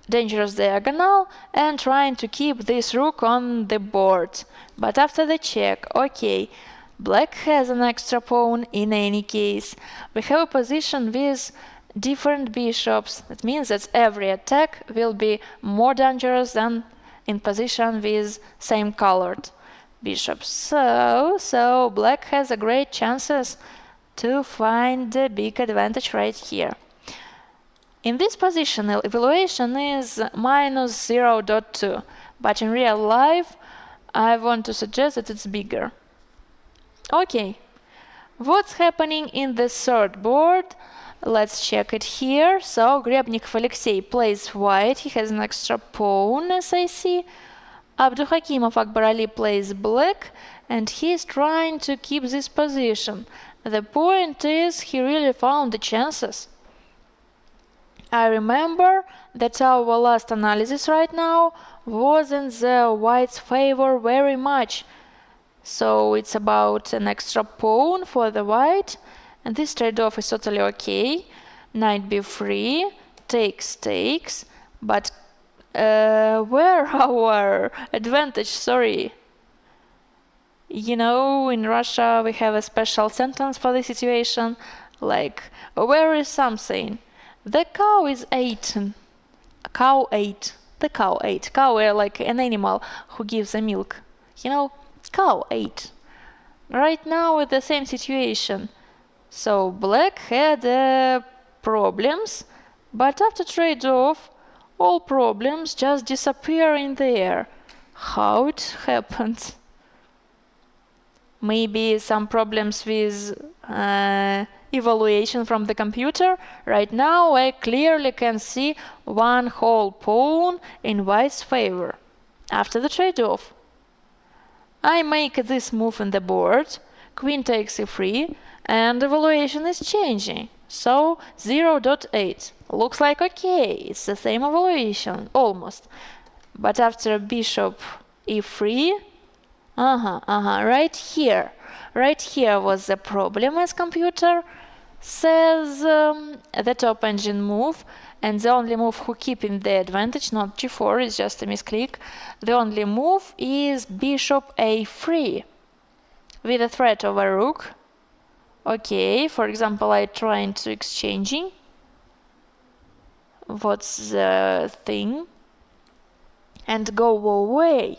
dangerous diagonal and trying to keep this rook on the board. But after the check, okay, black has an extra pawn in any case. We have a position with different bishops. That means that every attack will be more dangerous than in position with same colored bishops. So black has a great chances to find the big advantage right here. In this position, evaluation is -0.2, but in real life, I want to suggest that it's bigger. Okay, what's happening in the third board? Let's check it here. So, Grebnikov Alexei plays white, he has an extra pawn, as I see. Abduhakimov Akbar Ali plays black, and he's trying to keep this position. The point is, he really found the chances. I remember that our last analysis right now was in the white's favor very much. So it's about an extra pawn for the white, and this trade-off is totally okay. Knight b3, takes, but Where our advantage? Sorry. You know, in Russia we have a special sentence for this situation, like, where is something? The cow is eaten. Cow ate. The cow ate. Cow like an animal who gives the milk. You know, cow ate. Right now with the same situation. So black had problems, but after trade-off, all problems just disappear in the air. How it happened? Maybe some problems with evaluation from the computer. Right now I clearly can see one whole pawn in white's favor after the trade-off. I make this move in the board, queen takes e3, and evaluation is changing. So 0.8 looks like okay, it's the same evaluation, almost. But after bishop e3, right here was the problem, as computer says the top engine move, and the only move who keeping the advantage, not g4, is just a misclick. The only move is bishop a3 with a threat over rook. Okay, for example, I trying to exchanging. What's the thing? And go away.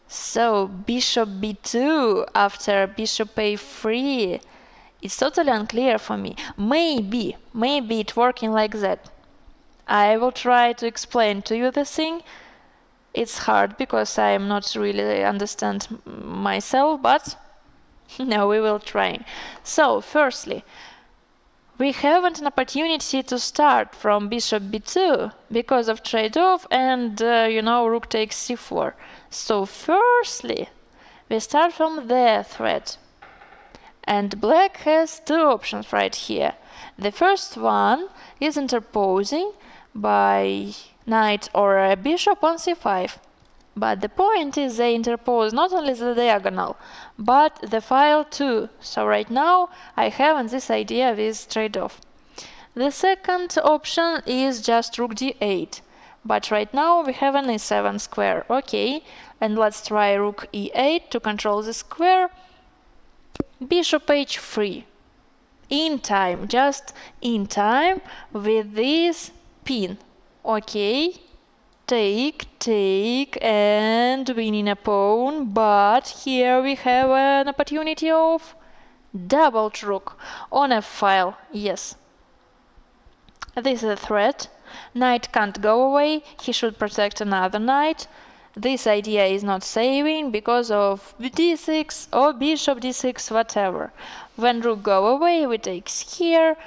So bishop b2 after bishop a3. It's totally unclear for me. Maybe it's working like that. I will try to explain to you the thing. It's hard because I am not really understand myself, but no, we will try. So firstly, we haven't an opportunity to start from bishop b2 because of trade-off and rook takes c4. So firstly, we start from the threat. And black has two options right here. The first one is interposing by knight or a bishop on c5. But the point is they interpose not only the diagonal, but the file too. So right now I have this idea with trade-off. The second option is just rook d8. But right now we have an e7 square. Okay, and let's try rook e8 to control the square. Bishop h3. In time, just in time with this pin. Okay, take, and winning a pawn. But here we have an opportunity of double rook on a file. Yes, this is a threat. Knight can't go away, he should protect another knight. This idea is not saving because of d6 or bishop d6, whatever. When rook go away, we takes here,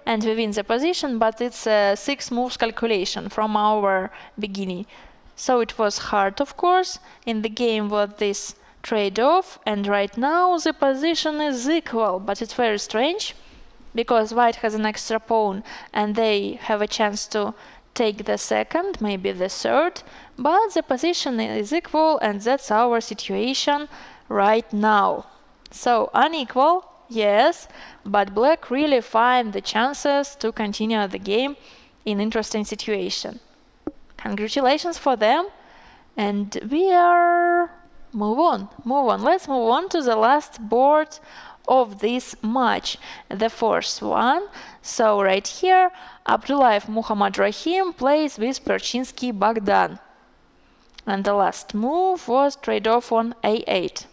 and we win the position, but it's a 6 moves calculation from our beginning. So it was hard, of course, in the game with this trade-off, and right now the position is equal, but it's very strange, because white has an extra pawn and they have a chance to take the second, maybe the third, but the position is equal and that's our situation right now. So unequal, yes, but black really find the chances to continue the game in interesting situation. Congratulations for them, and we are move on. Let's move on to the last board of this match, the first one. So right here Abdullayev Muhammad Rahim plays with Perchinsky Bogdan, and the last move was trade-off on a8.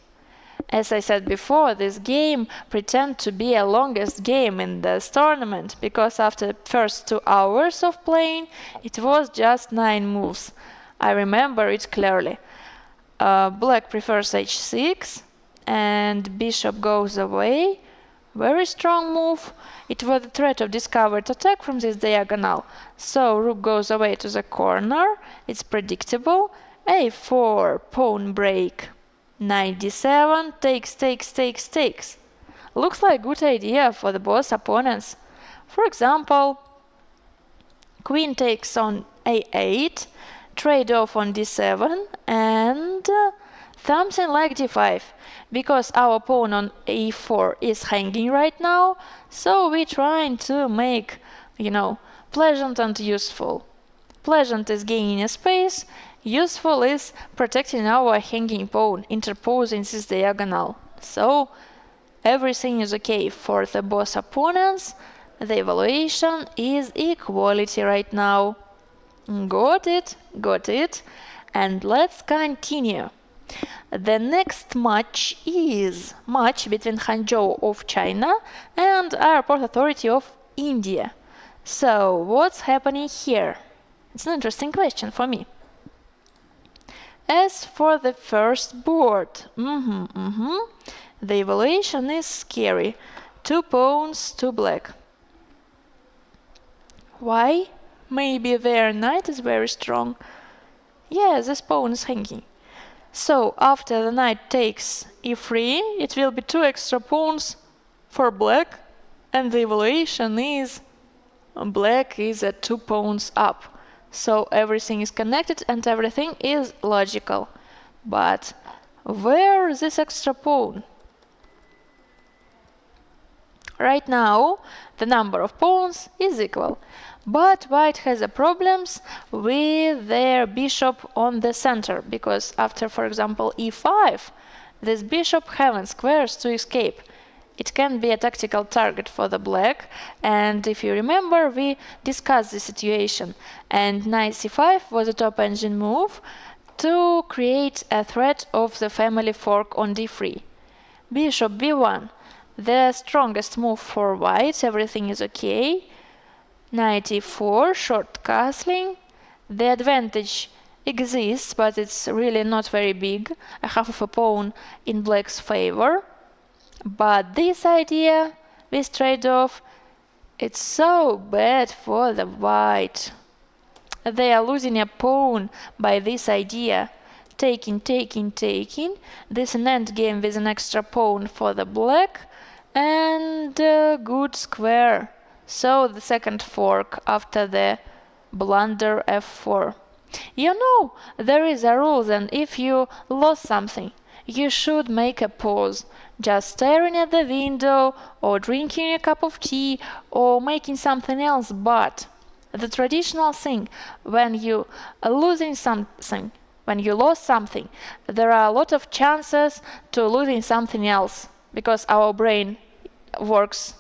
As I said before, this game pretends to be a longest game in this tournament, because after the first 2 hours of playing it was just 9 moves. I remember it clearly. Black prefers h6 and bishop goes away. Very strong move. It was a threat of discovered attack from this diagonal. So rook goes away to the corner. It's predictable. a4, pawn break. Knight d7, takes. Looks like good idea for the both opponents. For example, queen takes on a8, trade-off on d7, and something like d5, because our pawn on a4 is hanging right now, so we're trying to make, pleasant and useful. Pleasant is gaining a space, useful is protecting our hanging pawn, interposing this diagonal. So everything is okay for the both opponents. The evaluation is equality right now. Got it, got it. And let's continue. The next match is match between Hangzhou of China and Airport Authority of India. So what's happening here? It's an interesting question for me. As for the first board, the evaluation is scary. 2 pawns, 2 black. Why? Maybe their knight is very strong. Yeah, this pawn is hanging. So after the knight takes e3, it will be 2 extra pawns for black, and the evaluation is black is at 2 pawns up. So everything is connected and everything is logical. But where is this extra pawn? Right now, the number of pawns is equal. But white has a problems with their bishop on the center, because after, for example, e5, this bishop having squares to escape. It can be a tactical target for the black, and if you remember, we discussed the situation, and knight c5 was a top engine move to create a threat of the family fork on d3. Bishop b1, the strongest move for white, everything is okay. Knight e4, short castling. The advantage exists, but it's really not very big, a half of a pawn in black's favor. But this idea, this trade-off, it's so bad for the white. They are losing a pawn by this idea. Taking, taking, taking. This an endgame with an extra pawn for the black, and a good square. So the second fork after the blunder f4. You know, there is a rule that if you lost something, you should make a pause, just staring at the window or drinking a cup of tea or making something else. But the traditional thing, when you are losing something, when you lost something, there are a lot of chances to losing something else, because our brain works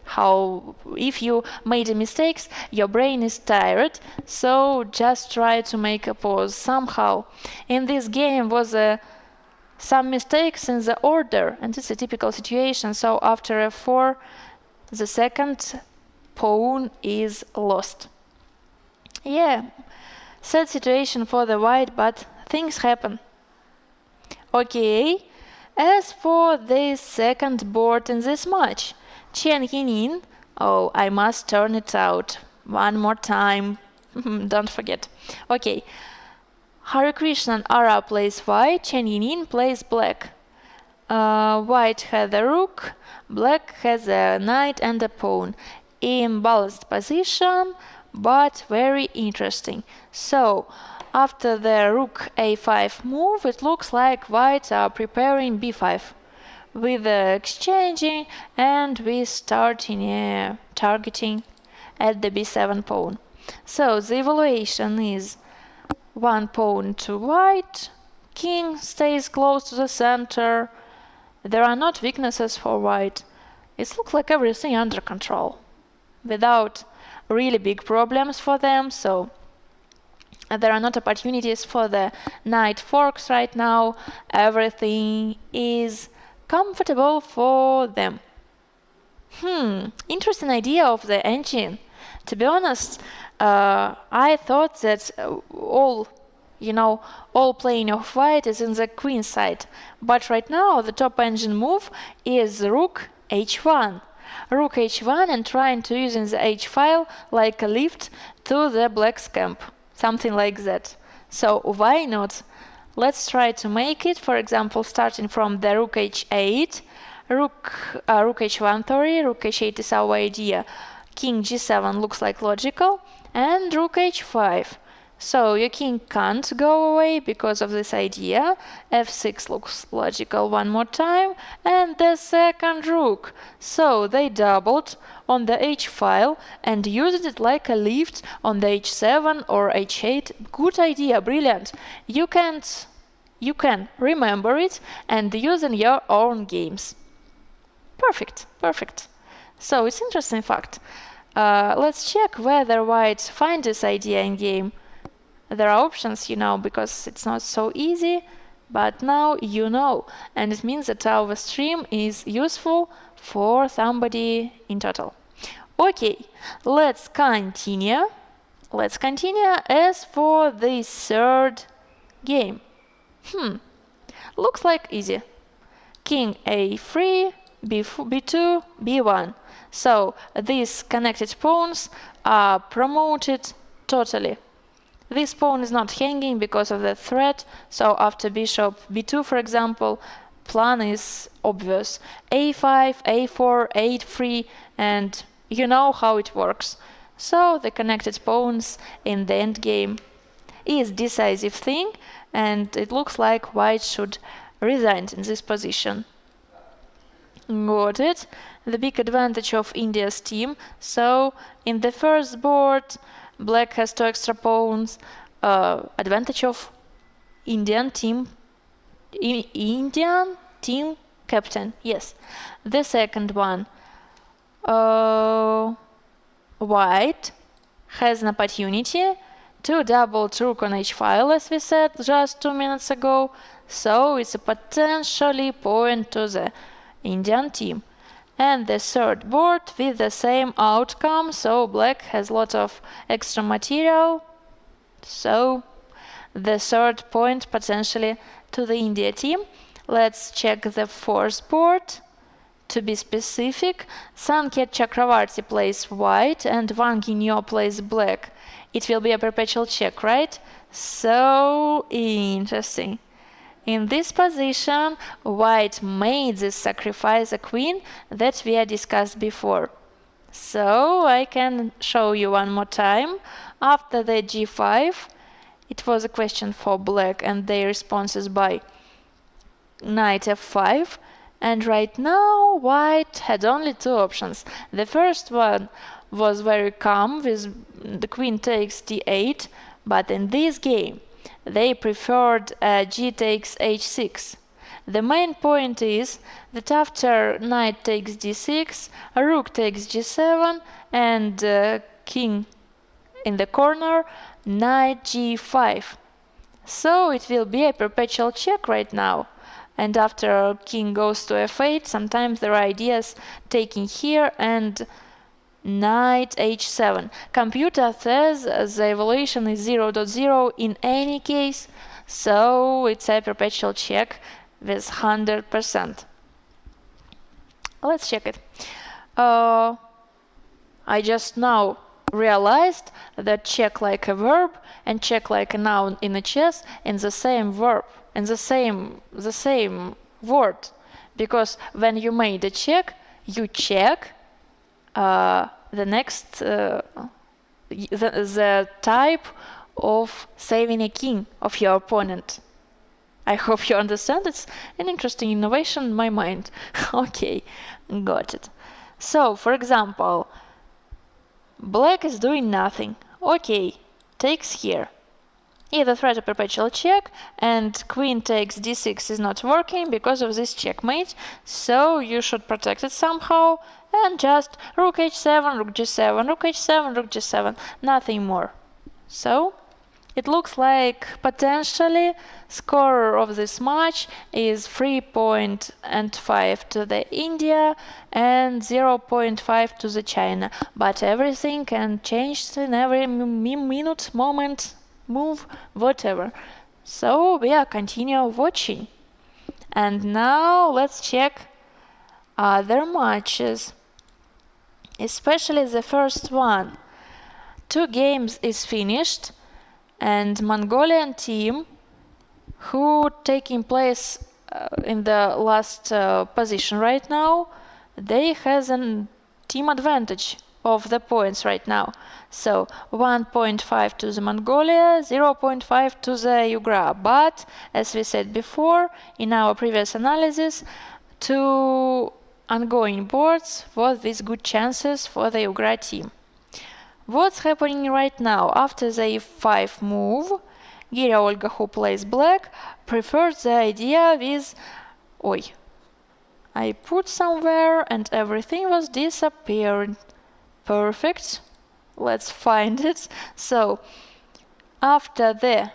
how if you made a mistakes, your brain is tired, so just try to make a pause somehow. In this game was some mistakes in the order, and it's a typical situation. So after f4, the second pawn is lost. Yeah, sad situation for the white, but things happen. Okay, as for the second board in this match, Chen Yinin, oh, I must turn it out one more time. Don't forget. Okay. Hare Krishnan Ara plays white, Chen Yinin plays black. White has a rook, black has a knight and a pawn. Imbalanced position, but very interesting. So, after the rook a5 move, it looks like white are preparing b5. With exchanging, and we starting targeting at the b7 pawn. So the evaluation is 1 pawn to white, king stays close to the center. There are not weaknesses for white. It looks like everything under control, without really big problems for them. So there are not opportunities for the knight forks right now. Everything is comfortable for them. Interesting idea of the engine. To be honest, I thought that all playing of white is in the queen side. But right now the top engine move is rook h1. Rook h1 and trying to use in the h file like a lift to the black's camp. Something like that. So why not? Let's try to make it, for example, starting from the rook h8, rook h1, rook h8 is our idea, king g7 looks like logical, and rook h5. So your king can't go away because of this idea. f6 looks logical one more time, and the second rook. So they doubled on the h file and used it like a lift on the h7 or h8. Good idea, brilliant. You can remember it and use in your own games. Perfect, perfect. So it's interesting fact. Let's check whether white finds this idea in game. There are options, because it's not so easy, but now you know, and it means that our stream is useful for somebody in total. Okay, let's continue. As for the third game. Looks like easy. King a3, b2, b1. So these connected pawns are promoted totally. This pawn is not hanging because of the threat, so after bishop b2, for example, plan is obvious. a5, a4, a3, and you know how it works. So the connected pawns in the endgame is decisive thing, and it looks like white should resign in this position. Got it. The big advantage of India's team. So in the first board, black has 2 extra pawns. Advantage of Indian team captain. Yes. The second one, white has an opportunity to double rook on h file, as we said just 2 minutes ago. So it's a potentially point to the Indian team. And the third board with the same outcome, so black has a lot of extra material, so the third point potentially to the India team. Let's check the fourth board. To be specific, Sanket Chakravarti plays white and Wang Yinyo plays black. It will be a perpetual check, right? So interesting. In this position, white made this sacrifice a queen that we had discussed before. So I can show you one more time. After the g5, it was a question for black and their responses by knight f5. And right now, white had only 2 options. The first one was very calm with the queen takes d8, but in this game, they preferred g takes h6. The main point is that after knight takes d6, rook takes g7, and king in the corner, knight g5. So it will be a perpetual check right now. And after king goes to f8, sometimes there are ideas taking here and knight h7. Computer says the evaluation is 0.0 in any case, so it's a perpetual check with 100%. Let's check it. I just now realized that check like a verb and check like a noun in a chess in the same verb, in the same word, because when you made a check, you check the next the type of saving a king of your opponent. I hope you understand. It's an interesting innovation in my mind. Okay, got it. So, for example, black is doing nothing. Okay, takes here. Either threat a perpetual check, and queen takes d6 is not working because of this checkmate, so you should protect it somehow, and just rook h7, rook g7, rook h7, rook g7, nothing more. So it looks like potentially score of this match is 3.5 to the India and 0.5 to the China, but everything can change in every minute, moment, move, whatever. So we are continue watching. And now let's check other matches, especially the first one. 2 games is finished, and Mongolian team, who taking place in the last position right now, they has a team advantage of the points right now. So 1.5 to the Mongolia, 0.5 to the Yugra. But as we said before in our previous analysis, 2 ongoing boards was with good chances for the Yugra team. What's happening right now? After the e5 move, Gira Olga, who plays black, prefers the idea with... Oi, I put somewhere and everything was disappeared. Perfect. Let's find it. So, after the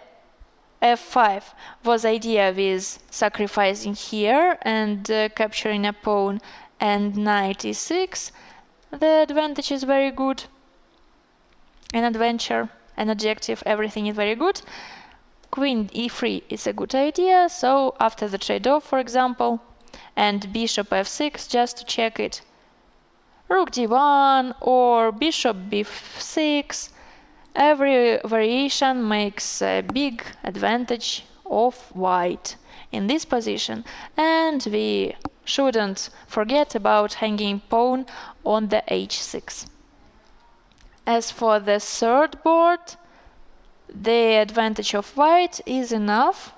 f5 was idea with sacrificing here and capturing a pawn and knight e6, the advantage is very good. An adventure, an objective, everything is very good. Queen e3 is a good idea, so after the trade-off, for example, and bishop f6, just to check it, rook d1 or bishop b6, every variation makes a big advantage of white in this position, and we shouldn't forget about hanging pawn on the h6. As for the third board, the advantage of white is enough,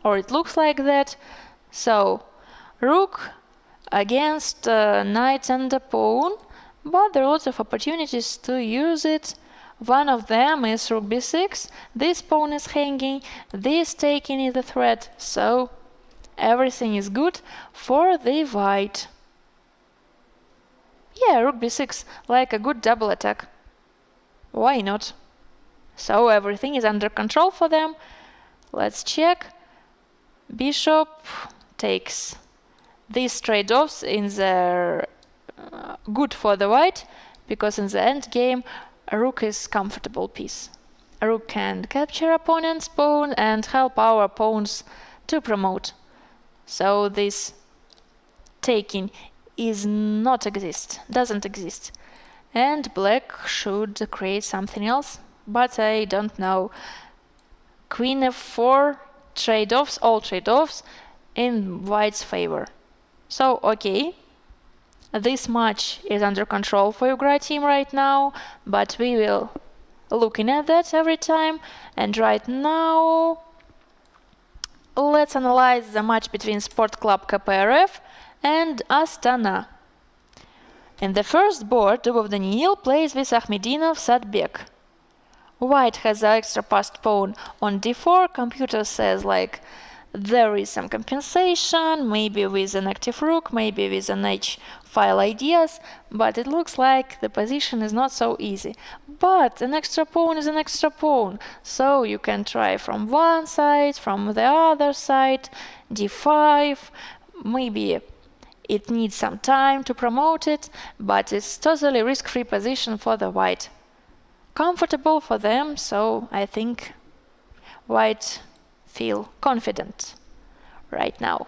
or it looks like that. So, rook against knight and a pawn, but there are lots of opportunities to use it. One of them is rook b6, this pawn is hanging, this taking is a threat, so everything is good for the white. Yeah, rook b6, like a good double attack. Why not? So everything is under control for them. Let's check. Bishop takes these trade-offs in the good for the white, because in the end game a rook is comfortable piece. A rook can capture opponent's pawn and help our pawns to promote. So this taking is doesn't exist. And black should create something else, but I don't know. Queen f4, trade-offs, all trade-offs in white's favor. So, okay, this match is under control for Yugra team right now, but we will looking at that every time. And right now, let's analyze the match between Sport Club KPRF and Astana. In the first board, Dubov Daniil plays with Ahmedinov Sadbek. White has the extra passed pawn on d4. Computer says like there is some compensation, maybe with an active rook, maybe with an h-file ideas, but it looks like the position is not so easy. But an extra pawn is an extra pawn, so you can try from one side, from the other side, d5, maybe it needs some time to promote it, but it's totally risk-free position for the white. Comfortable for them, so I think white feel confident right now.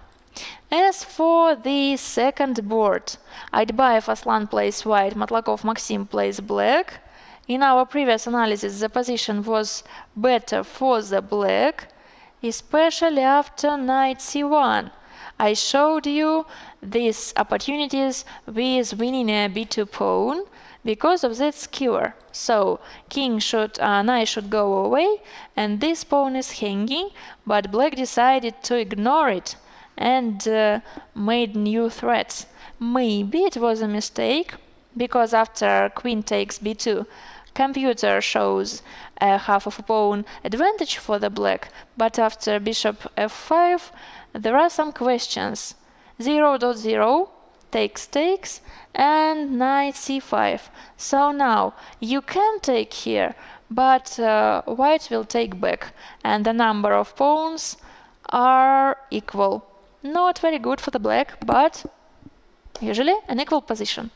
As for the second board, Aitbayev Aslan plays white, Matlakov Maxim plays black. In our previous analysis, the position was better for the black, especially after knight c1. I showed you these opportunities with winning a b2 pawn because of that skewer. So knight should go away, and this pawn is hanging, but black decided to ignore it and made new threats. Maybe it was a mistake, because after queen takes b2, computer shows a half of a pawn advantage for the black, but after bishop f5, there are some questions. 0.0 takes, and knight c5. So now you can take here, but white will take back, and the number of pawns are equal. Not very good for the black, but usually an equal position.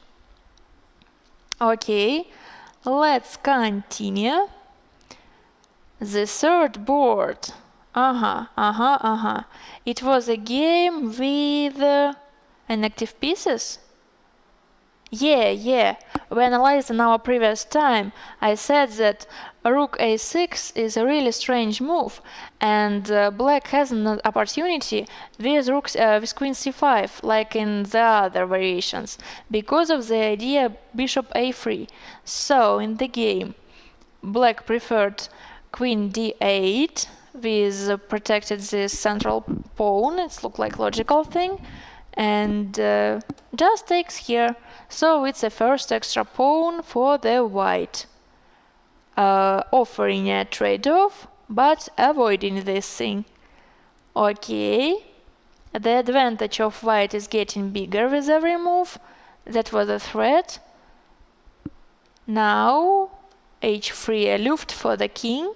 Okay, let's continue. The third board. It was a game with inactive pieces. Yeah. we analyzed in our previous time, I said that rook a6 is a really strange move, and black has an opportunity with with queen c5, like in the other variations, because of the idea bishop a3. So in the game, black preferred queen d8 with protected this central pawn. It's look like logical thing, and just takes here. So it's a first extra pawn for the white, offering a trade-off but avoiding this thing. Okay, the advantage of white is getting bigger with every move. That was a threat. Now h3 a luft for the king,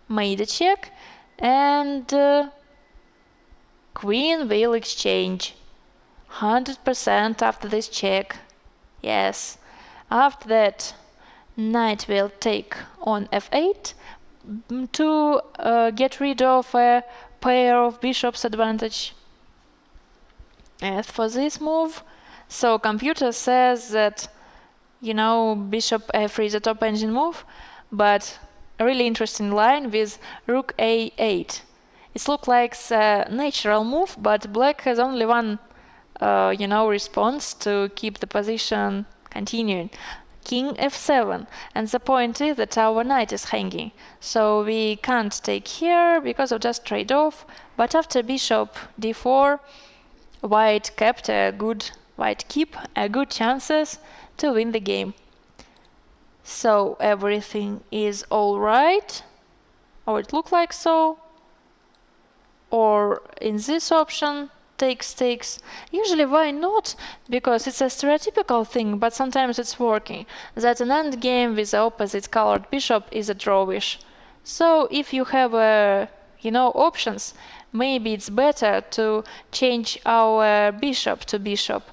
made a check, and queen will exchange 100% after this check. Yes. After that, knight will take on f8 to get rid of a pair of bishops advantage. As for this move, so computer says that, you know, bishop f3 is a top engine move, but a really interesting line with rook a8. It looks like a natural move, but black has only one, you know, response to keep the position continuing. King f7, and the point is that our knight is hanging, so we can't take here because of just trade-off. But after bishop d4, white kept a good good chances to win the game. So everything is all right, or it looks like so. Or in this option, takes. Usually why not? Because it's a stereotypical thing, but sometimes it's working. That an endgame with the opposite colored bishop is a drawish. So if you have you know, options, maybe it's better to change our bishop to bishop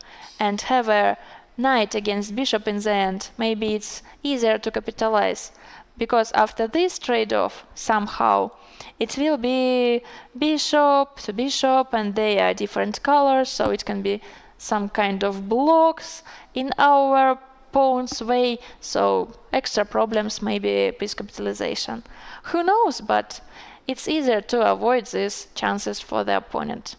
and have a knight against bishop in the end. Maybe it's easier to capitalize, because after this trade-off, somehow it will be bishop to bishop, and they are different colors, so it can be some kind of blocks in our pawn's way, so extra problems, maybe piece capitalization. Who knows, but it's easier to avoid these chances for the opponent.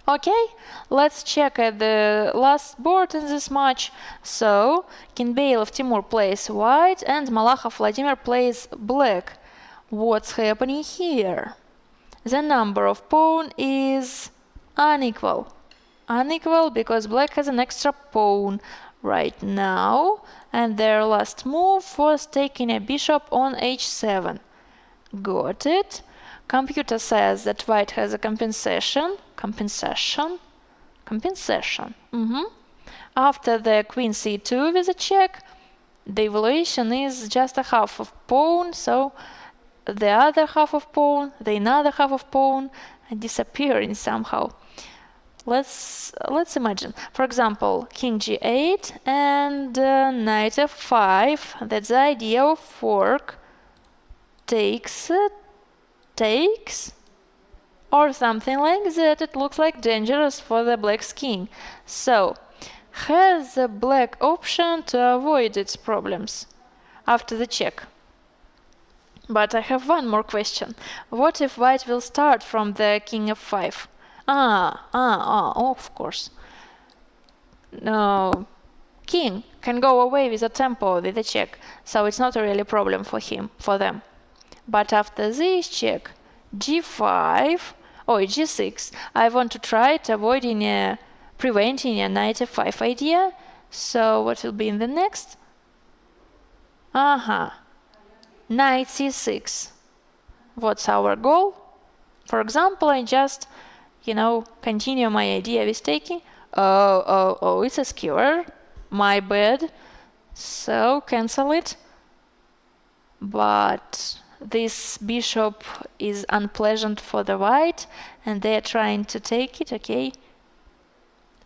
Okay, let's check at the last board in this match. So, Kinbailov Timur plays white and Malakhov Vladimir plays black. What's happening here? The number of pawn is unequal. Unequal because black has an extra pawn right now, and their last move was taking a bishop on h7. Got it. Computer says that white has a compensation. After the queen c2 with a check, the evaluation is just a half of pawn, so the other half of pawn, the another half of pawn, disappearing somehow. Let's imagine, for example, king g8 and knight f5. That's the idea of fork. Takes, or something like that. It looks like dangerous for the black's king. So, has the black option to avoid its problems after the check? But I have one more question. What if white will start from the king f5? Of course. No, king can go away with a tempo with a check, so it's not a really problem for them. But after this check, g5 or g6, I want to try it, preventing a knight f5 idea. So what will be in the next? Knight c6. What's our goal? For example, I just, continue my idea with taking. It's a skewer. My bad. So cancel it. But this bishop is unpleasant for the white, and they're trying to take it. Okay.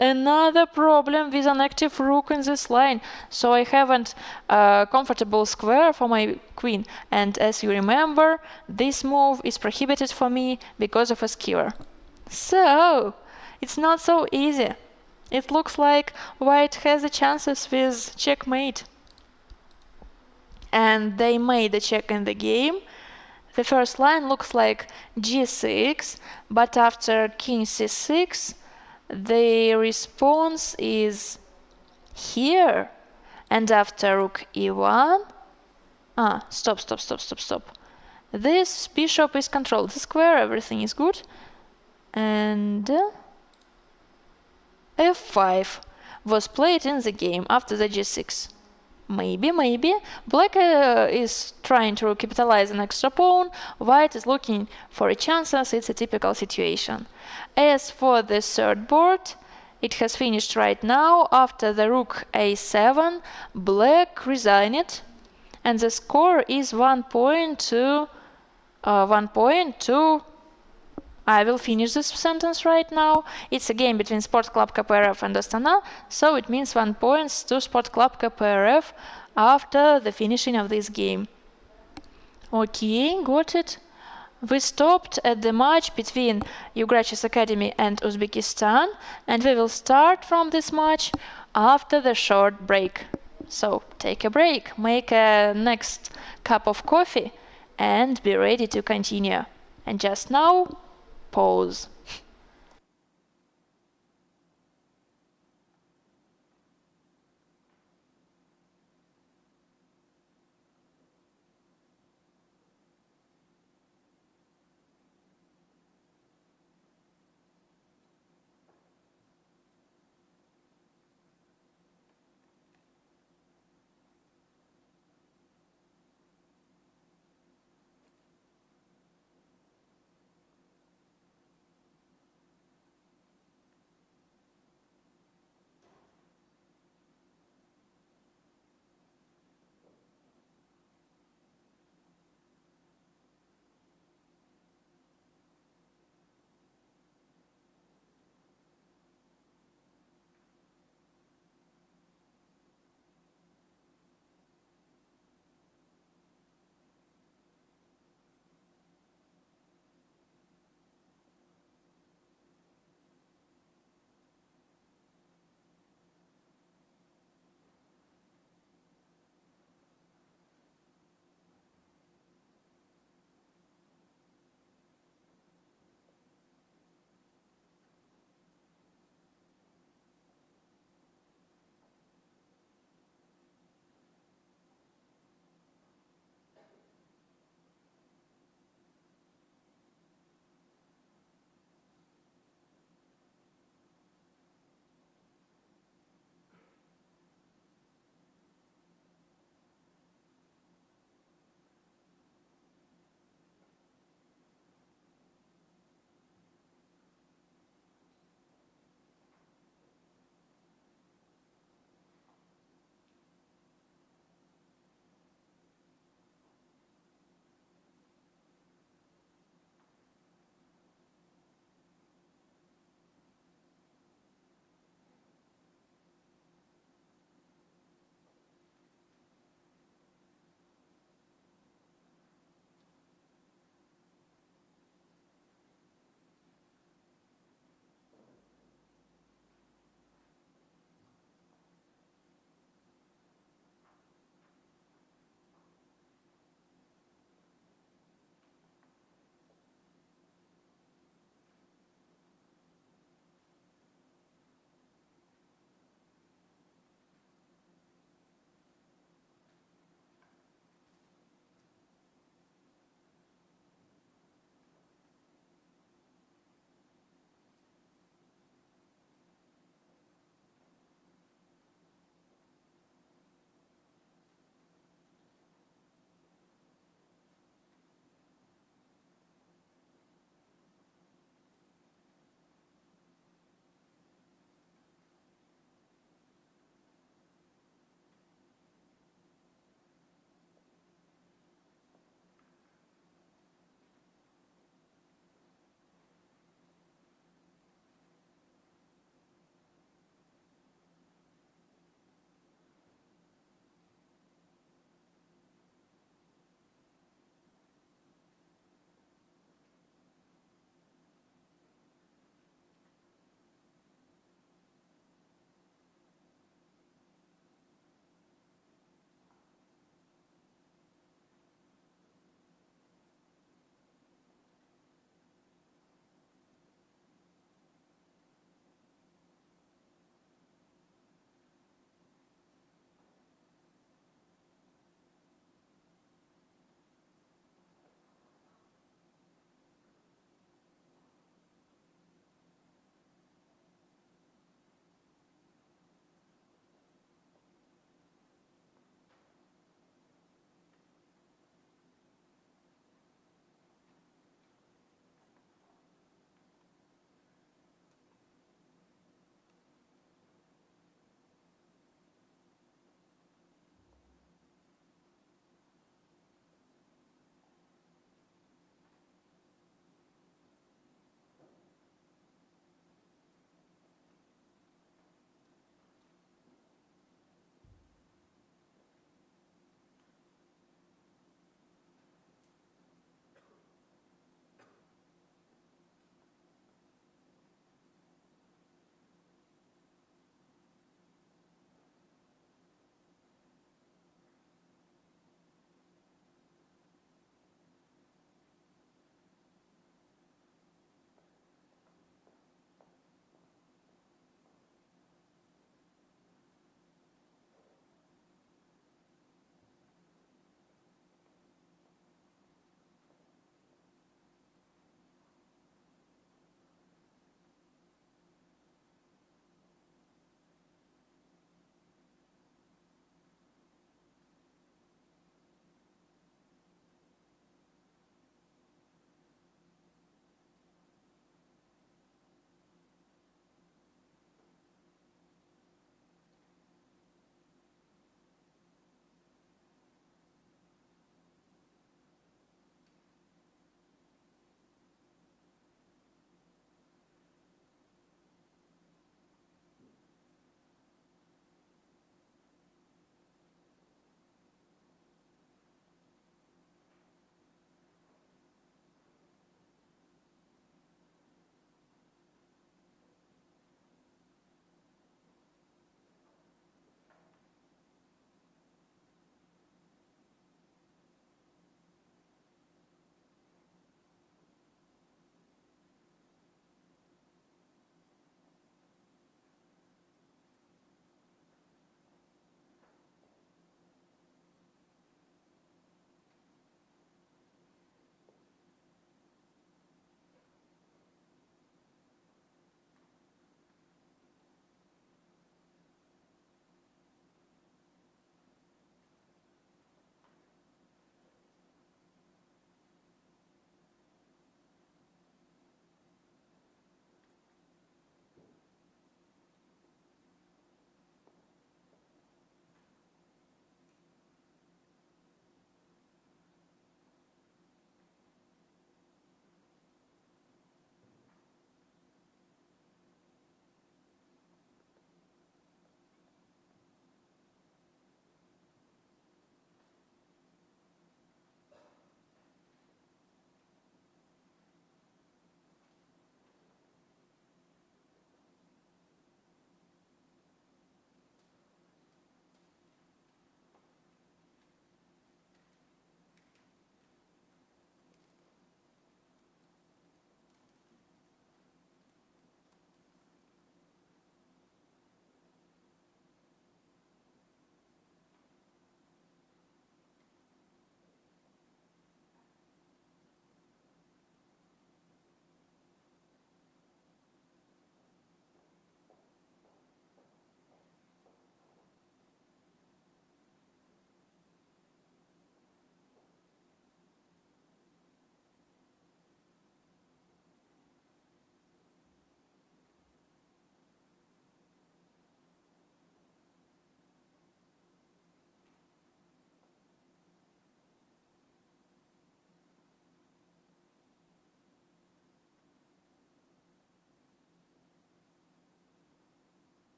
Another problem with an active rook in this line, so I haven't a comfortable square for my queen, and as you remember, this move is prohibited for me because of a skewer. So it's not so easy. It looks like white has the chances with checkmate. And they made a check in the game. The first line looks like g6, but after king c6, the response is here. And after rook e1, stop. This bishop is controlled. The square, everything is good. And f5 was played in the game after the g6. Maybe. Black is trying to capitalize an extra pawn. White is looking for a chances. It's a typical situation. As for the third board, it has finished right now. After the rook a7, black resigned, and the score is 1.2. I will finish this sentence right now. It's a game between Sport Club KPRF and Astana, so it means 1 point to Sport Club KPRF after the finishing of this game. Okay, got it. We stopped at the match between Ugrachis Academy and Uzbekistan, and we will start from this match after the short break. So take a break, make a next cup of coffee, and be ready to continue. And just now, pause.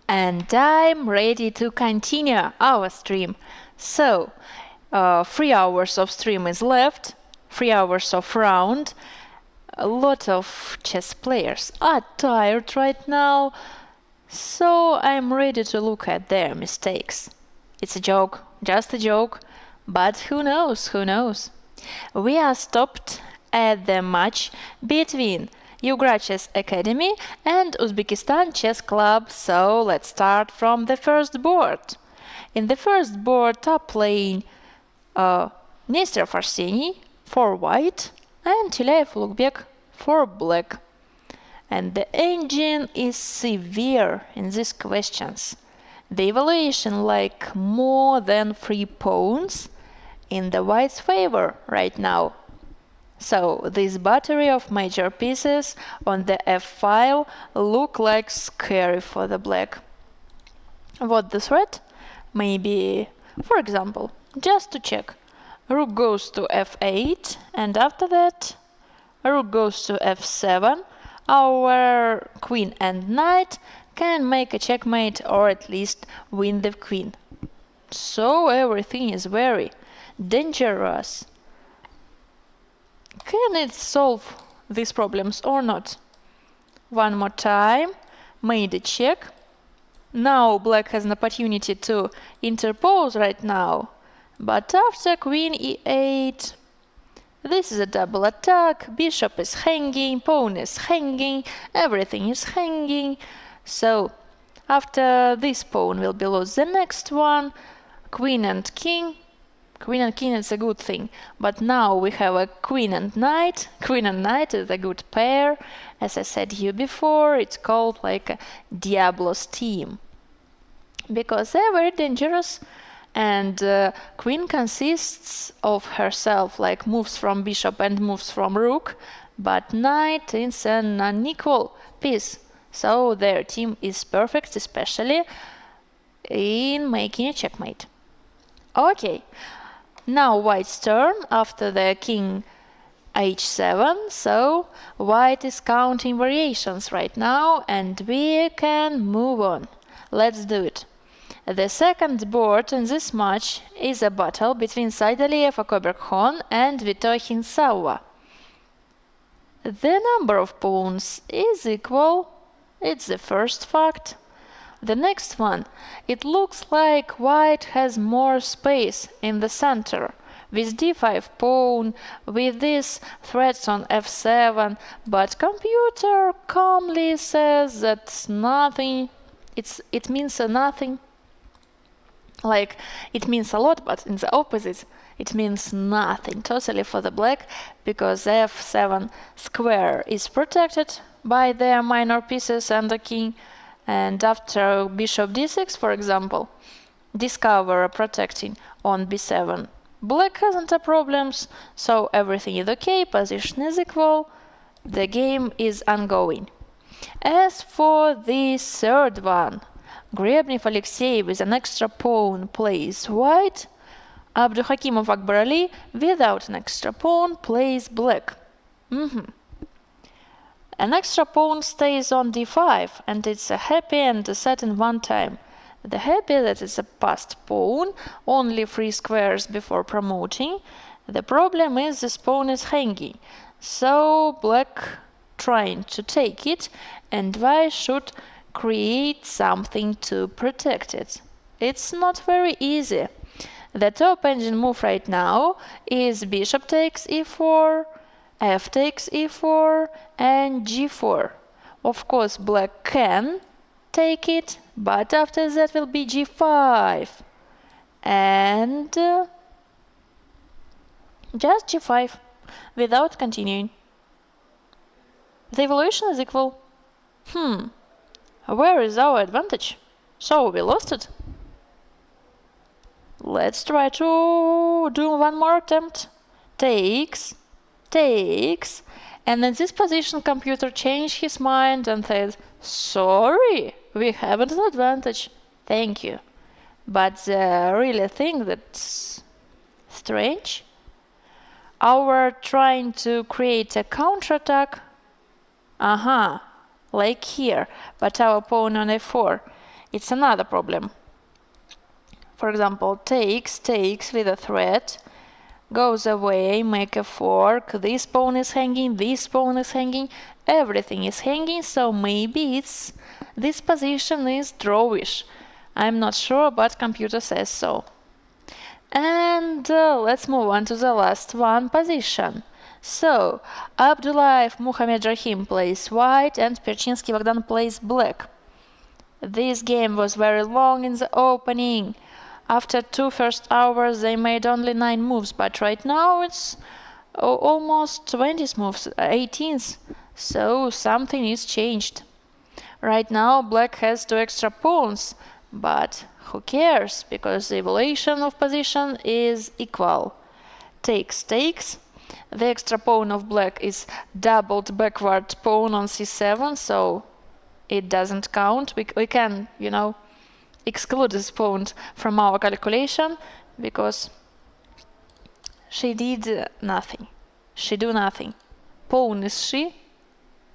And I'm ready to continue our stream. So, 3 hours of stream is left, 3 hours of round. A lot of chess players are tired right now, so I'm ready to look at their mistakes. It's a joke, just a joke, but who knows, who knows? We are stopped at the match between Yugra Chess Academy and Uzbekistan Chess Club, so let's start from the first board. In the first board are playing Nesterov Arseniy for white and Tylaev Ulugbek for black. And the engine is severe in these questions. The evaluation like more than 3 pawns in the white's favor right now. So this battery of major pieces on the f-file look like scary for the black. What the threat? Maybe, for example, just to check, rook goes to f8, and after that rook goes to f7. Our queen and knight can make a checkmate or at least win the queen. So everything is very dangerous. Can it solve these problems or not? One more time, made a check. Now black has an opportunity to interpose right now, but after queen e8, this is a double attack, bishop is hanging, pawn is hanging, everything is hanging. So after this pawn will be lost, the next one, queen and king. Queen and king is a good thing, but now we have a queen and knight. Queen and knight is a good pair. As I said here before, it's called like a Diablo's team, because they're very dangerous, and queen consists of herself, like moves from bishop and moves from rook, but knight is an unequal piece, so their team is perfect, especially in making a checkmate. Okay. Now white's turn after the king h7, so white is counting variations right now and we can move on. Let's do it. The second board in this match is a battle between Saidaliyev Akoberkhon and Vitokhin Savva. The number of pawns is equal, it's the first fact. The next one, it looks like white has more space in the center, with d5 pawn, with these threats on f7, but computer calmly says that's nothing, it means nothing. Like, it means a lot, but in the opposite, it means nothing totally for the black, because f7 square is protected by their minor pieces and the king. And after bishop d6, for example, discover protecting on b7. Black hasn't a problems, so everything is okay, position is equal, the game is ongoing. As for the third one, Grebnev Alexei with an extra pawn plays white, Abduhakimov Akbarali without an extra pawn plays black. An extra pawn stays on d5, and it's a happy and a set in one time. The happy that it's a passed pawn, only 3 squares before promoting. The problem is this pawn is hanging, so black trying to take it, and white should create something to protect it. It's not very easy. The top engine move right now is bishop takes e4, f takes e4 and g4. Of course, black can take it, but after that will be g5 and just g5 without continuing. The evaluation is equal. Where is our advantage? So we lost it. Let's try to do one more attempt. Takes, and in this position computer changed his mind and said, sorry, we haven't an advantage, thank you. But the really thing that's strange, our trying to create a counterattack, like here, but our pawn on a4 it's another problem. For example, takes with a threat, goes away, make a fork, this pawn is hanging, this pawn is hanging, everything is hanging, so maybe this position is drawish. I'm not sure, but computer says so. And let's move on to the last one position. So, Abdullayev Muhammad Rahim plays white and Perchinsky Bogdan plays black. This game was very long in the opening. After 2 first hours they made only 9 moves, but right now it's almost 20 moves, 18. So something is changed. Right now black has 2 extra pawns, but who cares, because the evaluation of position is equal. Takes. The extra pawn of black is doubled backward pawn on c7, so it doesn't count. We can, exclude this pawn from our calculation, because she did nothing. She do nothing. Pawn is she,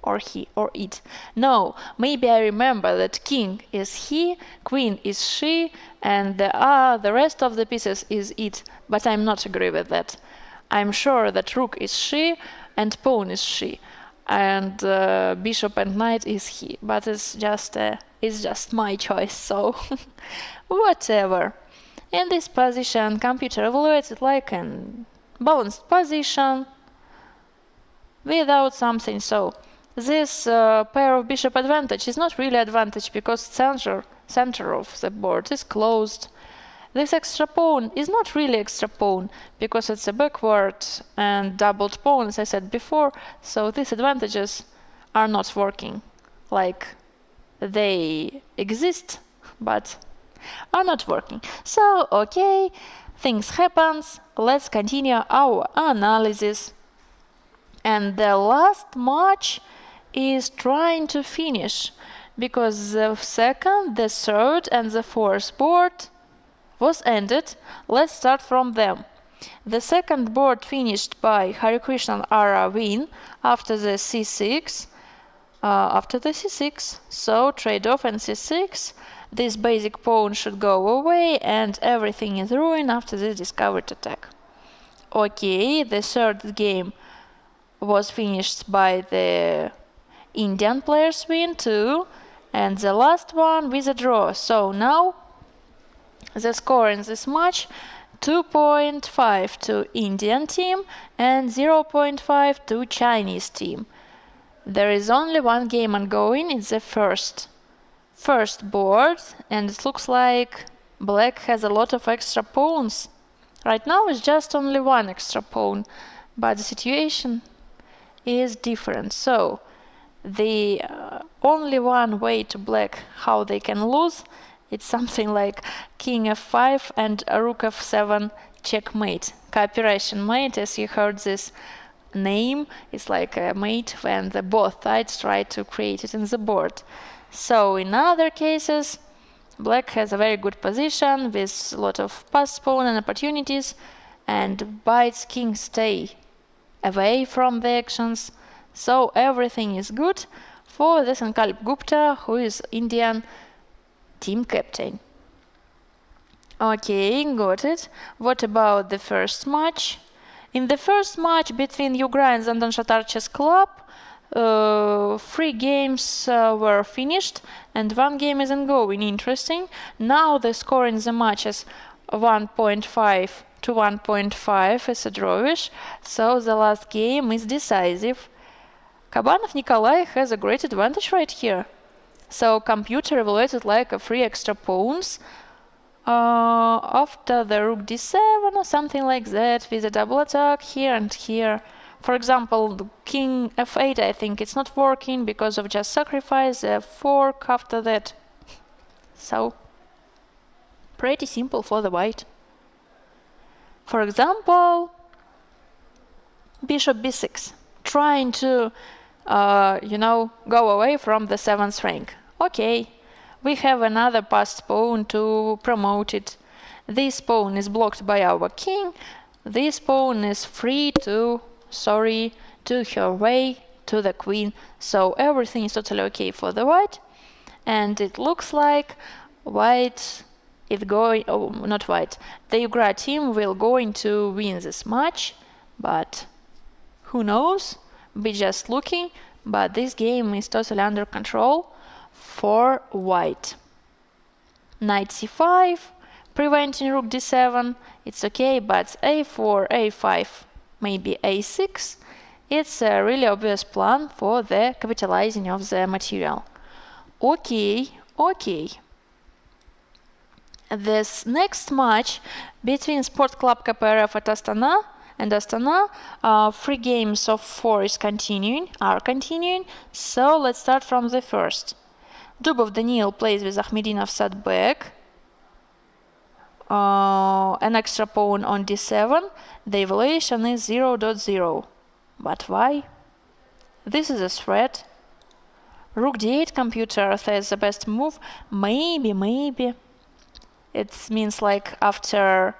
or he, or it. No, maybe I remember that king is he, queen is she, and the rest of the pieces is it, but I'm not agree with that. I'm sure that rook is she, and pawn is she, and bishop and knight is he, but it's just my choice, so whatever. In this position, computer evaluates it like a balanced position without something, so this pair of bishop advantage is not really advantage, because center of the board is closed. This extra pawn is not really extra pawn, because it's a backward and doubled pawn, as I said before, so these advantages are not working. Like, they exist, but are not working. So, okay, things happens, let's continue our analysis. And the last match is trying to finish, because the second, the third and the fourth board was ended. Let's start from them. The second board finished by Harikrishnan Ara win after the c6. So trade-off and c6. This basic pawn should go away and everything is ruined after this discovered attack. Okay, the third game was finished by the Indian players win too, and the last one with a draw. So now the score in this match 2.5 to Indian team and 0.5 to Chinese team. There is only one game ongoing. It's the first board, and it looks like black has a lot of extra pawns. Right now it's just only one extra pawn, but the situation is different. So the only one way to black how they can lose, it's something like king f5 and rook f7 checkmate. Cooperation mate, as you heard this name, is like a mate when both sides try to create it in the board. So in other cases, black has a very good position with a lot of passed pawn and opportunities, and white's king stay away from the actions. So everything is good for the Sankalp Gupta, who is Indian team captain. Okay, got it. What about the first match? In the first match between Yugra and Zandan Shatar Chess Club, 3 games were finished and 1 game is ongoing. Interesting. Now the score in the match is 1.5 to 1.5 is a drawish, so the last game is decisive. Kabanov Nikolai has a great advantage right here. So computer evaluated like a 3 extra pawns after the rook d7 or something like that, with a double attack here and here. For example, the king f8, I think it's not working because of just sacrifice, a fork after that. So pretty simple for the white. For example, bishop b6, trying to go away from the 7th rank. Okay, we have another passed pawn to promote it. This pawn is blocked by our king. This pawn is free to her way to the queen. So everything is totally okay for the white. And it looks like White is going, oh, not white, the Yugra team will going to win this match, but who knows? We're just looking, but this game is totally under control for white. Knight c5, preventing rook d7, it's okay, but a4, a5, maybe a6, it's a really obvious plan for the capitalizing of the material. Okay. This next match between Sport Club KPRF and Astana, 3 games of 4 are continuing, so let's start from the first. Dubov Daniil plays with Ahmedinov sat back, an extra pawn on d7, the evaluation is 0.0. But why? This is a threat. Rook d8 computer says the best move, maybe. It means like after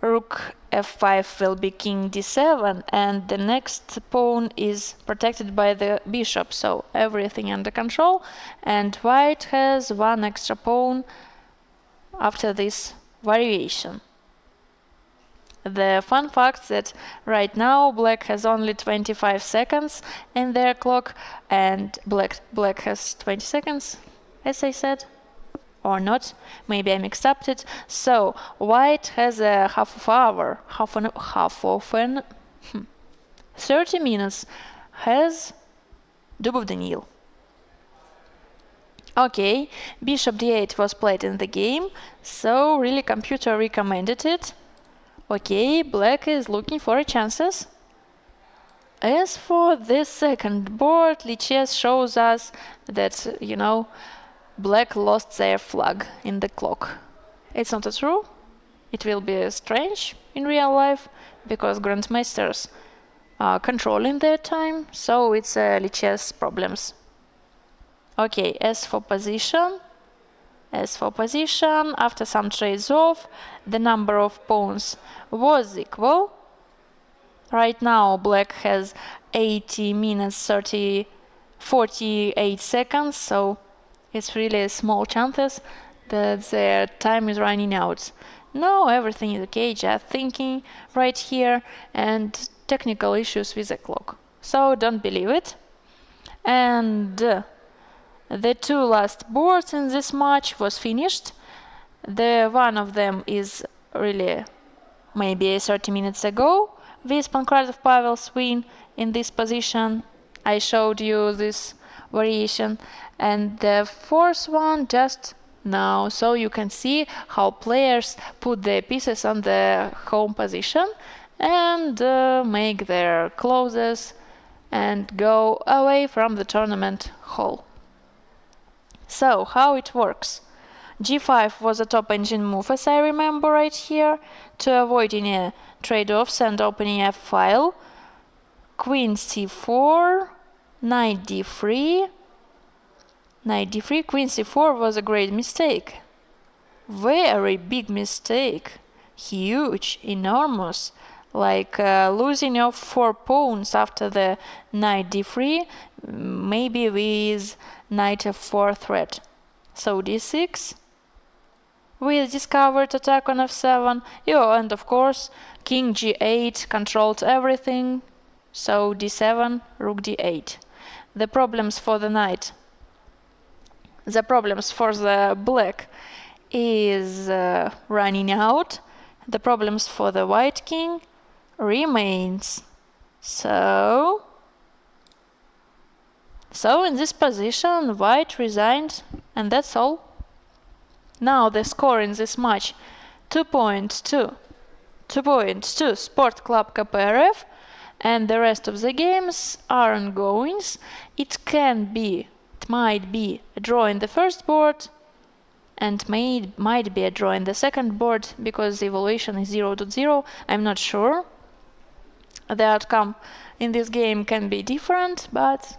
rook f5 will be king d7 and the next pawn is protected by the bishop, so everything under control, and white has 1 extra pawn after this variation. The fun fact that right now black has only 25 seconds in their clock and black has 20 seconds, as I said. Or not, maybe I mixed up it. So white has a half of an 30 minutes has Dubov Daniil. Okay, bishop d8 was played in the game, so really computer recommended it. Okay, black is looking for chances. As for this second board, Lichess shows us that, black lost their flag in the clock. It's not true. It will be strange in real life because grandmasters are controlling their time, so it's Lichess problems. Okay, as for position, after some trades off, the number of pawns was equal. Right now black has 80 minutes 48 seconds, so it's really small chances that their time is running out. No, everything is okay, just thinking right here and technical issues with the clock. So don't believe it. And the 2 last boards in this match was finished. The one of them is really maybe 30 minutes ago with Pankratov Pavel's win in this position. I showed you this variation, and the 4th one just now, so you can see how players put their pieces on the home position and make their closes and go away from the tournament hall. So how it works? g5 was a top engine move, as I remember right here, to avoid any trade-offs and opening a file. Queen c4, knight d3, queen c4 was a great mistake. Very big mistake. Huge, enormous. Like losing of 4 pawns after the knight d3, maybe with knight f4 threat. So d6, with discovered attack on f7, and of course king g8 controlled everything, so d7, rook d8. The problems for the knight, the problems for the black is running out, the problems for the white king remains. So in this position white resigned, and that's all. Now the score in this match 2.2 Sport Club KPRF, and the rest of the games are ongoings. It might be a draw in the first board and might be a draw in the second board because the evaluation is 0.0. I'm not sure. The outcome in this game can be different, but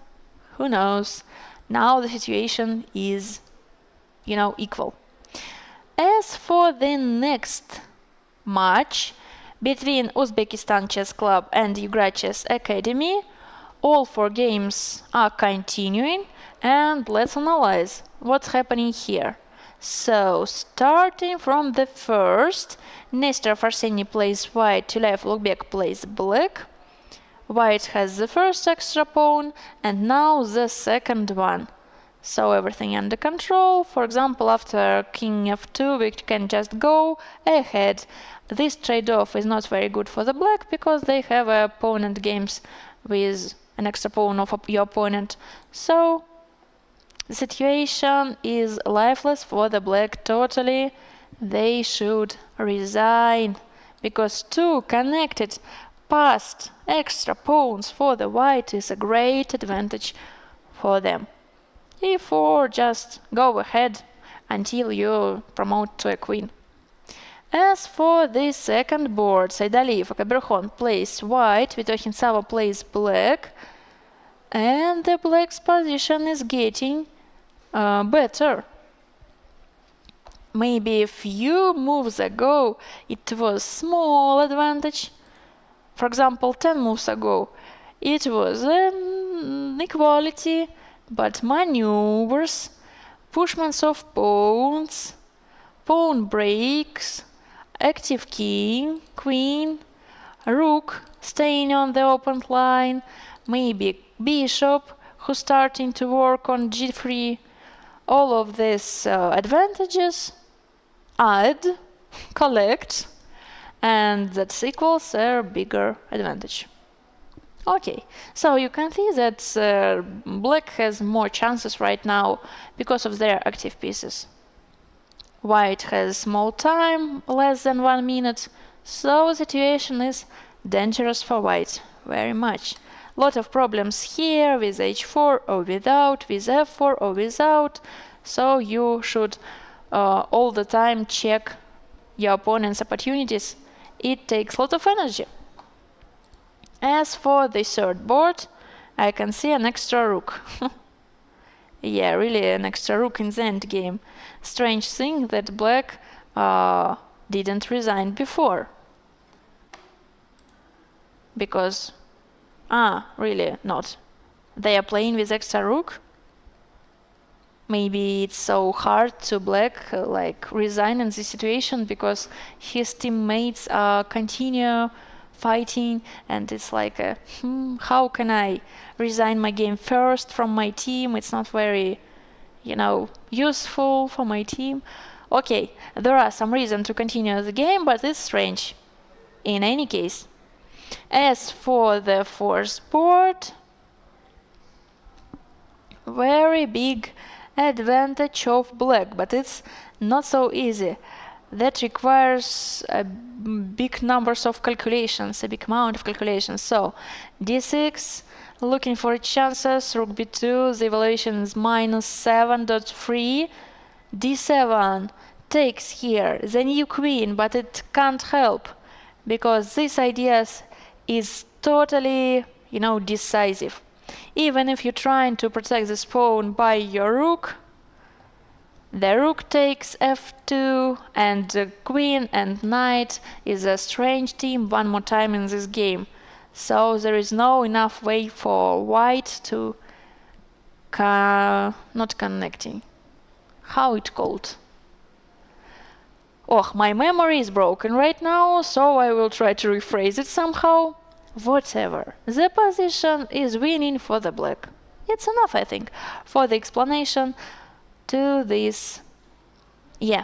who knows? Now the situation is, equal. As for the next match between Uzbekistan Chess Club and Yugra Chess Academy, all 4 games are continuing, and let's analyze what's happening here. So, starting from the first, Nestor Farseni plays white, Tulaev Lukbek plays black. White has the first extra pawn, and now the second one. So everything under control. For example, after king f2, we can just go ahead. This trade-off is not very good for the black, because they have opponent games with an extra pawn of your opponent. So the situation is lifeless for the black totally. They should resign, because two connected passed extra pawns for the white is a great advantage for them. E4, just go ahead until you promote to a queen. As for the second board, Saidaliyev Akaberhon plays white, Vitohin Sava plays black, and the black's position is getting better. Maybe a few moves ago it was small advantage. For example, 10 moves ago it was an equality, but maneuvers, pushments of pawns, pawn breaks, active king, queen, rook staying on the open line, maybe bishop who's starting to work on g3. All of these advantages add, collect, and that equals a bigger advantage. Okay, so you can see that black has more chances right now because of their active pieces. White has small time, less than 1 minute, so the situation is dangerous for white, very much. Lot of problems here with h4 or without, with f4 or without, so you should all the time check your opponent's opportunities. It takes a lot of energy. As for the third board, I can see an extra rook. Yeah, really an extra rook in the endgame. Strange thing that black didn't resign before. Because, really not. They are playing with extra rook. Maybe it's so hard to black like resign in this situation because his teammates continue fighting, and it's like how can I resign my game first from my team? It's not very, useful for my team. Okay, there are some reasons to continue the game, but it's strange in any case. As for the fourth board, very big advantage of black, but it's not so easy. That requires big numbers of calculations, a big amount of calculations. So d6, looking for chances, rook b2, the evaluation is -7.3. d7 takes here the new queen, but it can't help because this idea is totally, decisive. Even if you're trying to protect this pawn by your rook, the rook takes f2, and the queen and knight is a strange team one more time in this game. So there is no enough way for white to not connecting. How it called? Oh, my memory is broken right now, so I will try to rephrase it somehow. Whatever. The position is winning for the black. It's enough, I think, for the explanation to this. Yeah.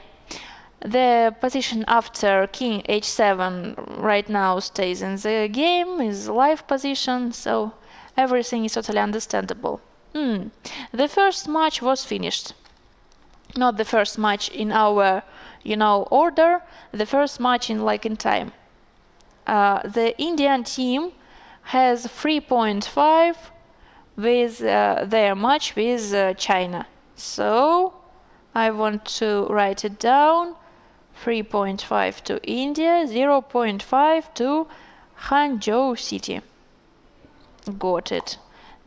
The position after king h7 right now stays in the game, is live position, so everything is totally understandable. The first match was finished. Not the first match in our, order, the first match in time. The Indian team has 3.5 with their match with China. So I want to write it down. 3.5 to India, 0.5 to Hangzhou City. Got it.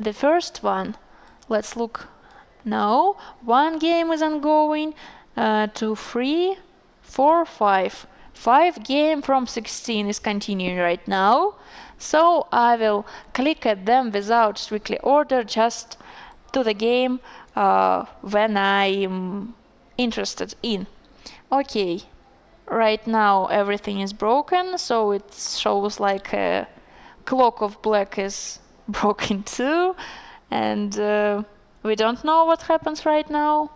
The first one, let's look. No, one game is ongoing. 2, 3, 4, 5. 5 game from 16 is continuing right now. So I will click at them without strictly order, just to the game when I'm interested in. Okay, right now everything is broken, so it shows like a clock of black is broken too, and we don't know what happens right now.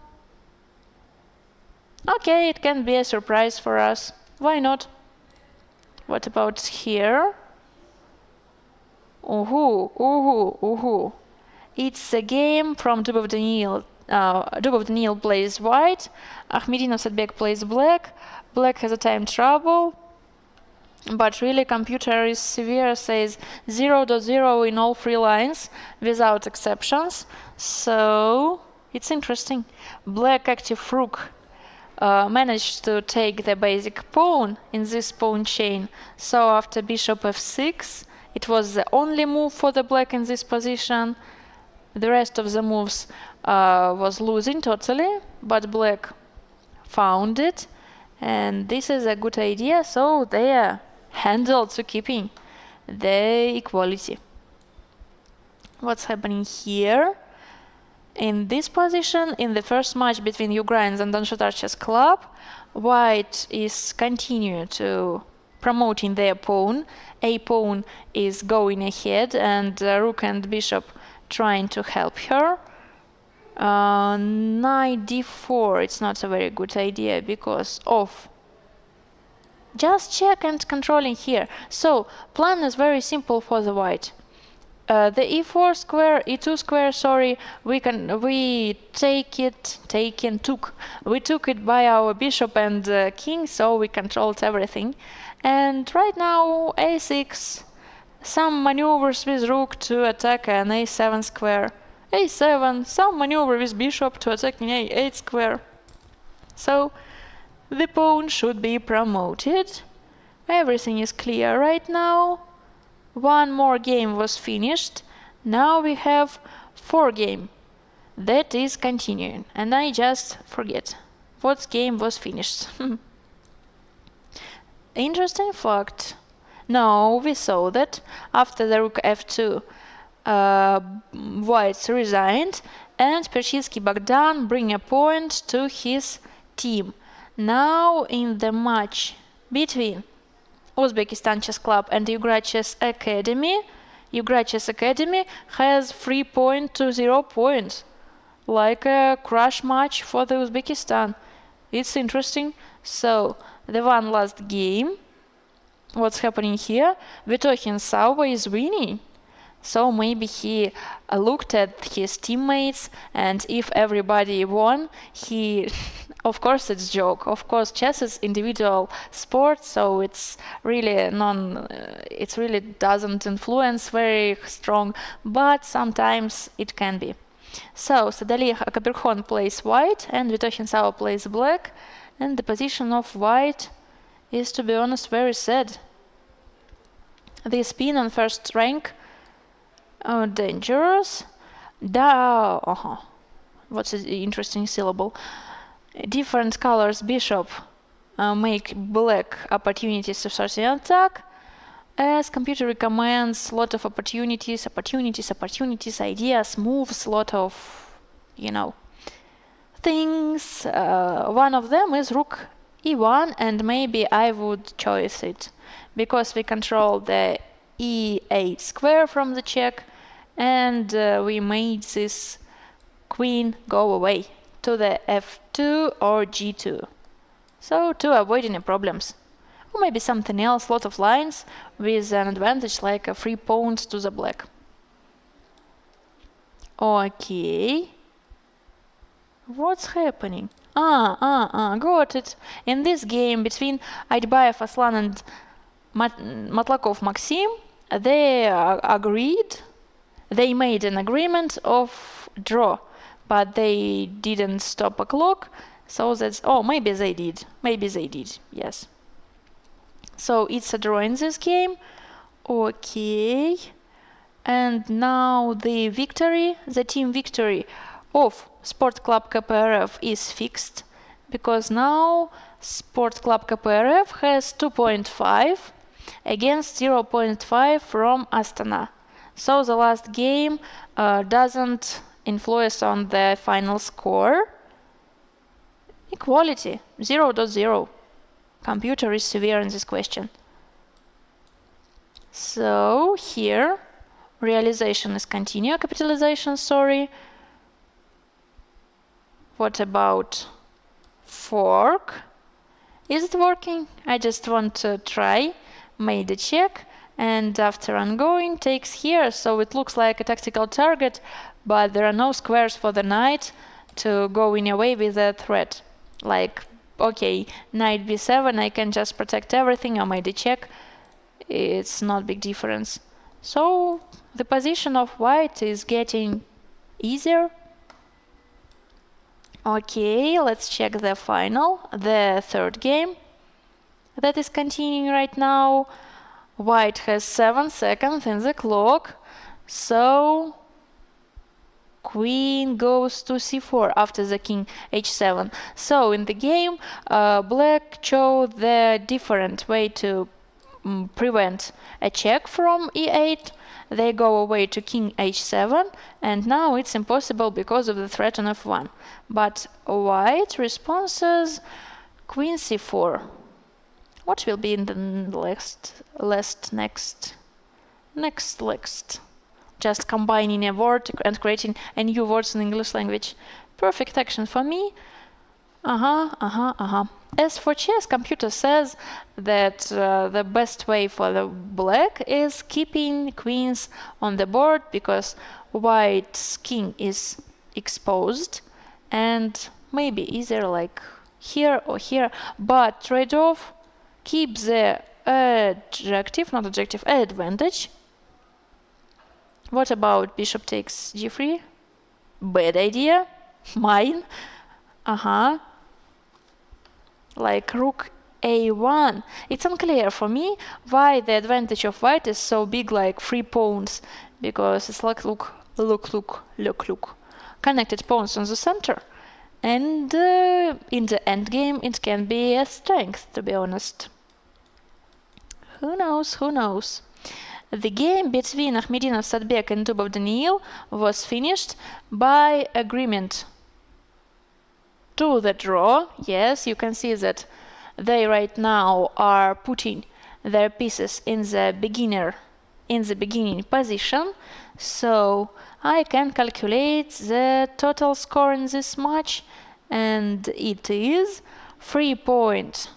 Okay, it can be a surprise for us. Why not? What about here? Ooh, ooh, ooh. It's a game from Dubov Daniil. Dubov Daniil plays white, Ahmedinov Sadbek plays black. Black has a time trouble, but really computer is severe, says 0.0 in all 3 lines without exceptions. So it's interesting. Black active rook managed to take the basic pawn in this pawn chain. So after bishop f6, it was the only move for the black in this position. The rest of the moves was losing totally, but black found it, and this is a good idea, so they are handled to keeping the equality. What's happening here? In this position, in the first match between Ukrainians and Donshottar Chess Club, white is continuing to promoting their pawn. A pawn is going ahead, and rook and bishop trying to help her. Knight d4, it's not a very good idea because of just check and controlling here. So plan is very simple for the white. The e4 square, e2 square, sorry, we took it by our bishop and king, so we controlled everything. And right now a6, some maneuvers with rook to attack an a7 square, a7, some maneuver with bishop to attack an a8 square. So the pawn should be promoted. Everything is clear right now. One more game was finished. Now we have 4 game. That is continuing. And I just forget what game was finished. Interesting fact. No, we saw that after the rook f2, white resigned, and Pershitsky Bogdan bring a point to his team. Now in the match between Uzbekistan Chess Club and Yugra Chess Academy, Yugra Chess Academy has 3.20 points, like a crush match for the Uzbekistan. It's interesting. So the one last game. What's happening here? Vetokhin Sauber is winning. So maybe he looked at his teammates, and if everybody won, he of course it's joke. Of course chess is individual sport, so it's really it really doesn't influence very strong, but sometimes it can be. So Sadali Akaperkhon plays white and Vetokhin Sauber plays black, and the position of white is, to be honest, very sad. The spin on first rank, dangerous. What's an interesting syllable? Different colors bishop make black opportunities to start an attack. As computer recommends, lot of opportunities, ideas, moves, lot of, things. One of them is rook e1, and maybe I would choose it because we control the e8 square from the check, and we made this queen go away to the f2 or g2, so to avoid any problems. Or maybe something else, lot of lines with an advantage like a 3 pawns to the black. Okay, what's happening? Got it. In this game between Aitbayev Aslan and Matlakov Maxim, they agreed. They made an agreement of draw, but they didn't stop a clock. So that's maybe they did. Yes. So it's a draw in this game. Okay. And now the team victory of Sport Club KPRF is fixed, because now Sport Club KPRF has 2.5 against 0.5 from Astana. So the last game doesn't influence on the final score. Equality, 0.0. Computer is severe in this question. So here, realization is continue, capitalization, sorry. What about fork? Is it working? I just want to try. Made a check, and after ongoing takes here, so it looks like a tactical target, but there are no squares for the knight to go in away with the threat. Like, okay, knight b7, I can just protect everything. I made a check. It's not big difference. So the position of white is getting easier. Okay, let's check the final, the third game that is continuing right now. White has 7 seconds in the clock, so queen goes to c4 after the king h7. So in the game, black chose the different way to prevent a check from e8. They go away to king h7, and now it's impossible because of the threat on f1. But white responses queen c4. What will be in the next? Just combining a word and creating a new words in English language. Perfect action for me. As for chess, computer says that the best way for the black is keeping queens on the board because white's king is exposed, and maybe either like here or here, but trade-off, keep the advantage. What about bishop takes g3? Bad idea. Mine. Like rook a1. It's unclear for me why the advantage of white is so big, like 3 pawns, because it's like look. Connected pawns on the center. And in the endgame it can be a strength, to be honest. Who knows? The game between Ahmedinov Sadbek and Dubov Daniil was finished by agreement to the draw. Yes, you can see that they right now are putting their pieces in the beginning position, so I can calculate the total score in this match, and it is 3 points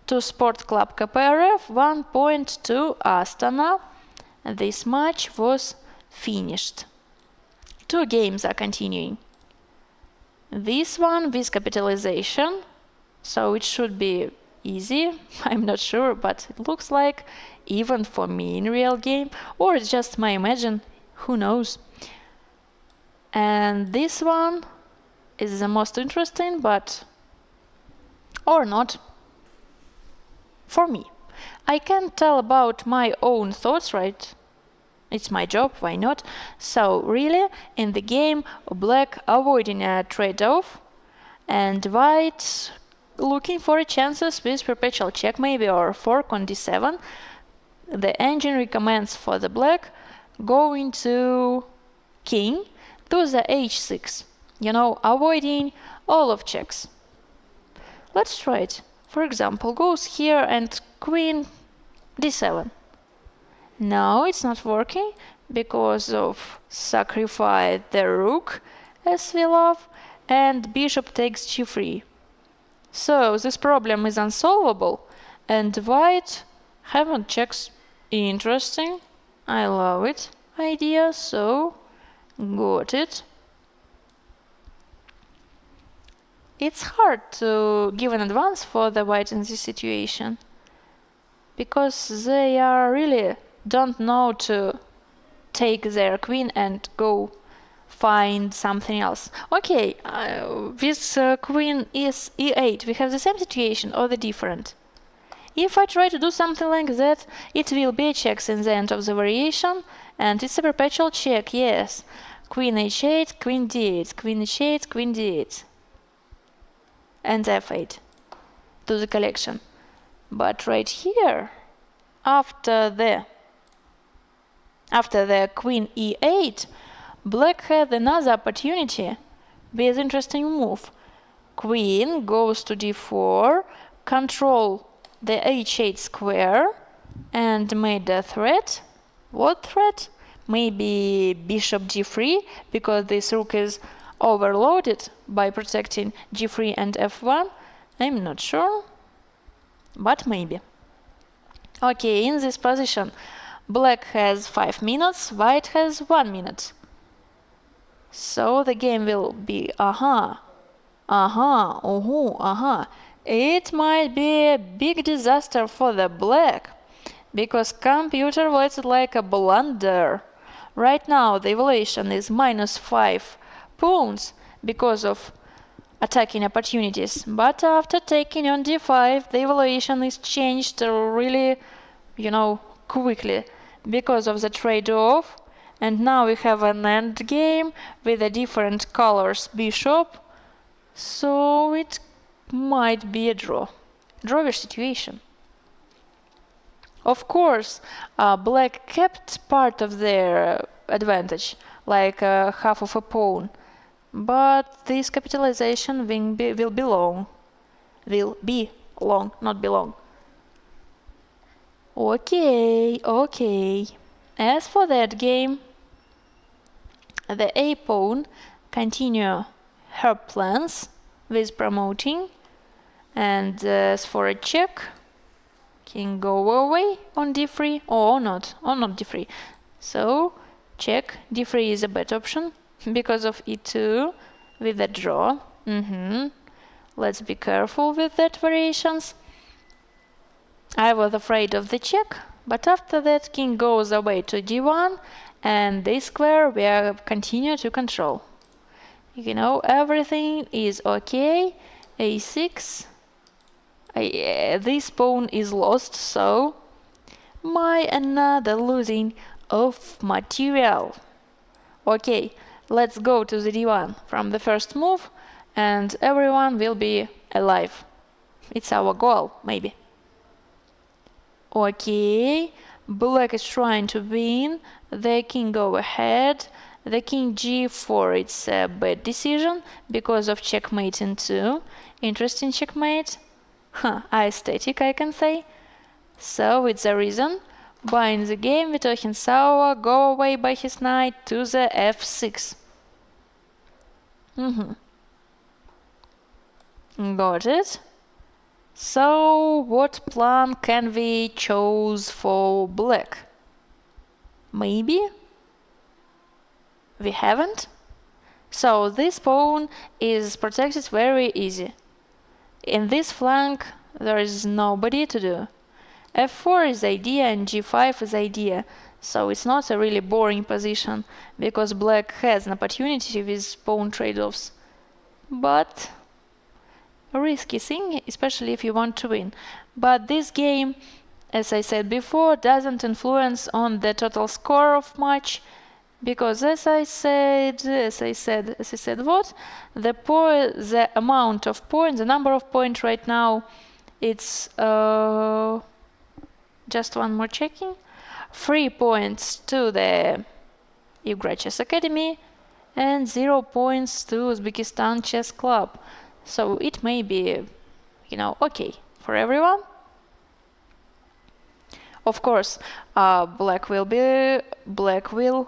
to Sport Club KPRF, 1 point to Astana. This match was finished. 2 games are continuing. This one with capitalization, so it should be easy. I'm not sure, but it looks like even for me in real game, or it's just my imagine, who knows. And this one is the most interesting, but or not for me. I can't tell about my own thoughts, right? It's my job, why not? So really, in the game, black avoiding a trade-off, and white looking for chances with perpetual check maybe, or fork on d7. The engine recommends for the black going to king to the h6, avoiding all of checks. Let's try it. For example, goes here and queen d7. No, it's not working because of sacrifice the rook, as we love, and bishop takes g3. So this problem is unsolvable, and white haven't checks. Interesting. I love it. Idea, so got it. It's hard to give an advance for the white in this situation, because they are really don't know to take their queen and go find something else. Okay, with queen is e8, we have the same situation or the different. If I try to do something like that, it will be checks in the end of the variation, and it's a perpetual check, yes. Queen h8, queen d8, queen h8, queen d8, and f8 to the collection. But right here, after the queen e8, black had another opportunity with interesting move. queen goes to d4, control the h8 square, and made a threat. What threat? Maybe bishop g3, because this rook is overloaded by protecting g3 and f1. I'm not sure, but maybe. Okay, in this position, black has 5 minutes, white has 1 minute. So the game will be It might be a big disaster for the black, because computer was like a blunder. Right now the evaluation is -5 pawns because of attacking opportunities, but after taking on d5 the evaluation is changed really, quickly because of the trade-off, and now we have an end game with a different colors bishop, so it might be a drawish situation. Of course, black kept part of their advantage, like half of a pawn, but this capitalization will be long. Will be long, not belong. Okay. As for that game, the a pawn continue her plans with promoting, and as for a check, king go away on d3 or not d3. So check, d3 is a bad option because of e2 with a draw. Let's be careful with that variations. I was afraid of the check, but after that king goes away to d1, and this square we continue to control. Everything is okay. a6. This pawn is lost, so another losing of material. Okay, let's go to the d1 from the first move, and everyone will be alive. It's our goal, maybe. Okay, black is trying to win. The king go ahead. The king g4, it's a bad decision because of checkmate in 2. Interesting checkmate. Aesthetic, I can say. So it's a reason. Buying the game, Vitor Hinsawa go away by his knight to the f6. Got it. So what plan can we choose for black? Maybe we haven't. So this pawn is protected very easy. In this flank there is nobody to do. f4 is idea and g5 is idea, so it's not a really boring position because black has an opportunity with pawn trade-offs, but a risky thing, especially if you want to win. But this game, as I said before, doesn't influence on the total score of match, because as I said what? The amount of points, the number of points right now, it's just one more checking. 3 points to the Igra Chess Academy and 0 points to Uzbekistan Chess Club. So it may be, okay for everyone. Of course, black will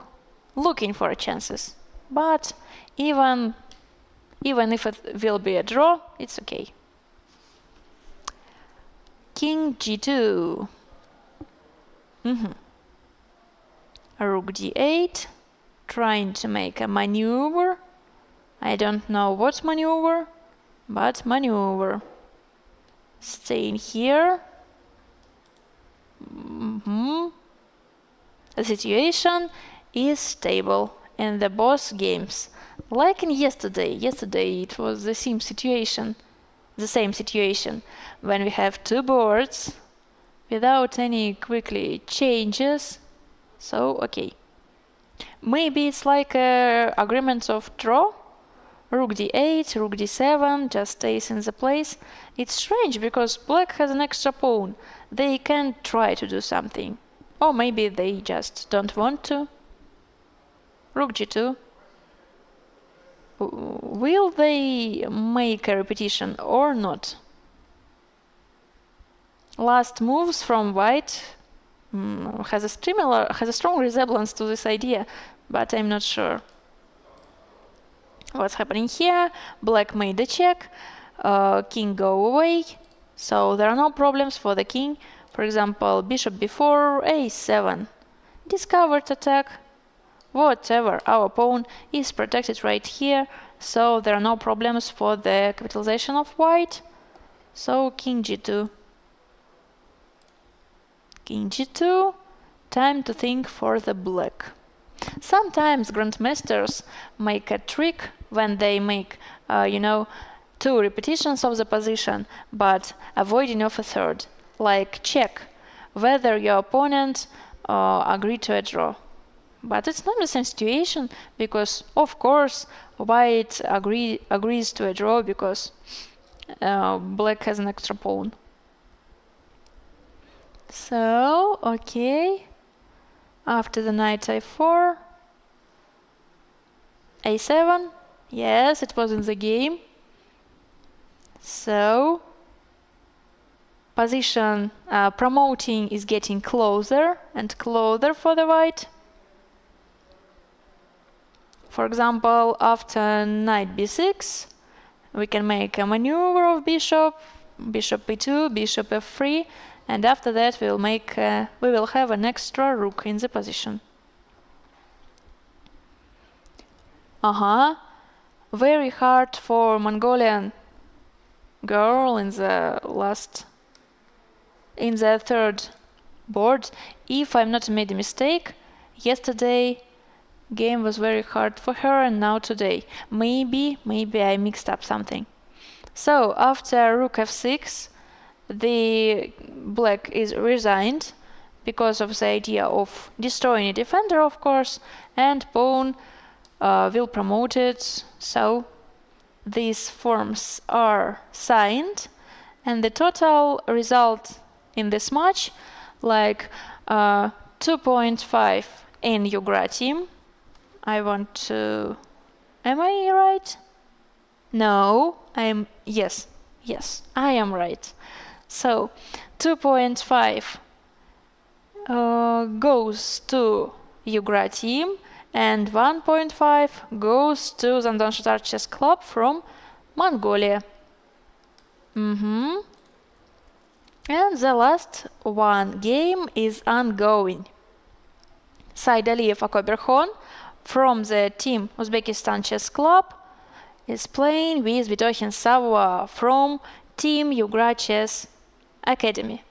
looking for chances, but even if it will be a draw, it's okay. King g2. Rook d8, trying to make a maneuver. I don't know what maneuver, but maneuver. Staying here. The situation is stable in the both games. Like in yesterday it was the same situation, when we have 2 boards without any quickly changes. So okay, maybe it's like a agreement of draw. Rook d8, rook d7 just stays in the place. It's strange because black has an extra pawn. They can try to do something, or maybe they just don't want to. Rook g2. will they make a repetition or not? Last moves from white has a strong resemblance to this idea, but I'm not sure. What's happening here? Black made a check, king go away, so there are no problems for the king. For example, bishop b4, a7, discovered attack, whatever, our pawn is protected right here, so there are no problems for the capitalization of white. So king g2. King g2, time to think for the black. Sometimes grandmasters make a trick when they make, two repetitions of the position, but avoiding of a third, like check whether your opponent agree to a draw. But it's not the same situation, because of course white agrees to a draw because black has an extra pawn. So, okay, after the knight a4, a7, yes, it was in the game. So, position promoting is getting closer and closer for the white. For example, after knight b6, we can make a maneuver of bishop, bishop e2, bishop f3, and after that we will have an extra rook in the position. Very hard for Mongolian girl in the third board. If I'm not made a mistake, yesterday game was very hard for her, and now today. Maybe I mixed up something. So after rook f6, the black is resigned because of the idea of destroying a defender, of course, and pawn will promote it. So these forms are signed, and the total result in this match, like 2.5 in Yugra team. Am I right? No, yes, I am right. So 2.5 goes to Yugra team, and 1.5 goes to Zandon Shatar Chess Club from Mongolia. And the last one game is ongoing. Said Aliyev Akoberkhon from the team Uzbekistan Chess Club is playing with Vitohin Savva from Team Yugra Chess Academy.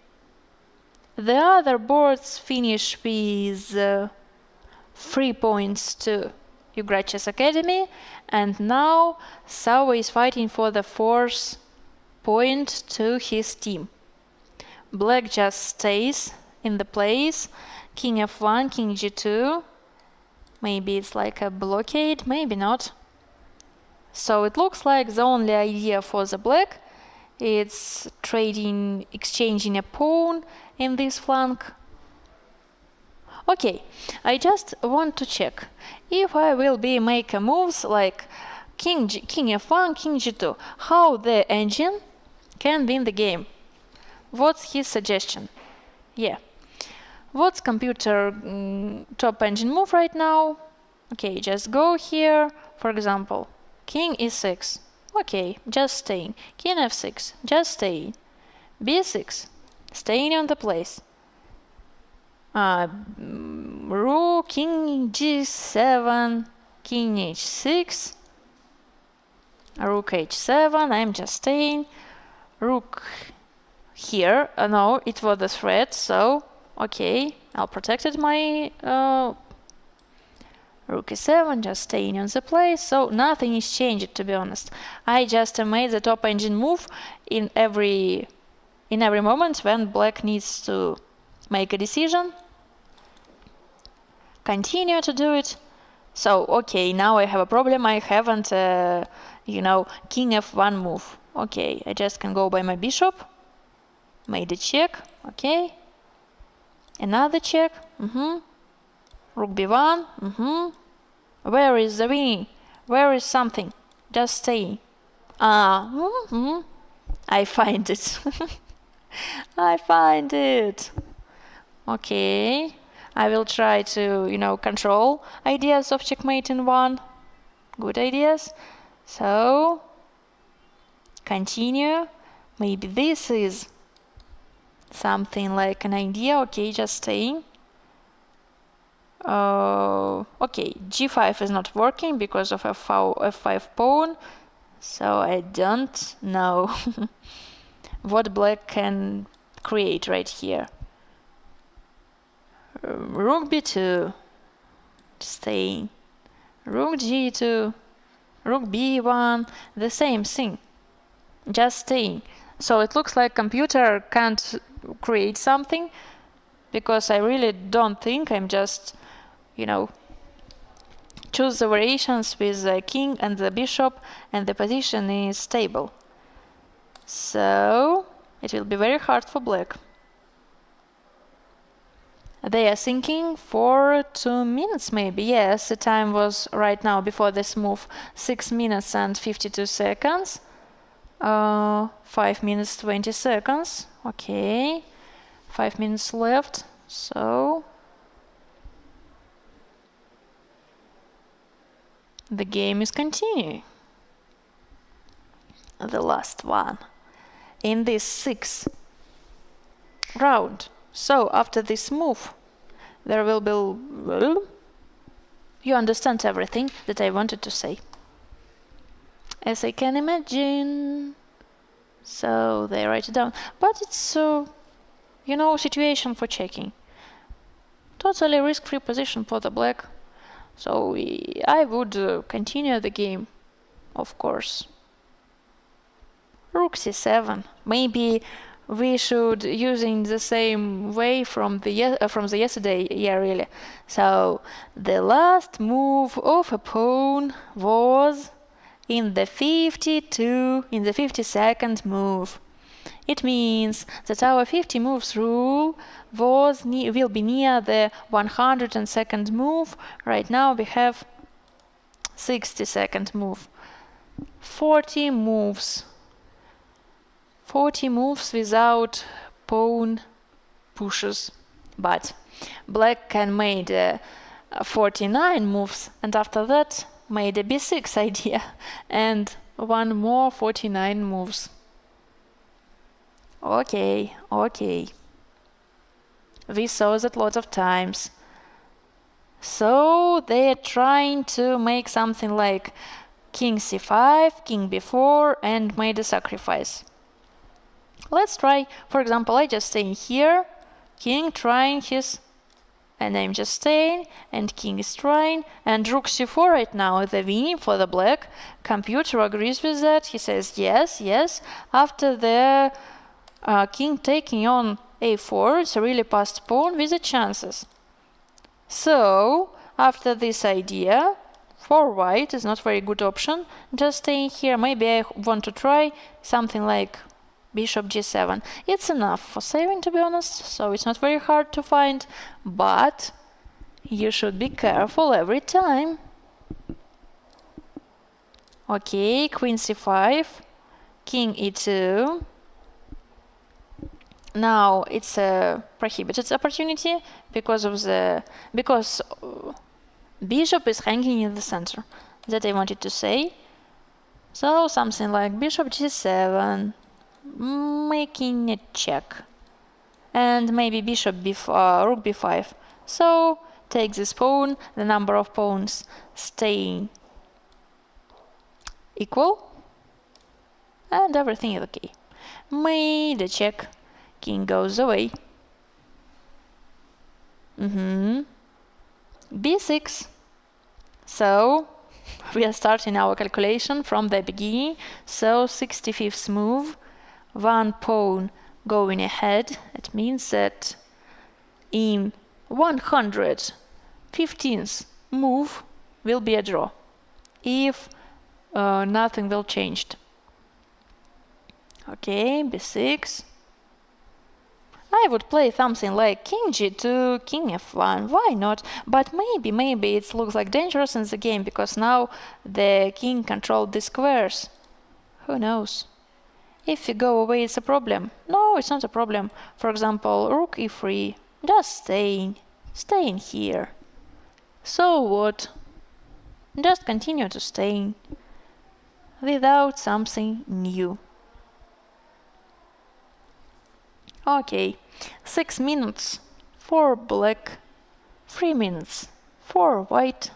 The other boards finish with 3 points to Yugra Chess Academy, and now Savva is fighting for the 4th point to his team. Black just stays in the place, king f1, king g2. Maybe it's like a blockade, maybe not. So it looks like the only idea for the black it's exchanging a pawn in this flank. Okay, I just want to check if I will be making moves like king f1, king g2, how the engine can win the game. What's his suggestion? Yeah. What's computer top engine move right now? Okay, just go here. For example, king e6. Okay, just staying. King f6, just staying. b6, staying on the place. Rook, king g7, king h6, rook h7, I'm just staying. Rook here, no, it was a threat, so okay, I'll protect my rook e7, just staying on the place, so nothing is changed, to be honest. I just made the top engine move in every moment when black needs to make a decision. Continue to do it. So okay, now I have a problem. I haven't king f1 move. Okay, I just can go by my bishop. Made a check. Okay, another check. Rook b1. Where is the winning? Where is something? just stay. I find it. I find it. Okay. I will try to, control ideas of checkmate in one. Good ideas. So, continue. Maybe this is something like an idea. Okay, just staying. Okay, g5 is not working because of f5 pawn. So I don't know what black can create right here. Rook b2, staying. Rook g2, rook b1, the same thing, just staying. So it looks like computer can't create something, because I really don't think I'm just, choose the variations with the king and the bishop, and the position is stable. So it will be very hard for black. They are thinking for 2 minutes maybe. Yes, the time was right now before this move 6 minutes and 52 seconds. 5 minutes 20 seconds. Okay, 5 minutes left. So the game is continuing. The last one in this 6th round. So after this move, there will be, well, you understand everything that I wanted to say, as I can imagine. So they write it down, but it's situation for checking. Totally risk-free position for the black. So I would continue the game, of course. Rook c7. Maybe we should using the same way from the yesterday. Yeah, really. So the last move of a pawn was in the 52nd move. It means that our 50 moves rule will be near the 102nd move. Right now we have 62nd move. 40 moves. 40 moves without pawn pushes, but black can made 49 moves, and after that made a b6 idea and one more 49 moves. Okay, we saw that lots of times. So they are trying to make something like king c5, king b4, and made a sacrifice. Let's try, for example, I just stay here, king trying his, and I'm just staying, and king is trying, and rook c4 right now is the winning for the black. Computer agrees with that, he says yes. After the king taking on a4, it's a really passed pawn with the chances. So, after this idea, for white is not very good option, just staying here. Maybe I want to try something like bishop g7. It's enough for saving, to be honest, so it's not very hard to find, but you should be careful every time. Okay, queen c5, king e2. Now it's a prohibited opportunity because bishop is hanging in the center. That I wanted to say. So something like bishop g7, making a check, and maybe bishop rook b5. So take this pawn, the number of pawns staying equal, and everything is okay. Made a check, king goes away. b6. So we are starting our calculation from the beginning. So 65th move, one pawn going ahead. It means that in 115th move will be a draw if nothing will change. Okay, b6. I would play something like king g2, king f1, why not? But maybe it looks like dangerous in the game because now the king controlled the squares. Who knows? If we go away, it's a problem. No, it's not a problem. For example, rook e3, just staying here. So what? Just continue to staying without something new. Okay, 6 minutes for black, 3 minutes for white.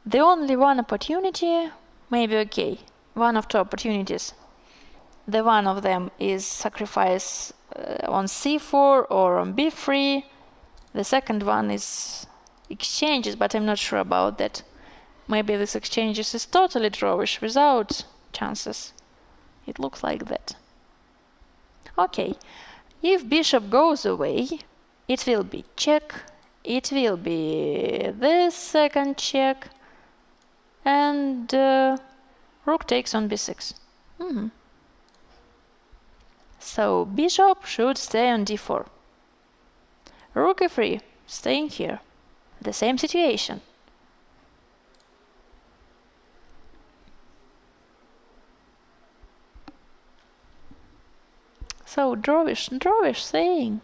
The only one opportunity, maybe okay, one of two opportunities. The one of them is sacrifice on c4 or on b3. The second one is exchanges, but I'm not sure about that. Maybe this exchanges is totally drawish without chances. It looks like that. Okay, if bishop goes away, it will be check, it will be this second check, and rook takes on b6. So bishop should stay on d4. Rook e3, staying here. The same situation. So drawish staying.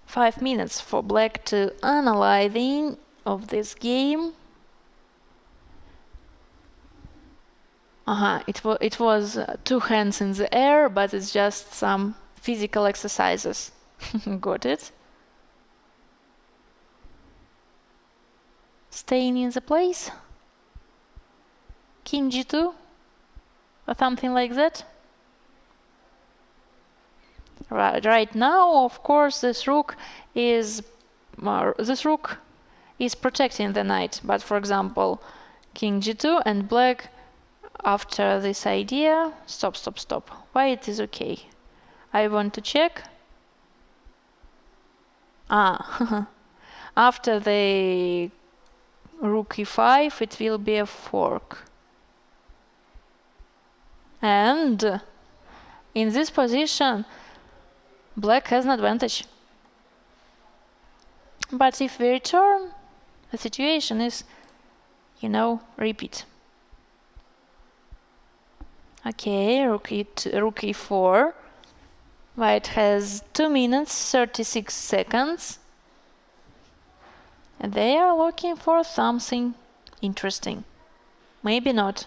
5 minutes for black to analyze the end of this game. It was two hands in the air, but it's just some physical exercises. Got it? Staying in the place. King g2 or something like that. Right now, of course, this rook is protecting the knight. But for example, king g2 and black, after this idea, stop. Why it is okay? I want to check. After the rook e5, it will be a fork. And in this position, black has an advantage. But if we return, the situation is, repeat. Okay, rook e4. White has 2 minutes 36 seconds. And they are looking for something interesting. Maybe not.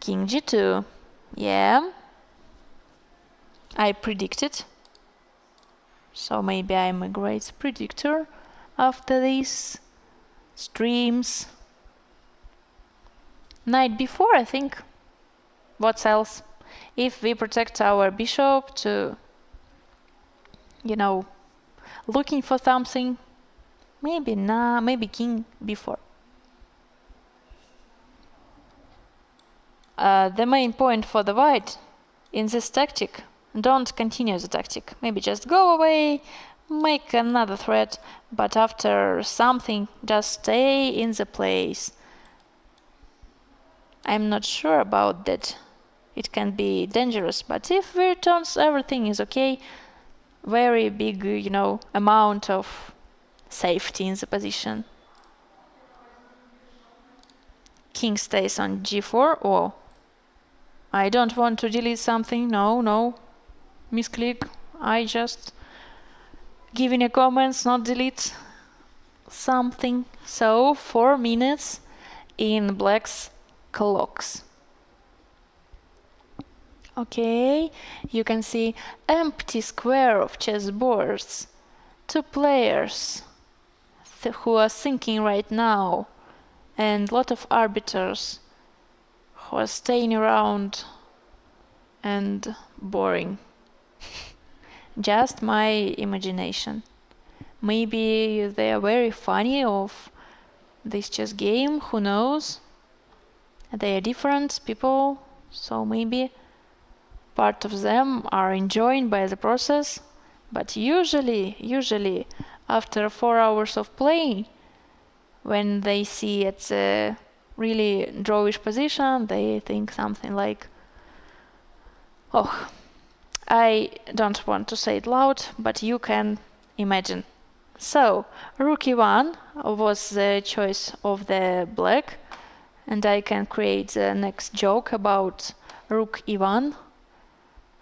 King g2. Yeah. I predicted. So maybe I'm a great predictor after these streams. Knight b4, I think. What else? If we protect our bishop to, looking for something, maybe king b4. The main point for the white in this tactic, don't continue the tactic. Maybe just go away, make another threat, but after something, just stay in the place. I'm not sure about that. It can be dangerous, but if we returns, everything is okay. Very big, amount of safety in the position. King stays on g4. Oh, I don't want to delete something. No. Misclick. I just giving a comments, not delete something. So 4 minutes in black's clocks. Okay, you can see empty square of chessboards. 2 players who are thinking right now, and lot of arbiters who are staying around and boring. Just my imagination. Maybe they are very funny of this chess game, who knows? They are different people, so maybe part of them are enjoying by the process, but usually after 4 hours of playing, when they see it's a really drawish position, they think something like, Oh, I don't want to say it loud, but you can imagine. So, rook e1 was the choice of the black, and I can create the next joke about rook e1,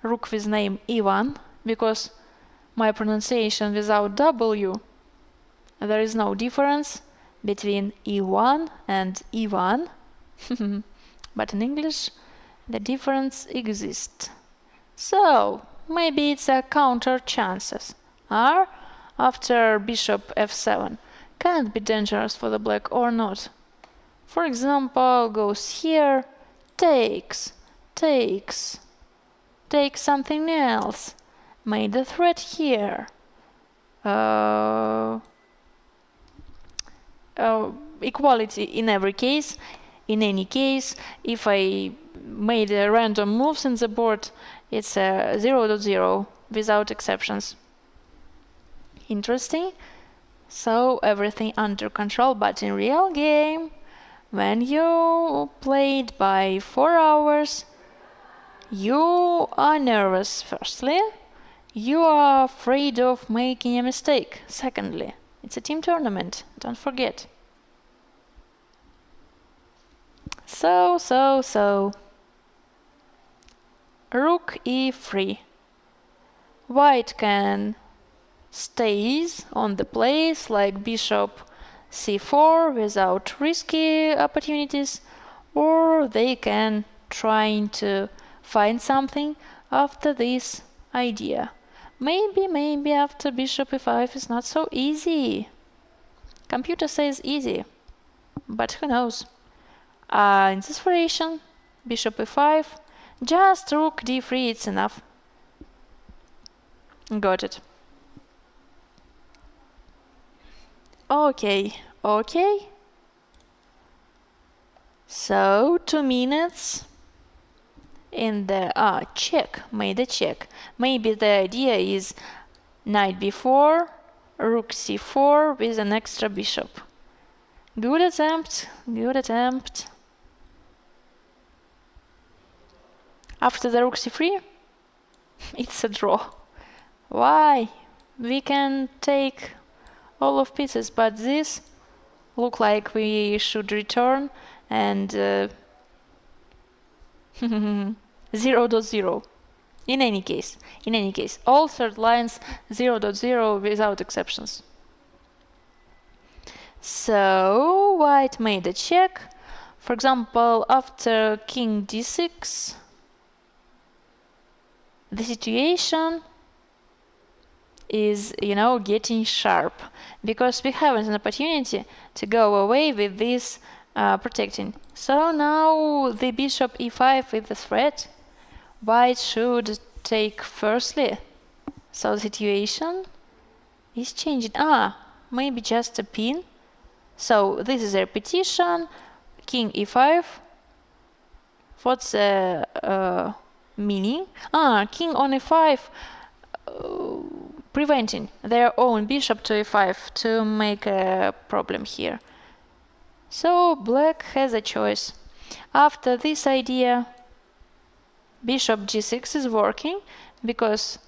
rook with name e1, because my pronunciation without W, there is no difference between e1 and e1, but in English the difference exists. So, maybe it's a counter chances. R after bishop f7 can't be dangerous for the black or not. For example, goes here, takes, takes something else, made a threat here. Equality in every case. In any case, if I made random moves in the board, it's 0.0 without exceptions. Interesting. So everything under control, but in real game, when you played by 4 hours, you are nervous firstly, you are afraid of making a mistake secondly. It's a team tournament, don't forget. So. Rook e3. White can stays on the place like bishop c4 without risky opportunities, or they can try to find something after this idea. Maybe after bishop e5 is not so easy. Computer says easy, but who knows. In this variation, bishop e5, just rook d3, it's enough. Got it. Okay. So 2 minutes in the check, made a check. Maybe the idea is knight b4, rook c4 with an extra bishop. Good attempt. After the rook c3, it's a draw. Why? We can take all of pieces, but this look like we should return and 0.0. In any case, all third lines 0.0 without exceptions. So white made a check. For example, after king d6, the situation is, getting sharp, because we haven't an opportunity to go away with this protecting. So now the bishop e5 is the threat. White should take firstly. So the situation is changing. Maybe just a pin. So this is a repetition. King e5. What's the meaning? King on e5. Preventing their own bishop to e5 to make a problem here. So black has a choice. After this idea, bishop g6 is working, because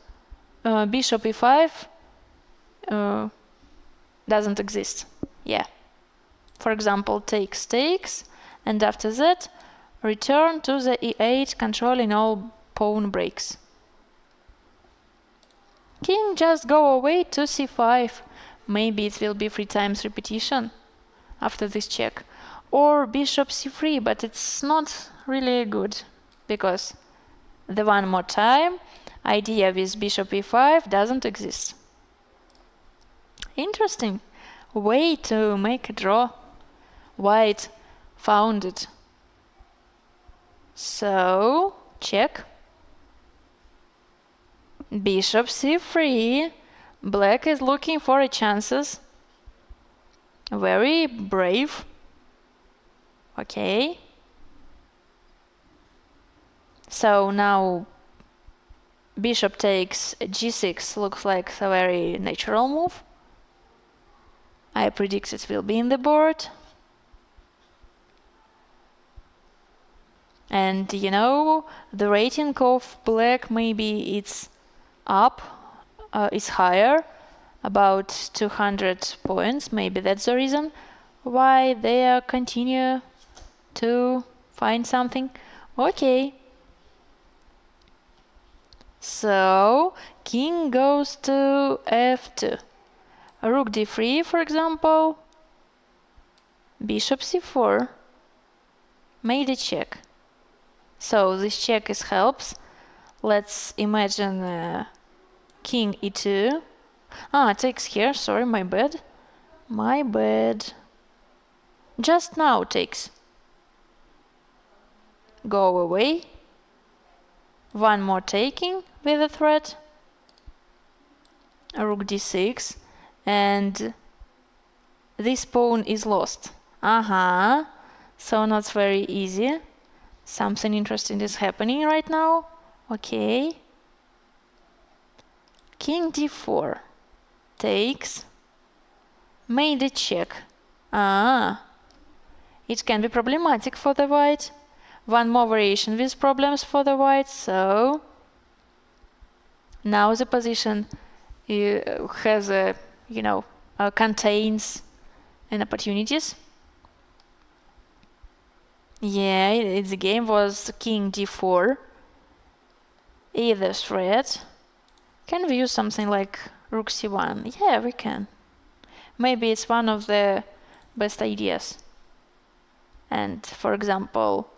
bishop e5 doesn't exist. For example, takes, and after that return to the e8, controlling all pawn breaks. King just go away to c5. Maybe it will be 3 times repetition after this check. Or bishop c3, but it's not really good, because the one more time idea with bishop e5 doesn't exist. Interesting way to make a draw. White found it. So check. Bishop c3. Black is looking for chances. Very brave. Okay. So now bishop takes g6 looks like a very natural move. I predict it will be in the board. And you know, the rating of black maybe it's up, is higher, about 200 points. Maybe that's the reason why they continue to find something. Okay. So king goes to f2. Rook d3, for example. Bishop c4. Made a check. So this check helps. Let's imagine king e2. Takes here. Sorry, my bad. My bad. Just now takes. Go away. One more taking with a threat. Rook d6. And this pawn is lost. So not very easy. Something interesting is happening right now. Okay. King d4 takes. Made a check. It can be problematic for the white. One more variation with problems for the white. So now the position has a, contains an opportunities. Yeah, the game was king d4. Either threat. Can we use something like rook c1? Yeah, we can. Maybe it's one of the best ideas. And for example,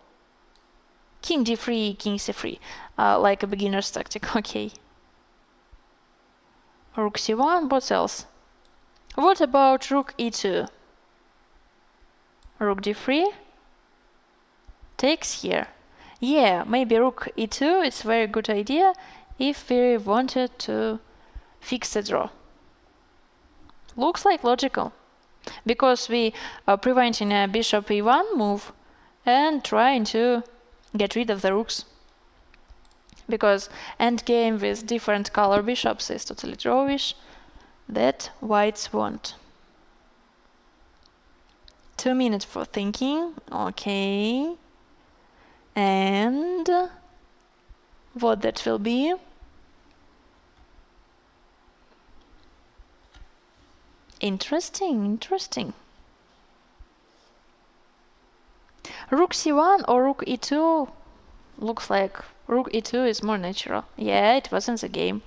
king d3, king c3, like a beginner's tactic. Okay. Rook c1, what else? What about rook e2? Rook d3 takes here. Yeah, maybe rook e2 is a very good idea if we wanted to fix the draw. Looks like logical, because we are preventing a bishop e1 move and trying to get rid of the rooks. Because endgame with different color bishops is totally drawish. That whites want. 2 minutes for thinking. Okay. And what that will be? Interesting. Rook c1 or rook e2? Looks like rook e2 is more natural. Yeah, it was in the game.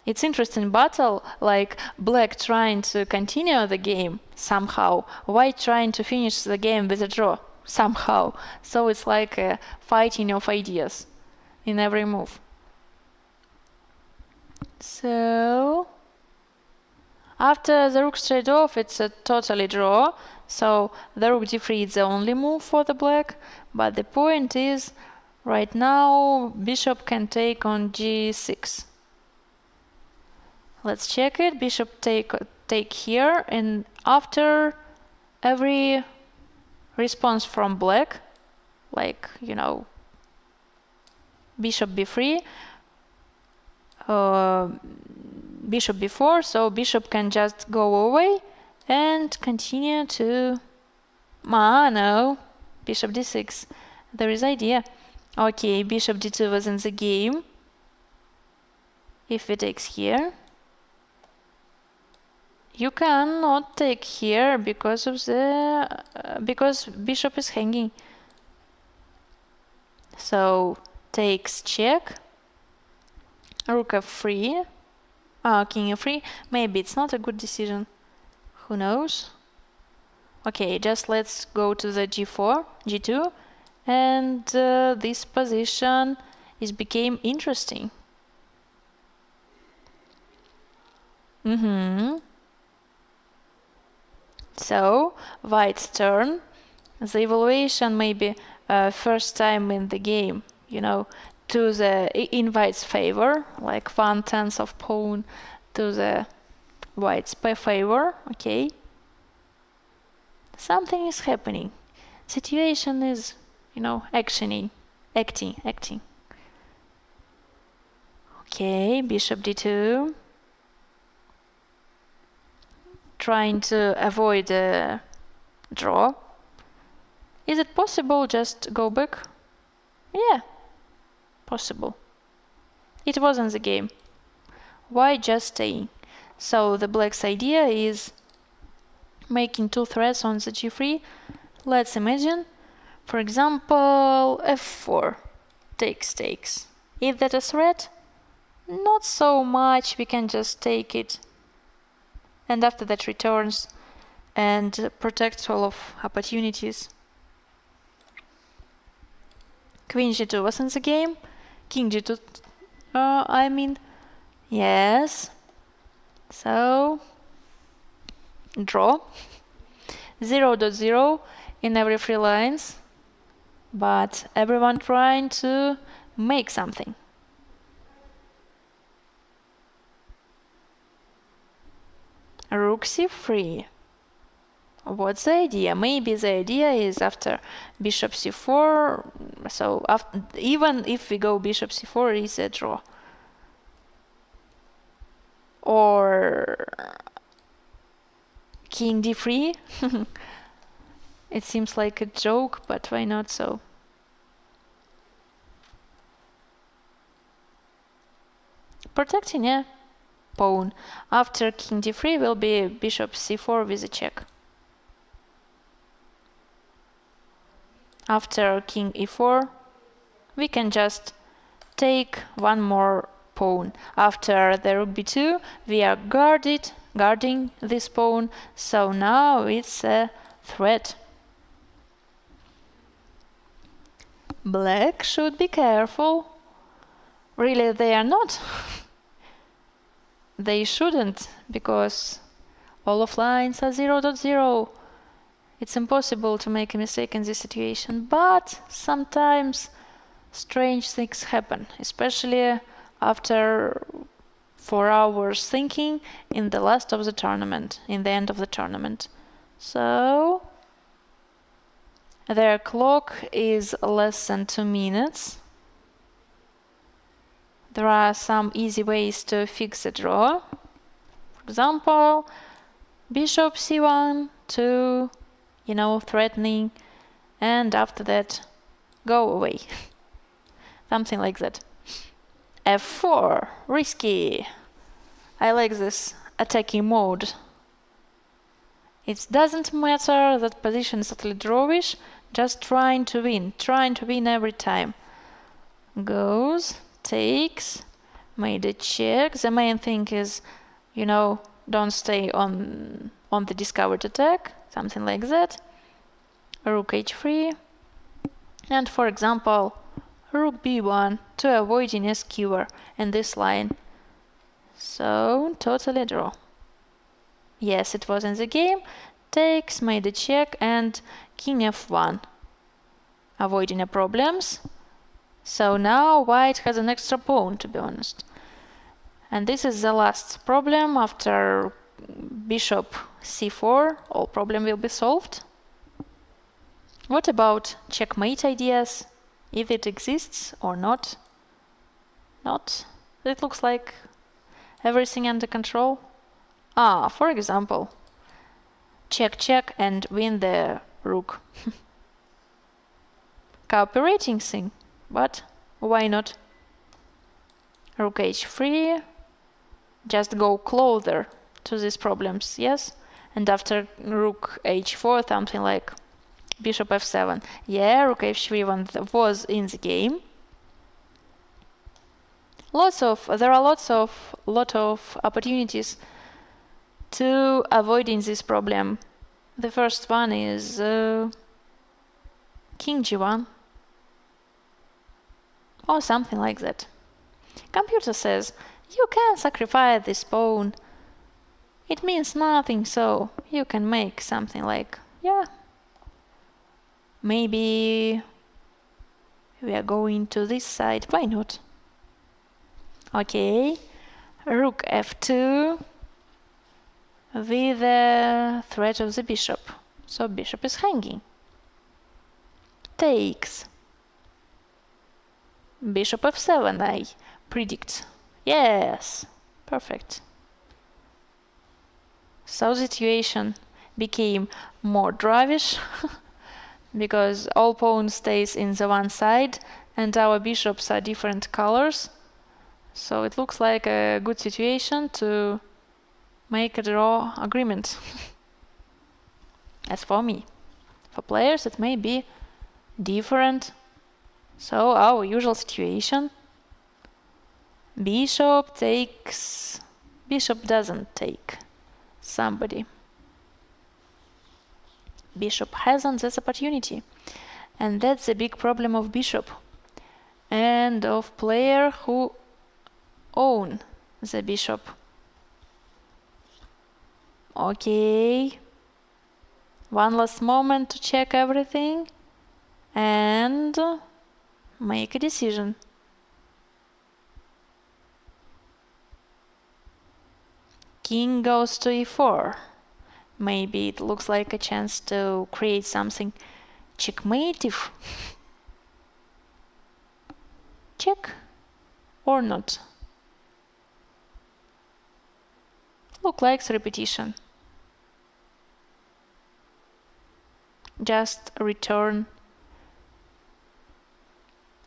It's interesting battle, like black trying to continue the game somehow, white trying to finish the game with a draw somehow. So it's like a fighting of ideas in every move. So after the rook straight off, it's a totally draw. So the rook d3 is the only move for the black. But the point is, right now, bishop can take on g6. Let's check it. Bishop take here, and after every response from black, like, bishop b3, bishop b4, so bishop can just go away and continue to... no, bishop d6. There is idea. Okay, bishop d2 was in the game. If it takes here, you cannot take here because of the because bishop is hanging. So takes check. Rook f3. King f3. Maybe it's not a good decision. Who knows? Okay, just let's go to the g4, g2, and this position became interesting. So white's turn. The evaluation maybe first time in the game, to the in white's favor, like 1/10 of pawn to the white's favor. Okay. Something is happening. Situation is, acting. Okay, bishop d2. Trying to avoid a draw. Is it possible just go back? Yeah, possible. It wasn't the game. Why just staying? So the black's idea is making two threats on the g3. Let's imagine, for example, f4 takes. Is that a threat? Not so much, we can just take it. And after that returns and protects all of opportunities. Queen g2 was in the game. King g2, I mean, yes. So, draw. 0.0 in every 3 lines, but everyone trying to make something. Rook c3. What's the idea? Maybe the idea is after bishop c4, so even if we go bishop c4 is a draw. Or king d3. It seems like a joke, but why not so? Protecting, yeah. Pawn. After king d3 will be bishop c4 with a check. After king e4, we can just take one more pawn. After the rook b2, we are guarding this pawn, so now it's a threat. Black should be careful. Really, they are not. They shouldn't, because all of lines are 0.0. It's impossible to make a mistake in this situation, but sometimes strange things happen, especially after 4 hours thinking in the last of the tournament, in the end of the tournament. So their clock is less than 2 minutes. There are some easy ways to fix the draw. For example, bishop c1 to, threatening, and after that, go away. Something like that. f4, risky. I like this attacking mode. It doesn't matter that position is totally drawish, just trying to win every time. Goes, takes, made a check. The main thing is, don't stay on the discovered attack, something like that. Rook h3, and for example, rook b1 to avoid an skewer in this line. So, totally draw. Yes, it was in the game. Takes, made a check, and king f1, avoiding problems. So now white has an extra pawn, to be honest. And this is the last problem. After bishop c4, all problem will be solved. What about checkmate ideas? If it exists or not? Not. It looks like everything under control. For example, check and win the rook. Cooperating thing, but why not? Rook h3, just go closer to these problems, yes? And after rook h4, something like bishop f7. Yeah, rook h3 was in the game. There are lot of opportunities to avoiding this problem. The first one is king g1 or something like that. Computer says you can sacrifice this pawn. It means nothing, so you can make something like, yeah, maybe we are going to this side, why not? Okay, rook f2 with the threat of the bishop, so bishop is hanging. Takes. Bishop f7, I predict. Yes, perfect. So the situation became more drawish. because all pawn stays in the one side and our bishops are different colors. So it looks like a good situation to make a draw agreement. As for me, for players it may be different. So our usual situation, bishop takes, bishop doesn't take somebody. Bishop hasn't this opportunity, and that's the big problem of bishop and of player who own the bishop. Okay, one last moment to check everything and make a decision. King goes to e4. Maybe it looks like a chance to create something checkmative. Check or not? Look like repetition. Just return.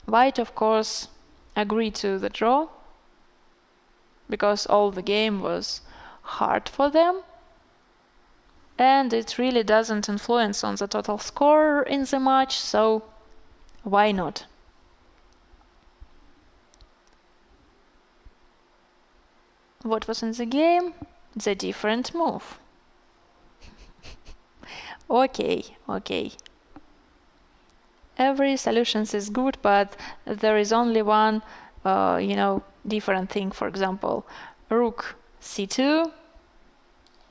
White, of course, agreed to the draw because all the game was hard for them, and it really doesn't influence on the total score in the match, so why not? What was in the game? The different move. Okay. Every solution is good, but there is only one, different thing. For example, rook c2,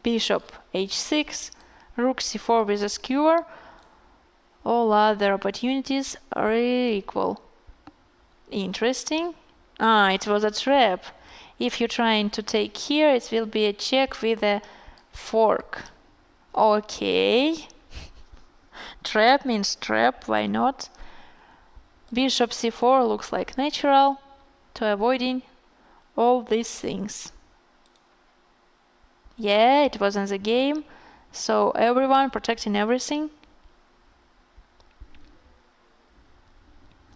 bishop h6, rook c4 with a skewer. All other opportunities are equal. Interesting. It was a trap. If you're trying to take here, it will be a check with a fork. Okay. Trap means trap, why not? Bishop c4 looks like natural to avoiding all these things. Yeah, it was in the game, so everyone protecting everything.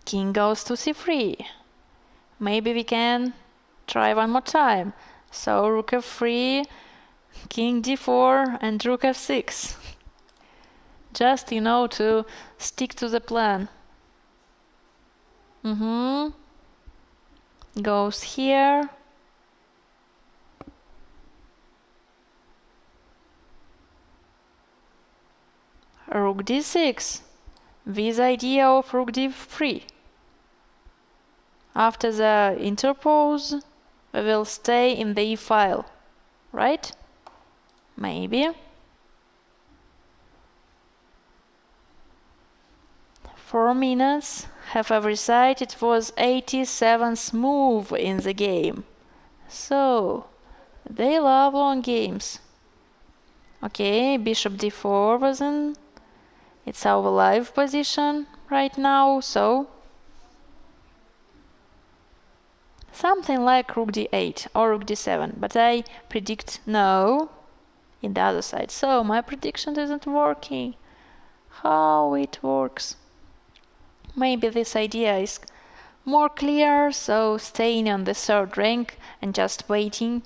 King goes to c3. Maybe we can try one more time. So rook f3, king d4 and rook f6. Just, to stick to the plan. Goes here. Rook d6 with idea of rook d3. After the interpose, we will stay in the e file, right? Maybe. 4 minutes, have every side. It was 87th move in the game. So, they love long games. Okay, bishop d4 was in. It's our live position right now, so something like rook d8 or rook d7, but I predict no in the other side. So my prediction isn't working. How it works? Maybe this idea is more clear, so staying on the third rank and just waiting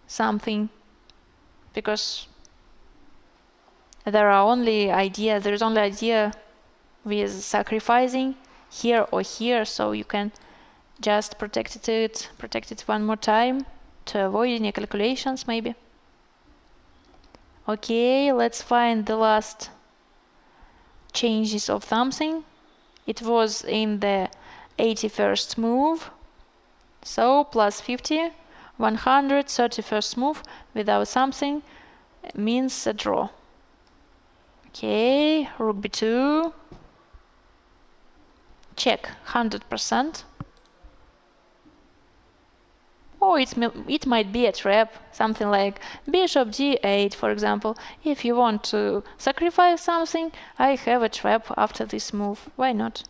something, because there is only idea with sacrificing here or here, so you can just protect it one more time to avoid any calculations maybe. Okay, let's find the last changes of something. It was in the 81st move, so plus 50, 131st move without something means a draw. Okay, rook b2, check 100%. Or it might be a trap, something like bishop d8, for example. If you want to sacrifice something, I have a trap after this move. Why not?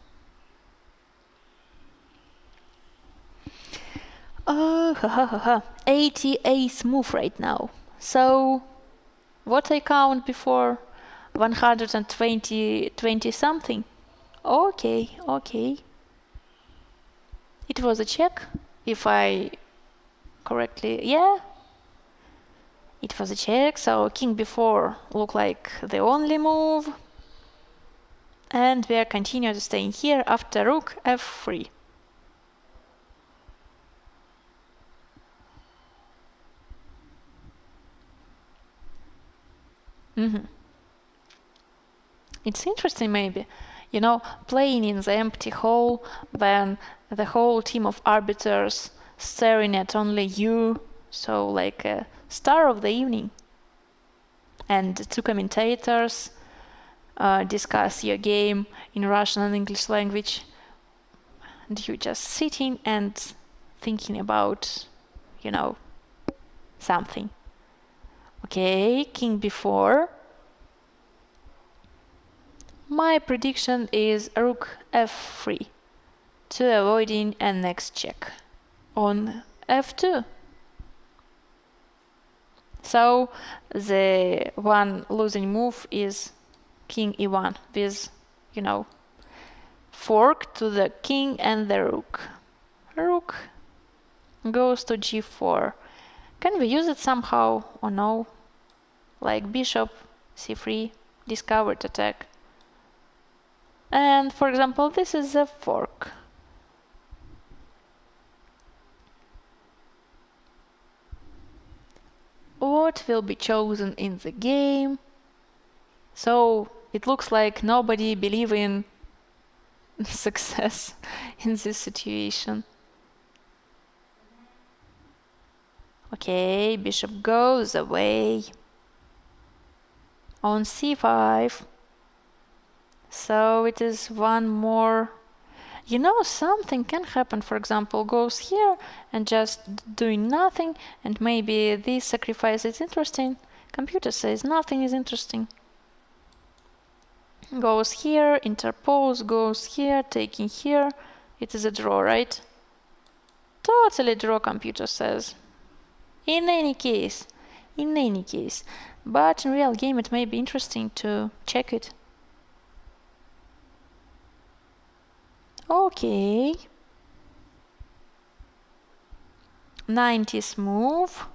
88th move right now. So, what I count before? 120 something. Okay, okay. It was a check, if I correctly, yeah. It was a check, so king b4 looked like the only move. And we are continuing to staying here after rook f3. It's interesting, maybe, you know, playing in the empty hall when the whole team of arbiters staring at only you, so like a star of the evening. And two commentators discuss your game in Russian and English language, and you just sitting and thinking about, you know, something. Okay, king b4. My prediction is rook f3 to avoiding a next check on f2. So the one losing move is king e1 with, you know, fork to the king and the rook. Rook goes to g4. Can we use it somehow or no? Like bishop c3, discovered attack. And for example, this is a fork. What will be chosen in the game? So it looks like nobody believes in success in this situation. Okay, bishop goes away on c5. So it is one more. You know, something can happen. For example, goes here and just doing nothing, and maybe this sacrifice is interesting. Computer says nothing is interesting. Goes here, interpose, goes here, taking here. It is a draw, right? Totally draw, computer says. In any case. But in real game it may be interesting to check it. Okay. 90th move.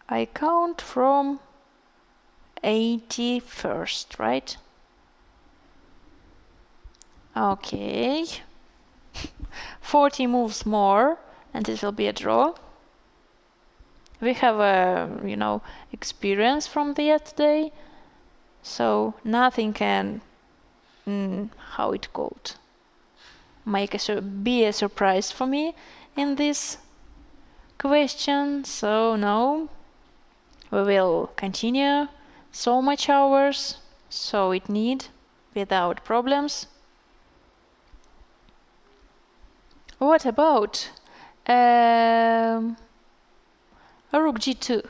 I count from 81st, right? Okay. 40 moves more and it will be a draw. We have a, you know, experience from the yesterday, so nothing can, how it called, be a surprise for me in this question. So no, we will continue so much hours, so it need, without problems. What about rook g2?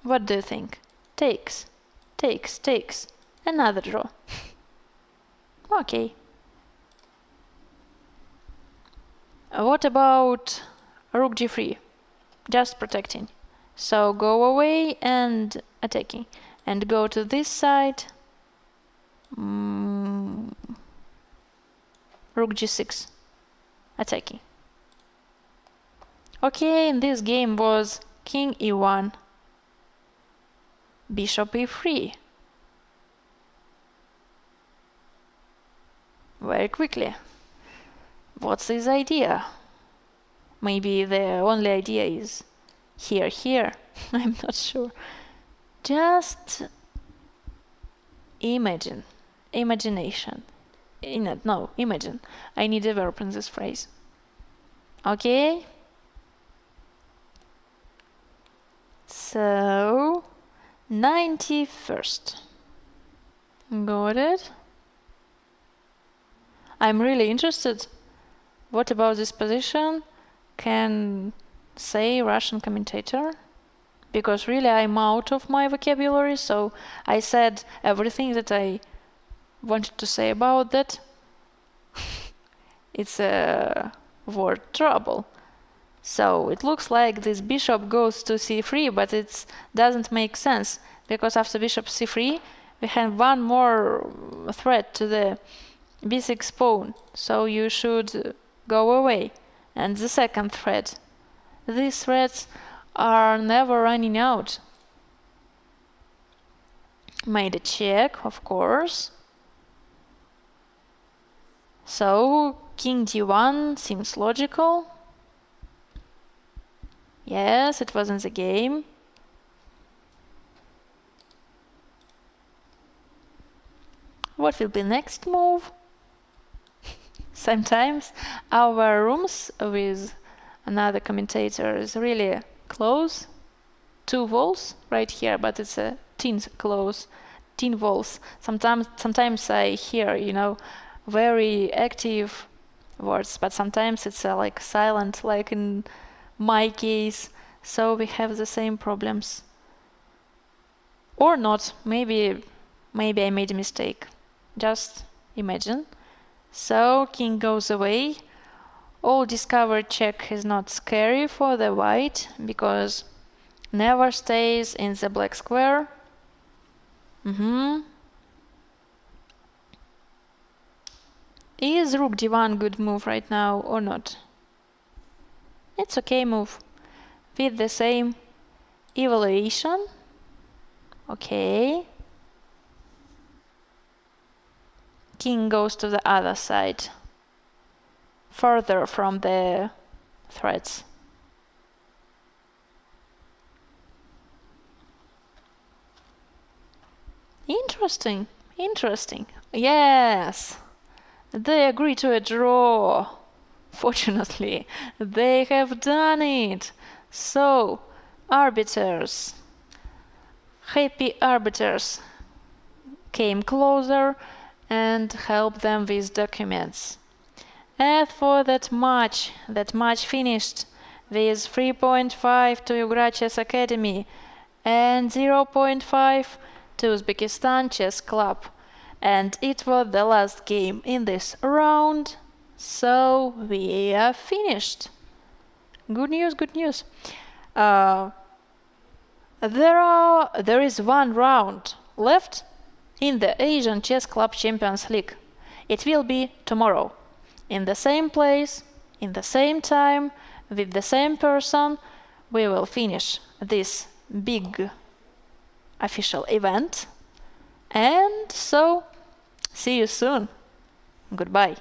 What do you think? Takes. Another draw. Okay. What about rook g3? Just protecting. So go away and attacking. And go to this side. Rook g6. Attacking. Okay, in this game was king e1, bishop e3. Very quickly. What's his idea? Maybe the only idea is here. I'm not sure. Just imagine. Imagination. No, imagine. I need a verb in this phrase. Okay? So, 91st. Got it? I'm really interested. What about this position can say Russian commentator? Because really I'm out of my vocabulary, so I said everything that I wanted to say about that. It's a word trouble. So it looks like this bishop goes to c3, but it doesn't make sense, because after bishop c3 we have one more threat to the b6 pawn, so you should go away. And the second threat. These threats are never running out. Made a check, of course. So king d1 seems logical. Yes, it was in the game. What will be next move? Sometimes our rooms with another commentator is really close. 2 walls right here, but it's a thin close, thin walls. Sometimes I hear, very active words, but sometimes it's like silent, like in my case. So we have the same problems. Or not. Maybe I made a mistake. Just imagine. So king goes away. All discovered check is not scary for the white because never stays in the black square. Is rook d1 good move right now or not? It's okay move. With the same evaluation. Okay. King goes to the other side, further from the threats. Interesting, interesting. Yes, they agree to a draw. Fortunately, they have done it. So, arbiters, happy arbiters, came closer and helped them with documents. As for that match finished with 3.5 to Yugra Chess Academy and 0.5 to Uzbekistan Chess Club. And it was the last game in this round, so we are finished. Good news, good news. There is one round left in the Asian Chess Club Champions League. It will be tomorrow. In the same place, in the same time, with the same person, we will finish this big official event. And so, see you soon. Goodbye.